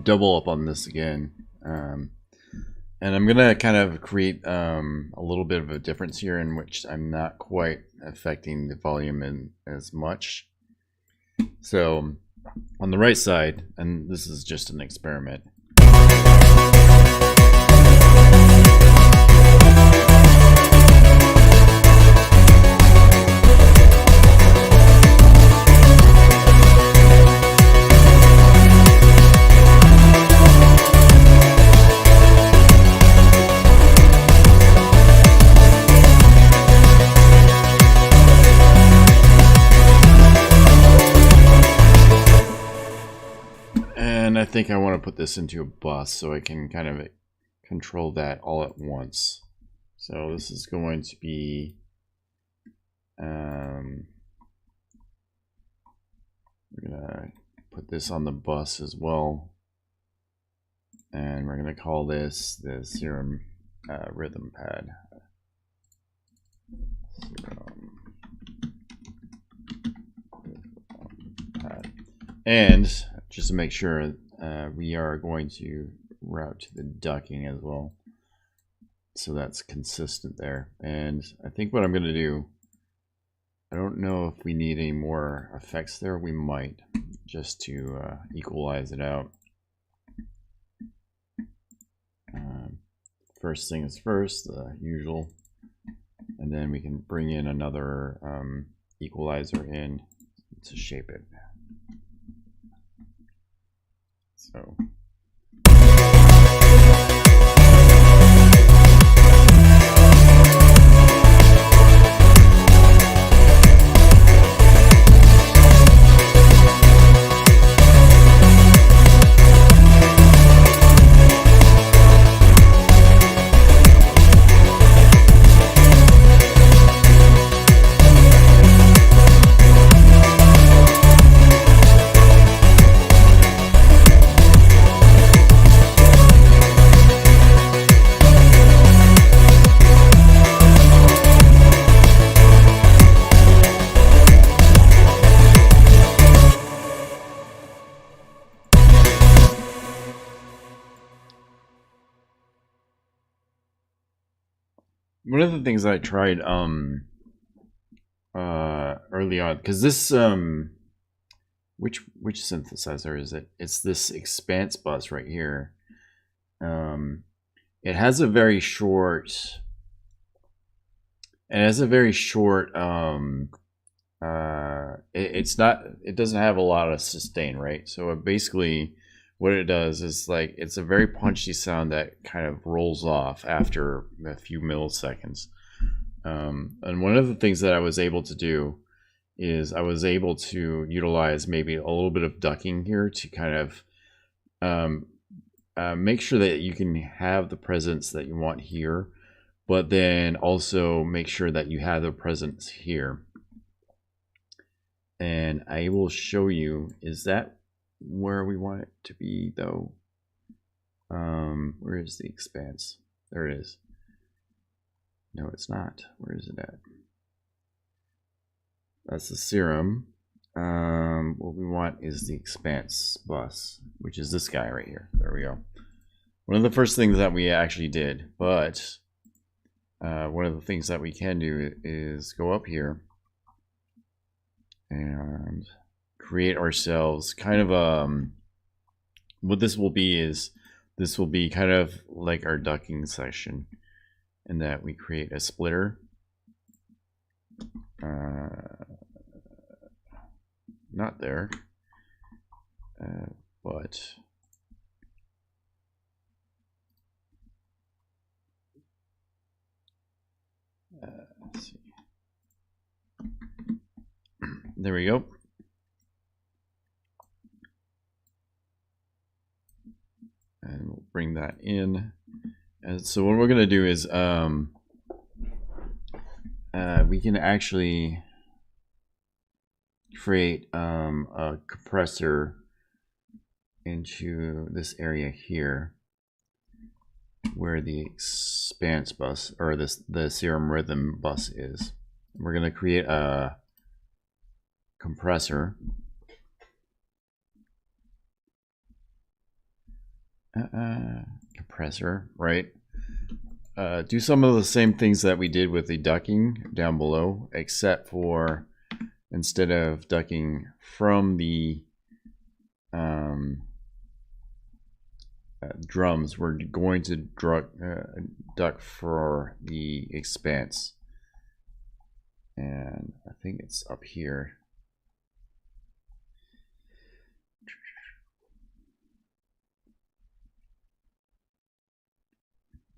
S1: Double up on this again, and I'm gonna kind of create a little bit of a difference here in which I'm not quite affecting the volume in as much. So on the right side, and this is just an experiment, I think I want to put this into a bus so I can kind of control that all at once. So this is going to be we're gonna put this on the bus as well, and we're gonna call this the Serum rhythm pad. And just to make sure, we are going to route to the ducking as well, so that's consistent there. And I think what I'm going to do, I don't know if we need any more effects there. We might, just to equalize it out. First thing is first, the usual, and then we can bring in another equalizer in to shape it. So one of the things I tried early on, because this which synthesizer is it? It's this expanse bus right here. It has a very short. It has a very short. It's not. It doesn't have a lot of sustain, right? So basically, what it does is like it's a very punchy sound that kind of rolls off after a few milliseconds. And one of the things that I was able to do is I was able to utilize maybe a little bit of ducking here to kind of make sure that you can have the presence that you want here, but then also make sure that you have the presence here. And I will show you, is that where we want it to be though? Where is the expanse? There it is. No, it's not. Where is it at? That's the serum. What we want is the expanse bus, which is this guy right here. There we go. One of the first things that we actually did, but one of the things that we can do is go up here and create ourselves kind of what this will be is this will be kind of like our ducking section, in that we create a splitter. Not there, but let's see. There we go. And we'll bring that in. And so what we're going to do is we can actually create a compressor into this area here where the expanse bus or the serum rhythm bus is. We're going to create a compressor. Compressor, right? Do some of the same things that we did with the ducking down below, except for instead of ducking from the drums, we're going to duck for the expanse. And I think it's up here.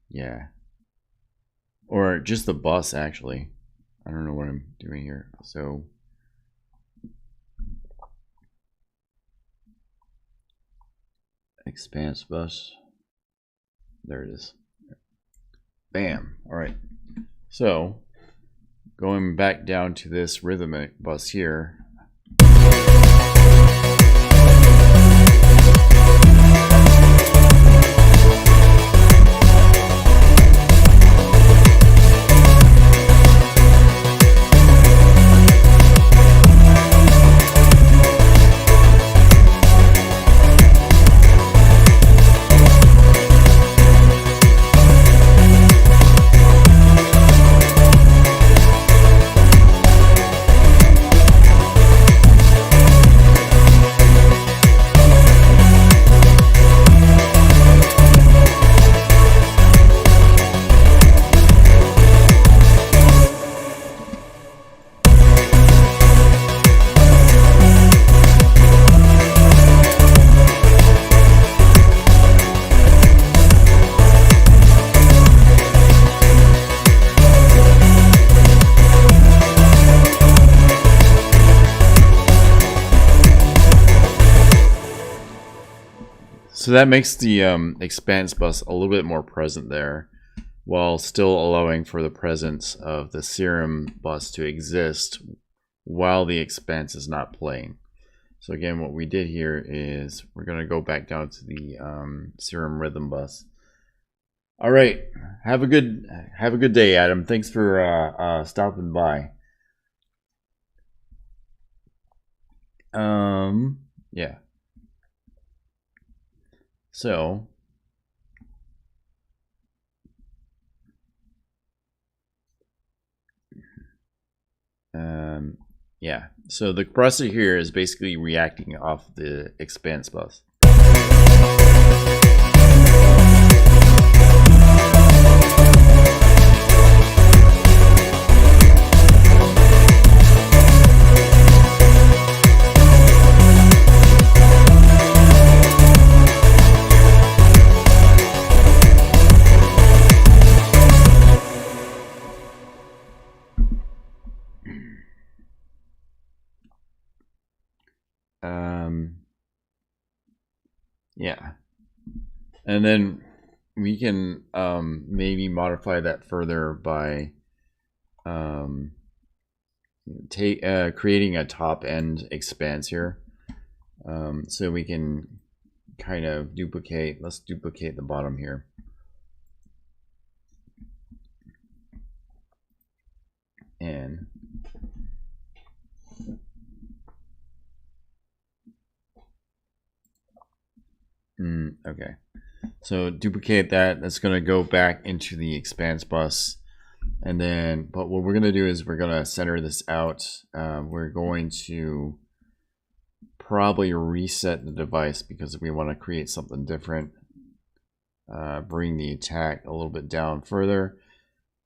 S1: Yeah. Or just the bus, actually. I don't know what I'm doing here. So expanse bus. There it is. Bam. All right. So going back down to this rhythmic bus here. So that makes the expanse bus a little bit more present there, while still allowing for the presence of the serum bus to exist while the expanse is not playing. So again, what we did here is we're going to go back down to the serum rhythm bus. All right, have a good day, Adam. Thanks for stopping by. Yeah. So Yeah, so the compressor here is basically reacting off the expanse bus. Yeah, and then we can maybe modify that further by creating a top end expanse here. So we can kind of duplicate, let's duplicate the bottom here. And okay, so duplicate that. That's going to go back into the expanse bus. And then, but what we're going to do is we're going to center this out. We're going to probably reset the device because we want to create something different. Bring the attack a little bit down further.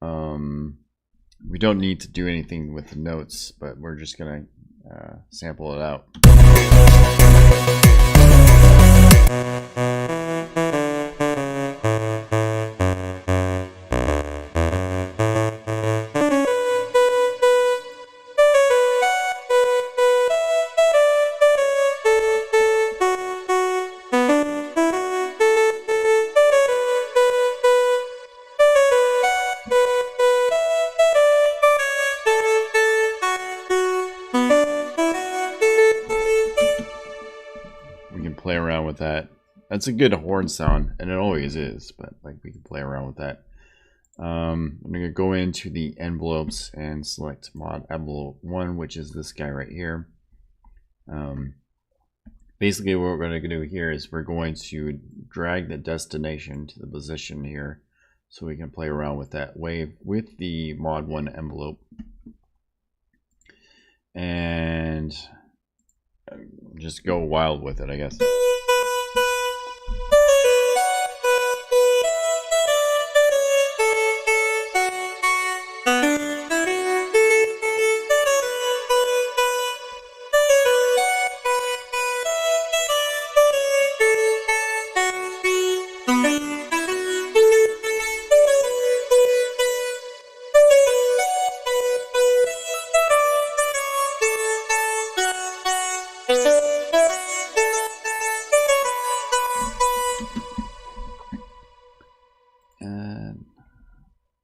S1: We don't need to do anything with the notes, but we're just going to sample it out. Play around with that. That's a good horn sound, and it always is, but like we can play around with that. I'm gonna go into the envelopes and select mod envelope 1, which is this guy right here. Basically what we're going to do here is we're going to drag the destination to the position here so we can play around with that wave with the mod 1 envelope. And just go wild with it, I guess.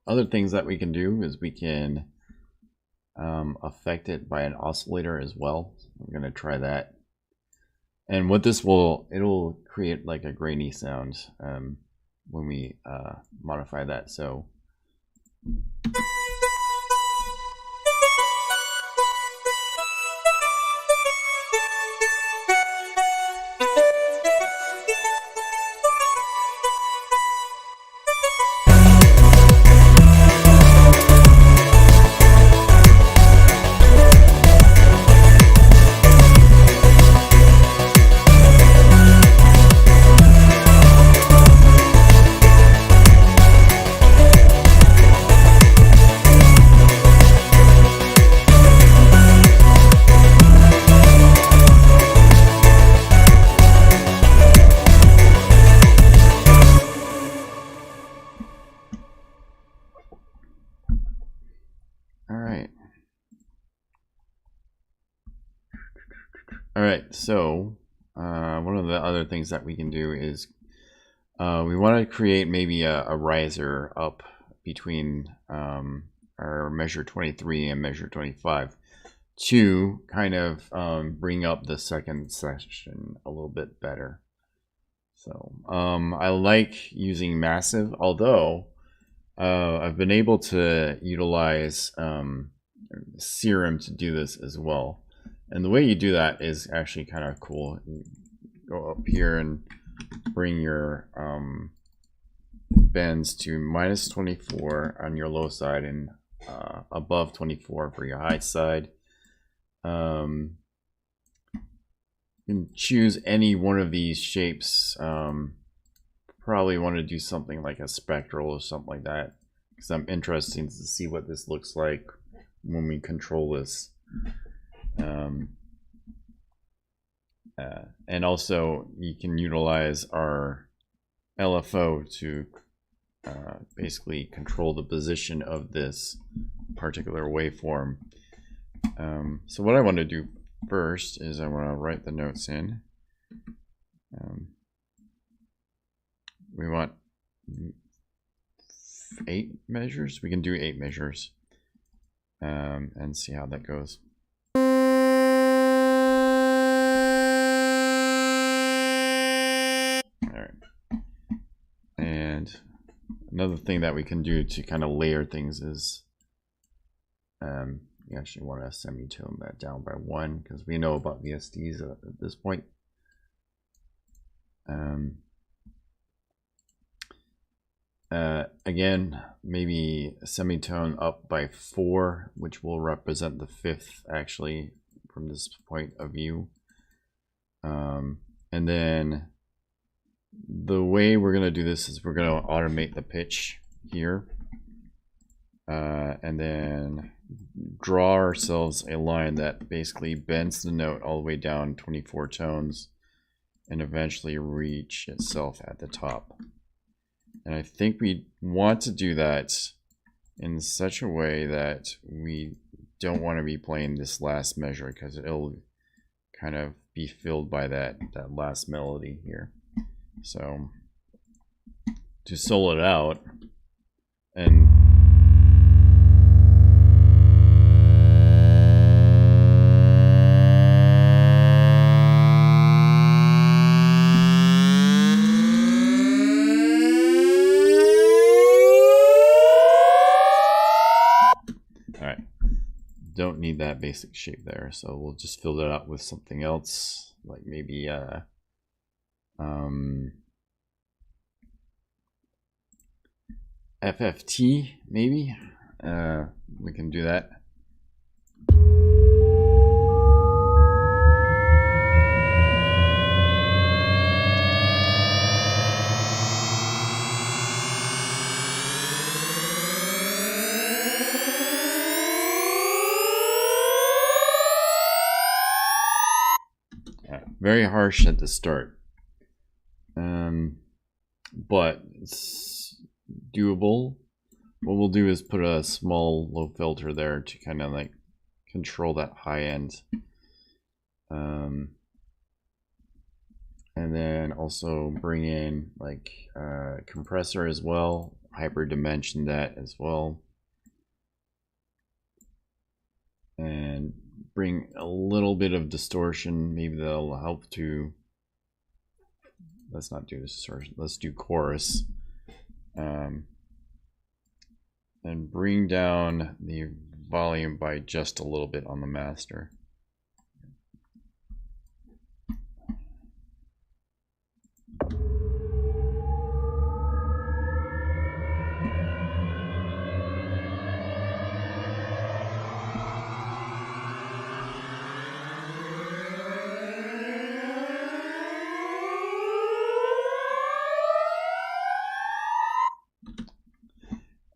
S1: Other things that we can do is we can affect it by an oscillator as well. We're going to try that. And what this will, it'll create like a grainy sound when we modify that. So Alright, so one of the other things that we can do is we want to create maybe a riser up between our measure 23 and measure 25 to kind of bring up the second section a little bit better. So I like using massive, although I've been able to utilize Serum to do this as well. And the way you do that is actually kind of cool. You go up here and bring your bends to -24 on your low side and above 24 for your high side. You can choose any one of these shapes. Probably want to do something like a spectral or something like that, because I'm interested to see what this looks like when we control this. And also you can utilize our LFO to basically control the position of this particular waveform. So what I want to do first is I want to write the notes in. We want 8 measures. We can do 8 measures and see how that goes. All right. And another thing that we can do to kind of layer things is you actually want to semitone that down by 1, because we know about VSTs at this point. Again, maybe semitone up by 4, which will represent the 5th actually from this point of view. And then the way we're going to do this is we're going to automate the pitch here. And then draw ourselves a line that basically bends the note all the way down 24 tones and eventually reach itself at the top. And I think we want to do that in such a way that we don't want to be playing this last measure, because it'll kind of be filled by that last melody here. So to solo it out and don't need that basic shape there, so we'll just fill it out with something else, like maybe FFT maybe. We can do that. Very harsh at the start, but it's doable. What we'll do is put a small low filter there to kind of like control that high end, and then also bring in like a compressor as well, hyper dimension that as well, and bring a little bit of distortion. Maybe that'll help to, let's not do distortion, let's do chorus, and bring down the volume by just a little bit on the master.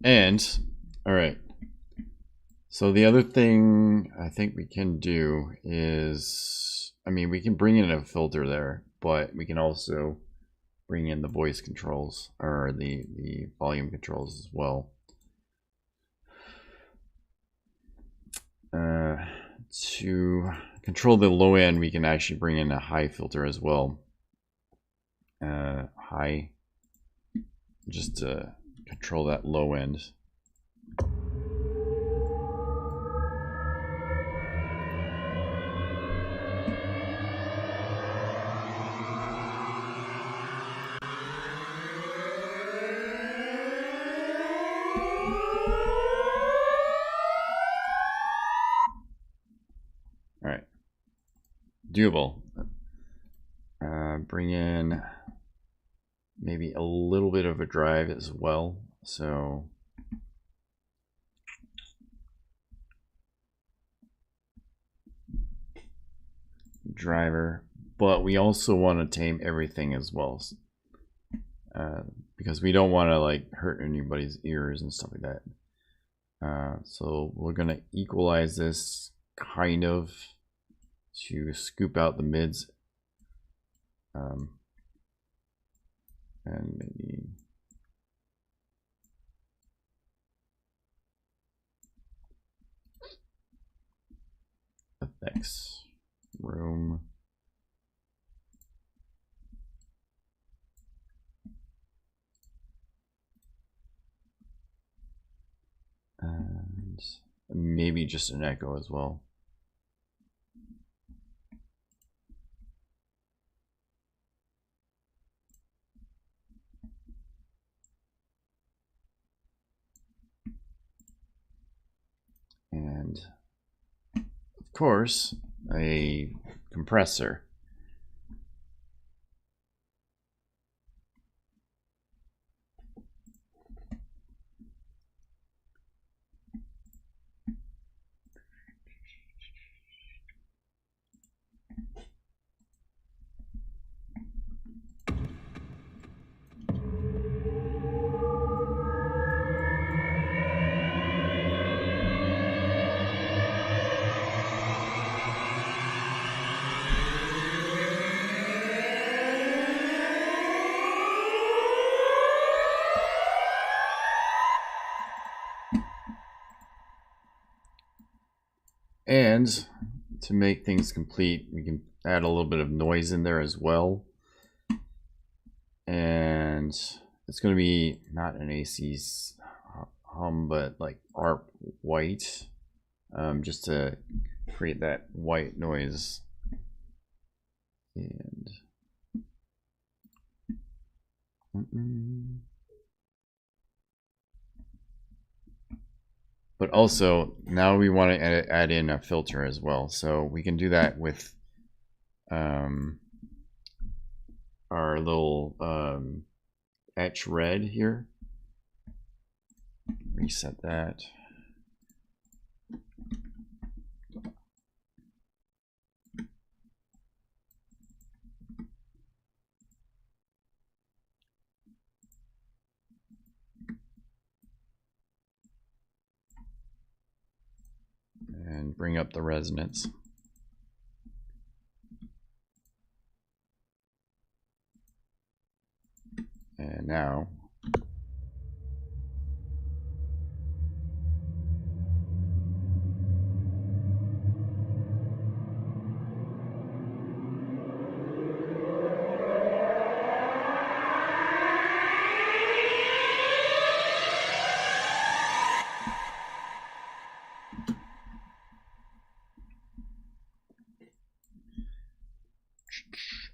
S1: And all right, so the other thing I think we can do is, I mean, we can bring in a filter there, but we can also bring in the voice controls, or the volume controls as well. To control the low end, we can actually bring in a high filter as well. High, just to control that low end. All right, doable. Bring in maybe a little bit of a drive as well. So driver, but we also want to tame everything as well, because we don't want to like hurt anybody's ears and stuff like that. So we're gonna equalize this kind of to scoop out the mids, and maybe effects room. And maybe just an echo as well. And of course, a compressor. And to make things complete, we can add a little bit of noise in there as well. And it's going to be not an AC hum, but like ARP white, just to create that white noise. And but also now we want to add in a filter as well, so we can do that with our little etch red here. Reset that. And bring up the resonance. And now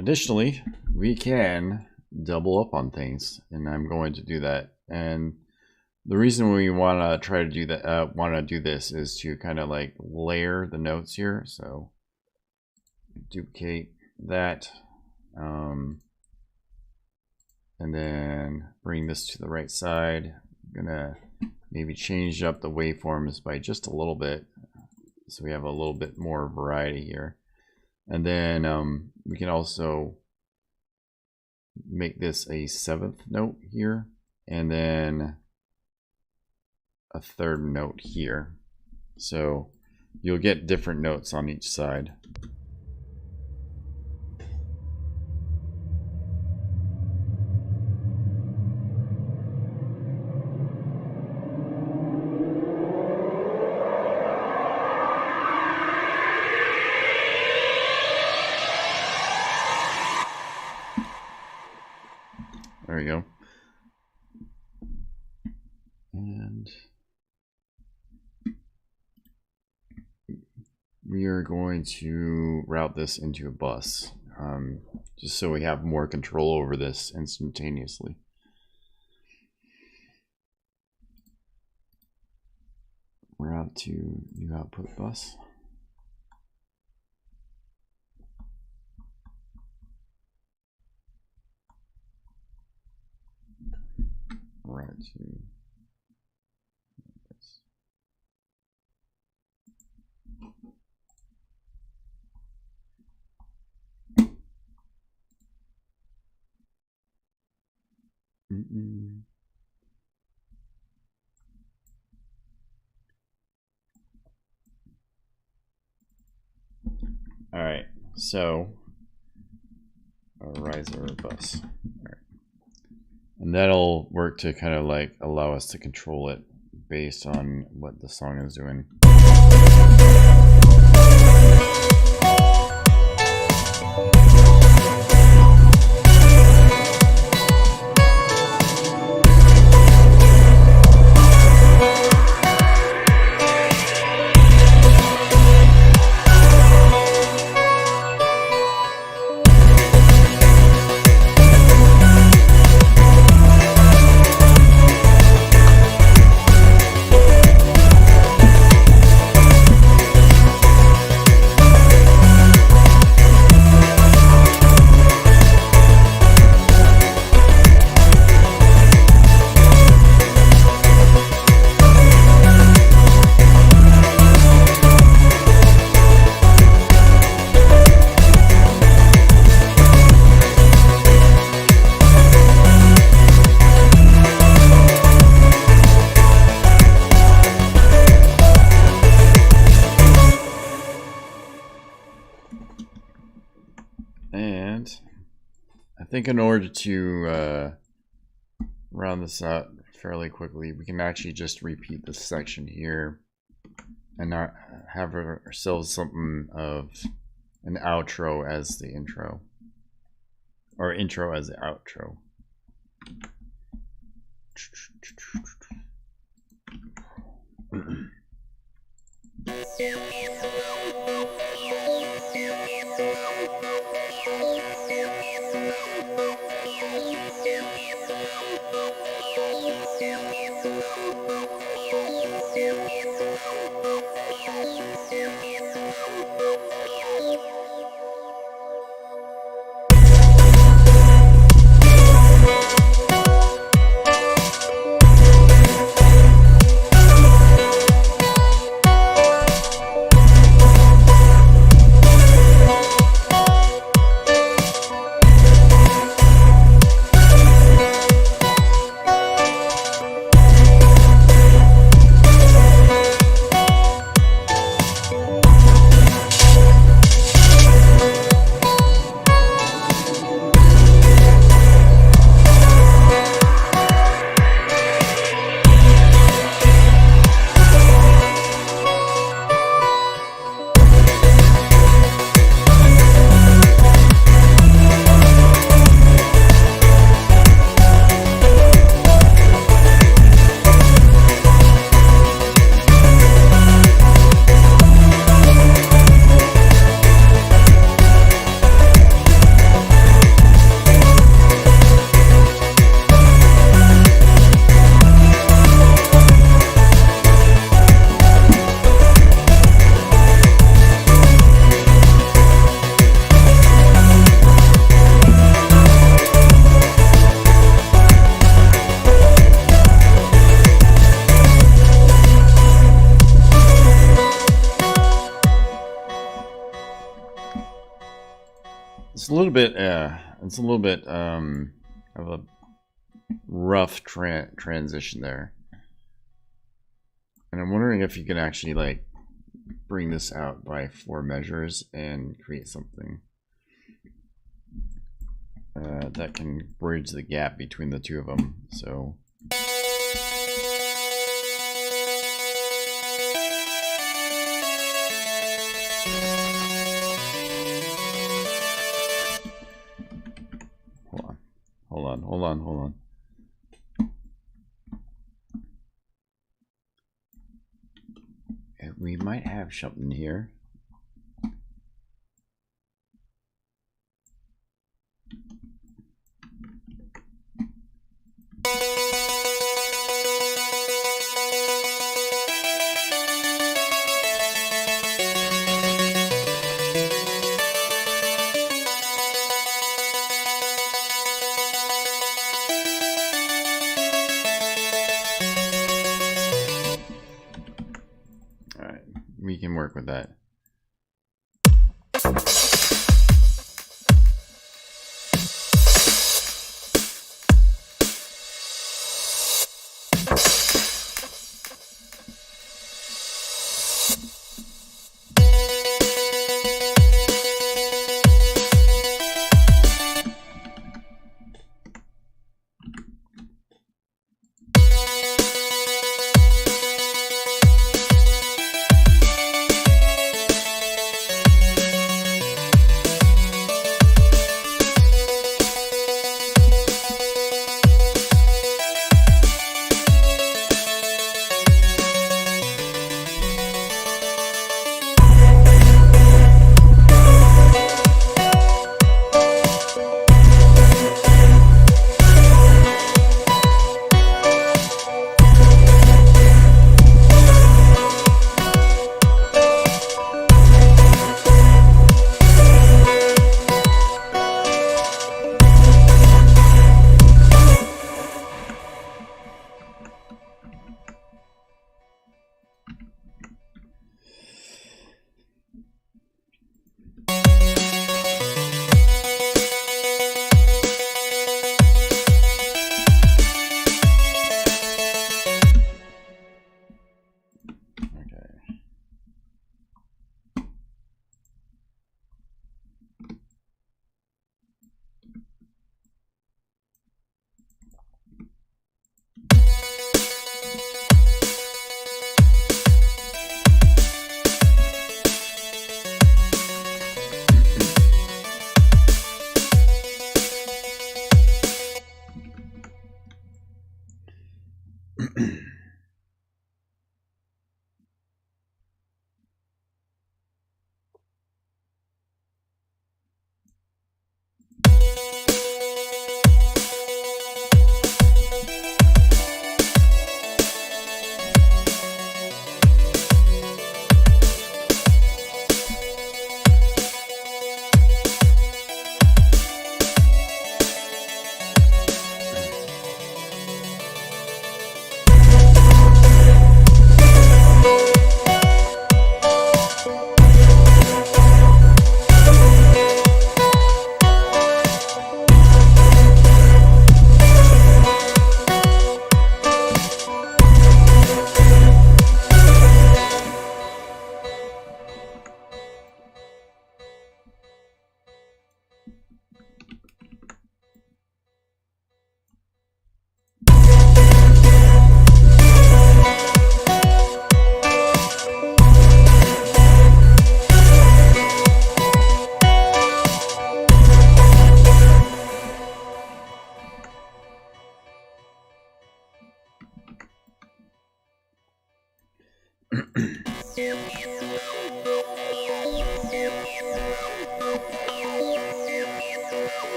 S1: additionally, we can double up on things, and I'm going to do that. And the reason we want to try to do that, do this, is to kind of like layer the notes here. So duplicate that, and then bring this to the right side. I'm gonna maybe change up the waveforms by just a little bit, so we have a little bit more variety here. And then we can also make this a 7th note here, and then a 3rd note here. So you'll get different notes on each side. There we go. And we are going to route this into a bus, just so we have more control over this instantaneously. Route to new output bus. Route to this. All right, so a riser bus. All right. And that'll work to kind of like allow us to control it based on what the song is doing. And I think in order to round this out fairly quickly, we can actually just repeat this section here and not have ourselves something of an outro as the intro, or intro as the outro. It's a little bit of a rough transition there, and I'm wondering if you can actually like bring this out by 4 measures and create something that can bridge the gap between the two of them. So hold on. We might have something here. We can work with that.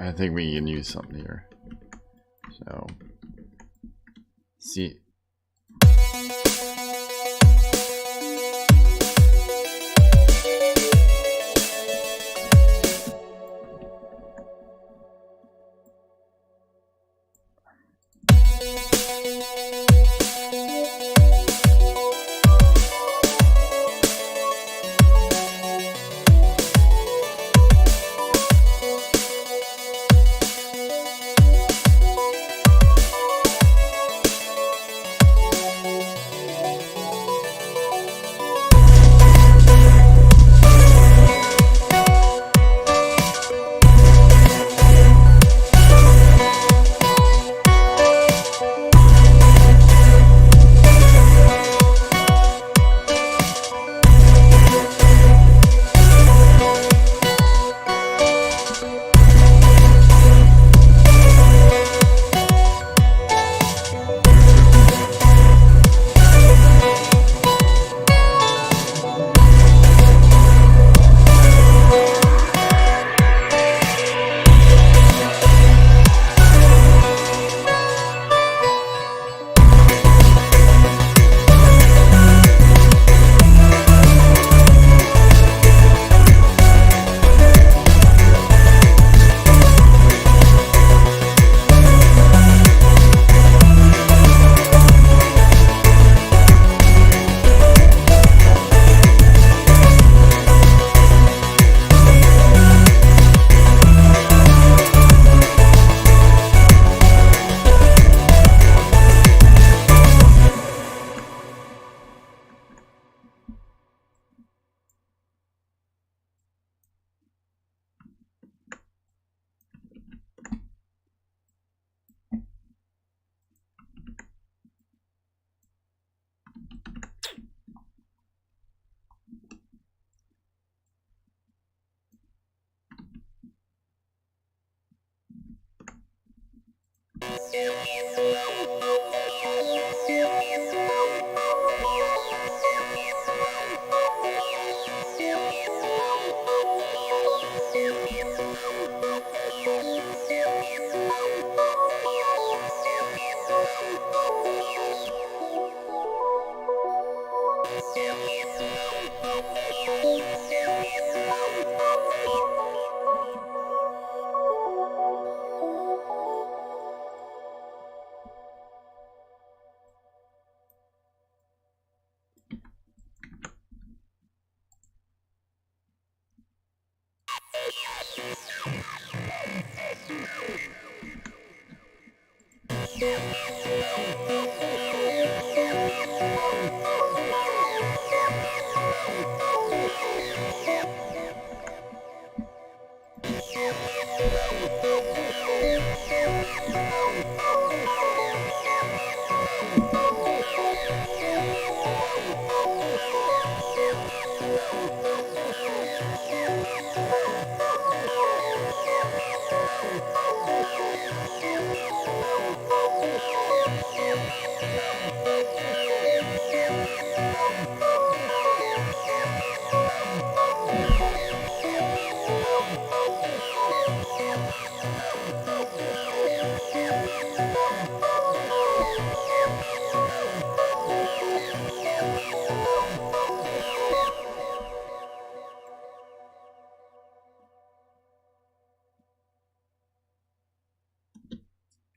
S1: I think we can use something here. So, see.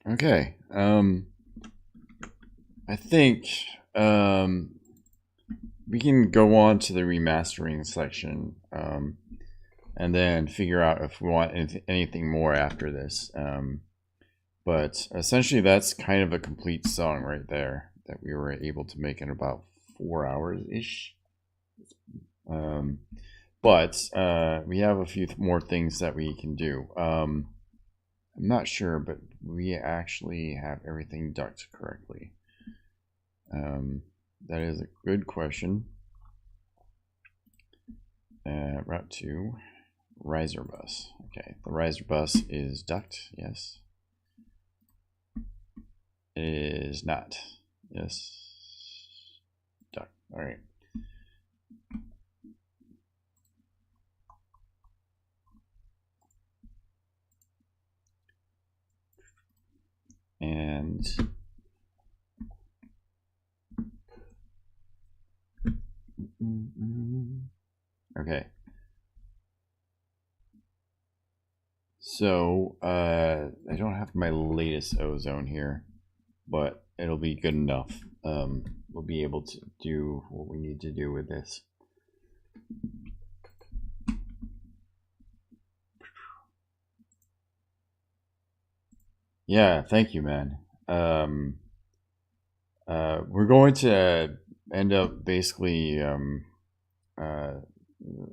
S1: Okay. I think we can go on to the remastering section, and then figure out if we want anything more after this. But essentially, that's kind of a complete song right there that we were able to make in about 4 hours ish. But we have a few more things that we can do. I'm not sure, but we actually have everything ducked correctly. That is a good question. Route 2, riser bus. Okay, the riser bus is ducked. Yes. It is not. Yes. Ducked. All right. And okay. So I don't have my latest ozone here, but it'll be good enough. We'll be able to do what we need to do with this. Yeah, thank you, man. We're going to end up basically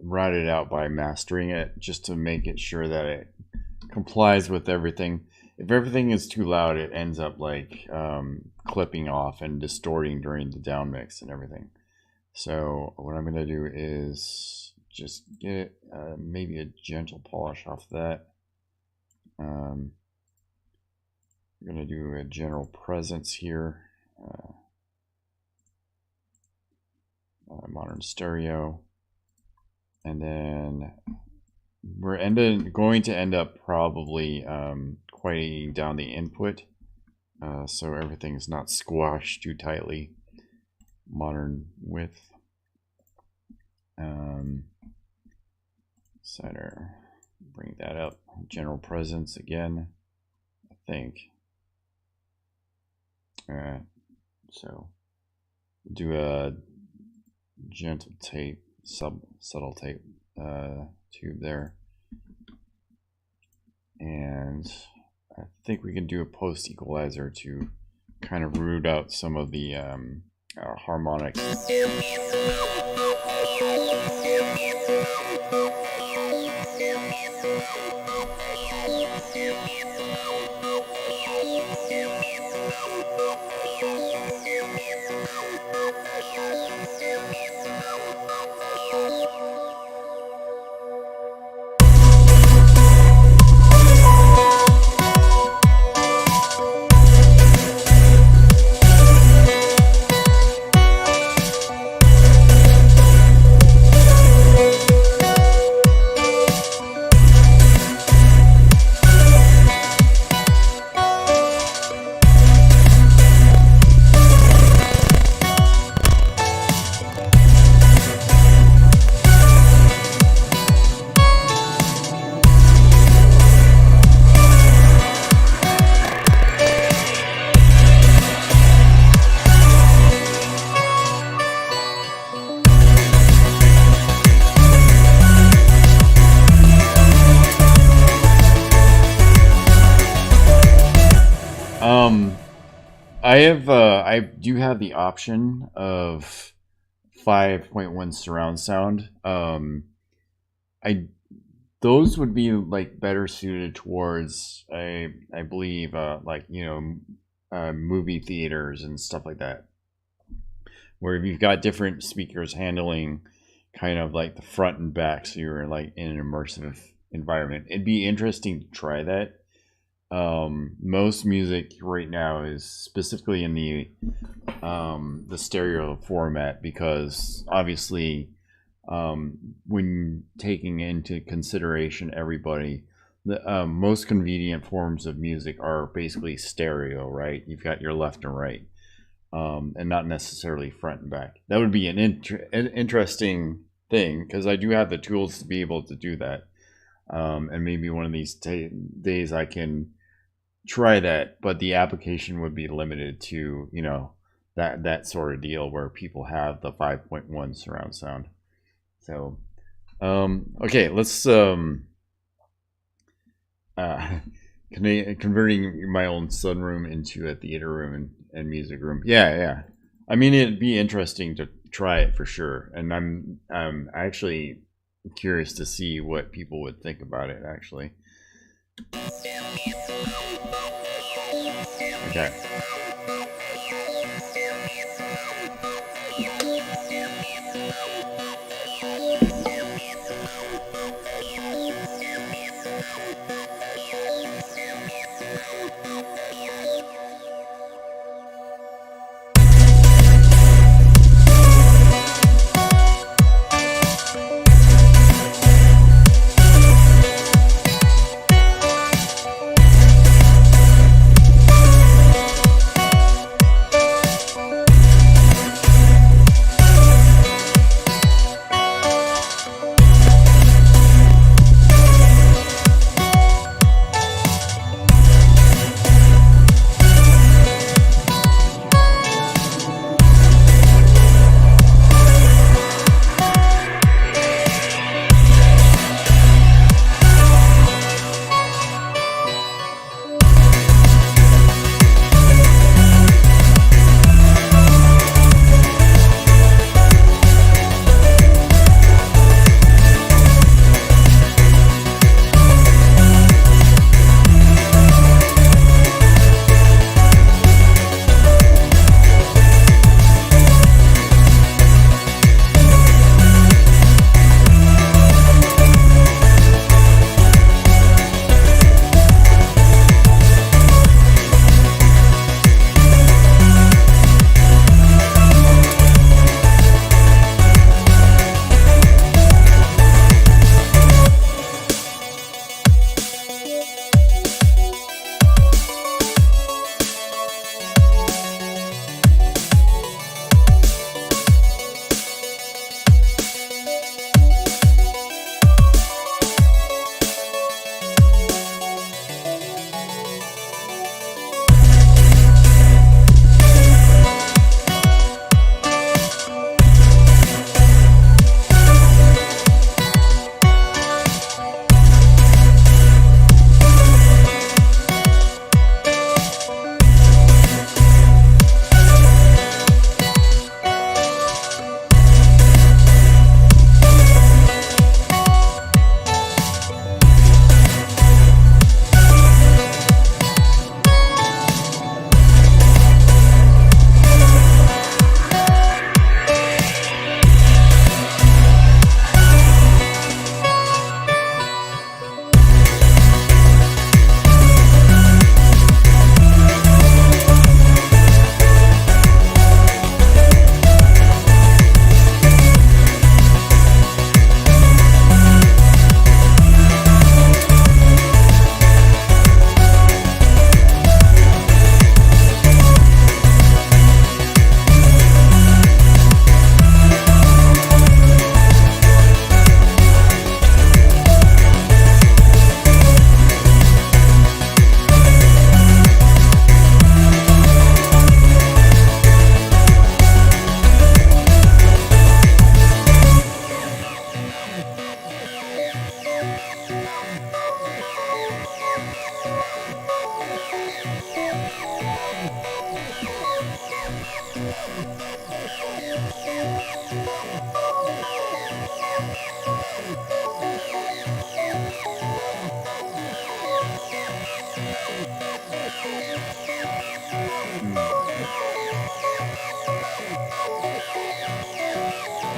S1: route it out by mastering it, just to make it sure that it complies with everything. If everything is too loud, it ends up like clipping off and distorting during the down mix and everything. So what I'm going to do is just get maybe a gentle polish off that. We're going to do a general presence here. Modern stereo. And then we're going to end up probably quieting down the input, so everything's not squashed too tightly. Modern width. Center. Bring that up. General presence again, I think. So do a gentle tape, subtle tape tube there, and I think we can do a post equalizer to kind of root out some of the harmonics. I do have the option of 5.1 surround sound. Those would be like better suited towards I believe like, you know, movie theaters and stuff like that, where you've got different speakers handling kind of like the front and back, so you're like in an immersive environment. It'd be interesting to try that. Most music right now is specifically in the stereo format, because obviously when taking into consideration everybody, the most convenient forms of music are basically stereo, right? You've got your left and right, and not necessarily front and back. That would be an interesting thing, because I do have the tools to be able to do that. And maybe one of these days I can try that, but the application would be limited to, you know, that sort of deal where people have the 5.1 surround sound. So okay, let's converting my own sunroom into a theater room and music room. Yeah. I mean, it'd be interesting to try it for sure, and I'm actually curious to see what people would think about it. Actually, okay.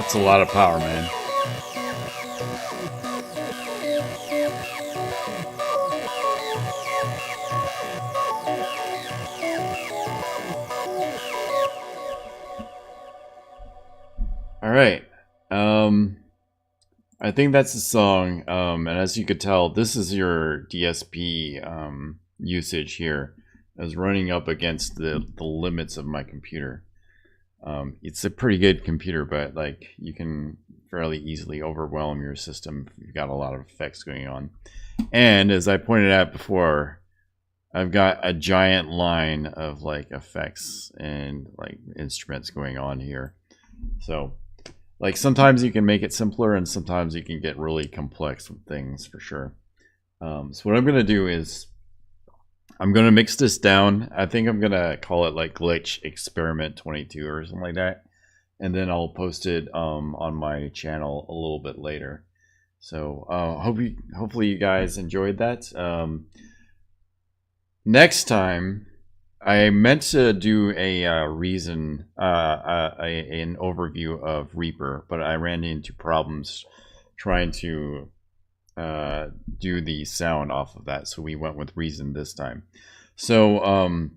S1: That's a lot of power, man. All right. I think that's the song. And as you could tell, this is your DSP usage here. I was running up against the limits of my computer. It's a pretty good computer, but like you can fairly easily overwhelm your system if you've got a lot of effects going on. And as I pointed out before, I've got a giant line of like effects and like instruments going on here. So like sometimes you can make it simpler and sometimes you can get really complex with things for sure. So what I'm going to do is I'm going to mix this down. I think I'm going to call it like Glitch Experiment 22 or something like that. And then I'll post it on my channel a little bit later. So hopefully you guys enjoyed that. Next time, I meant to do a an overview of Reaper, but I ran into problems trying to do the sound off of that, so we went with Reason this time. So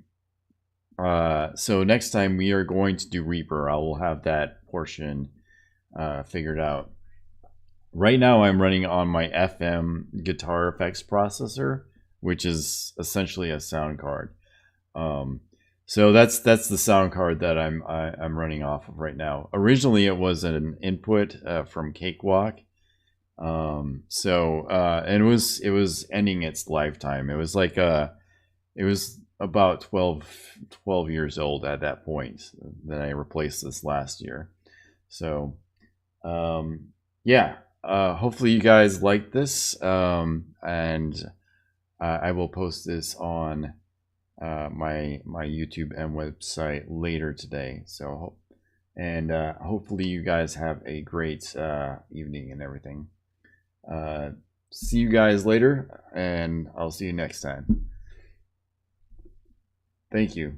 S1: so next time we are going to do Reaper. I will have that portion figured out. Right now I'm running on my FM guitar effects processor, which is essentially a sound card. So that's the sound card that I'm running off of right now. Originally it was an input from Cakewalk. And it was ending its lifetime. It was like it was about 12 years old at that point. Then I replaced this last year. So yeah, hopefully you guys like this, and I will post this on my YouTube and website later today. So and hopefully you guys have a great evening and everything. See you guys later, and I'll see you next time. Thank you.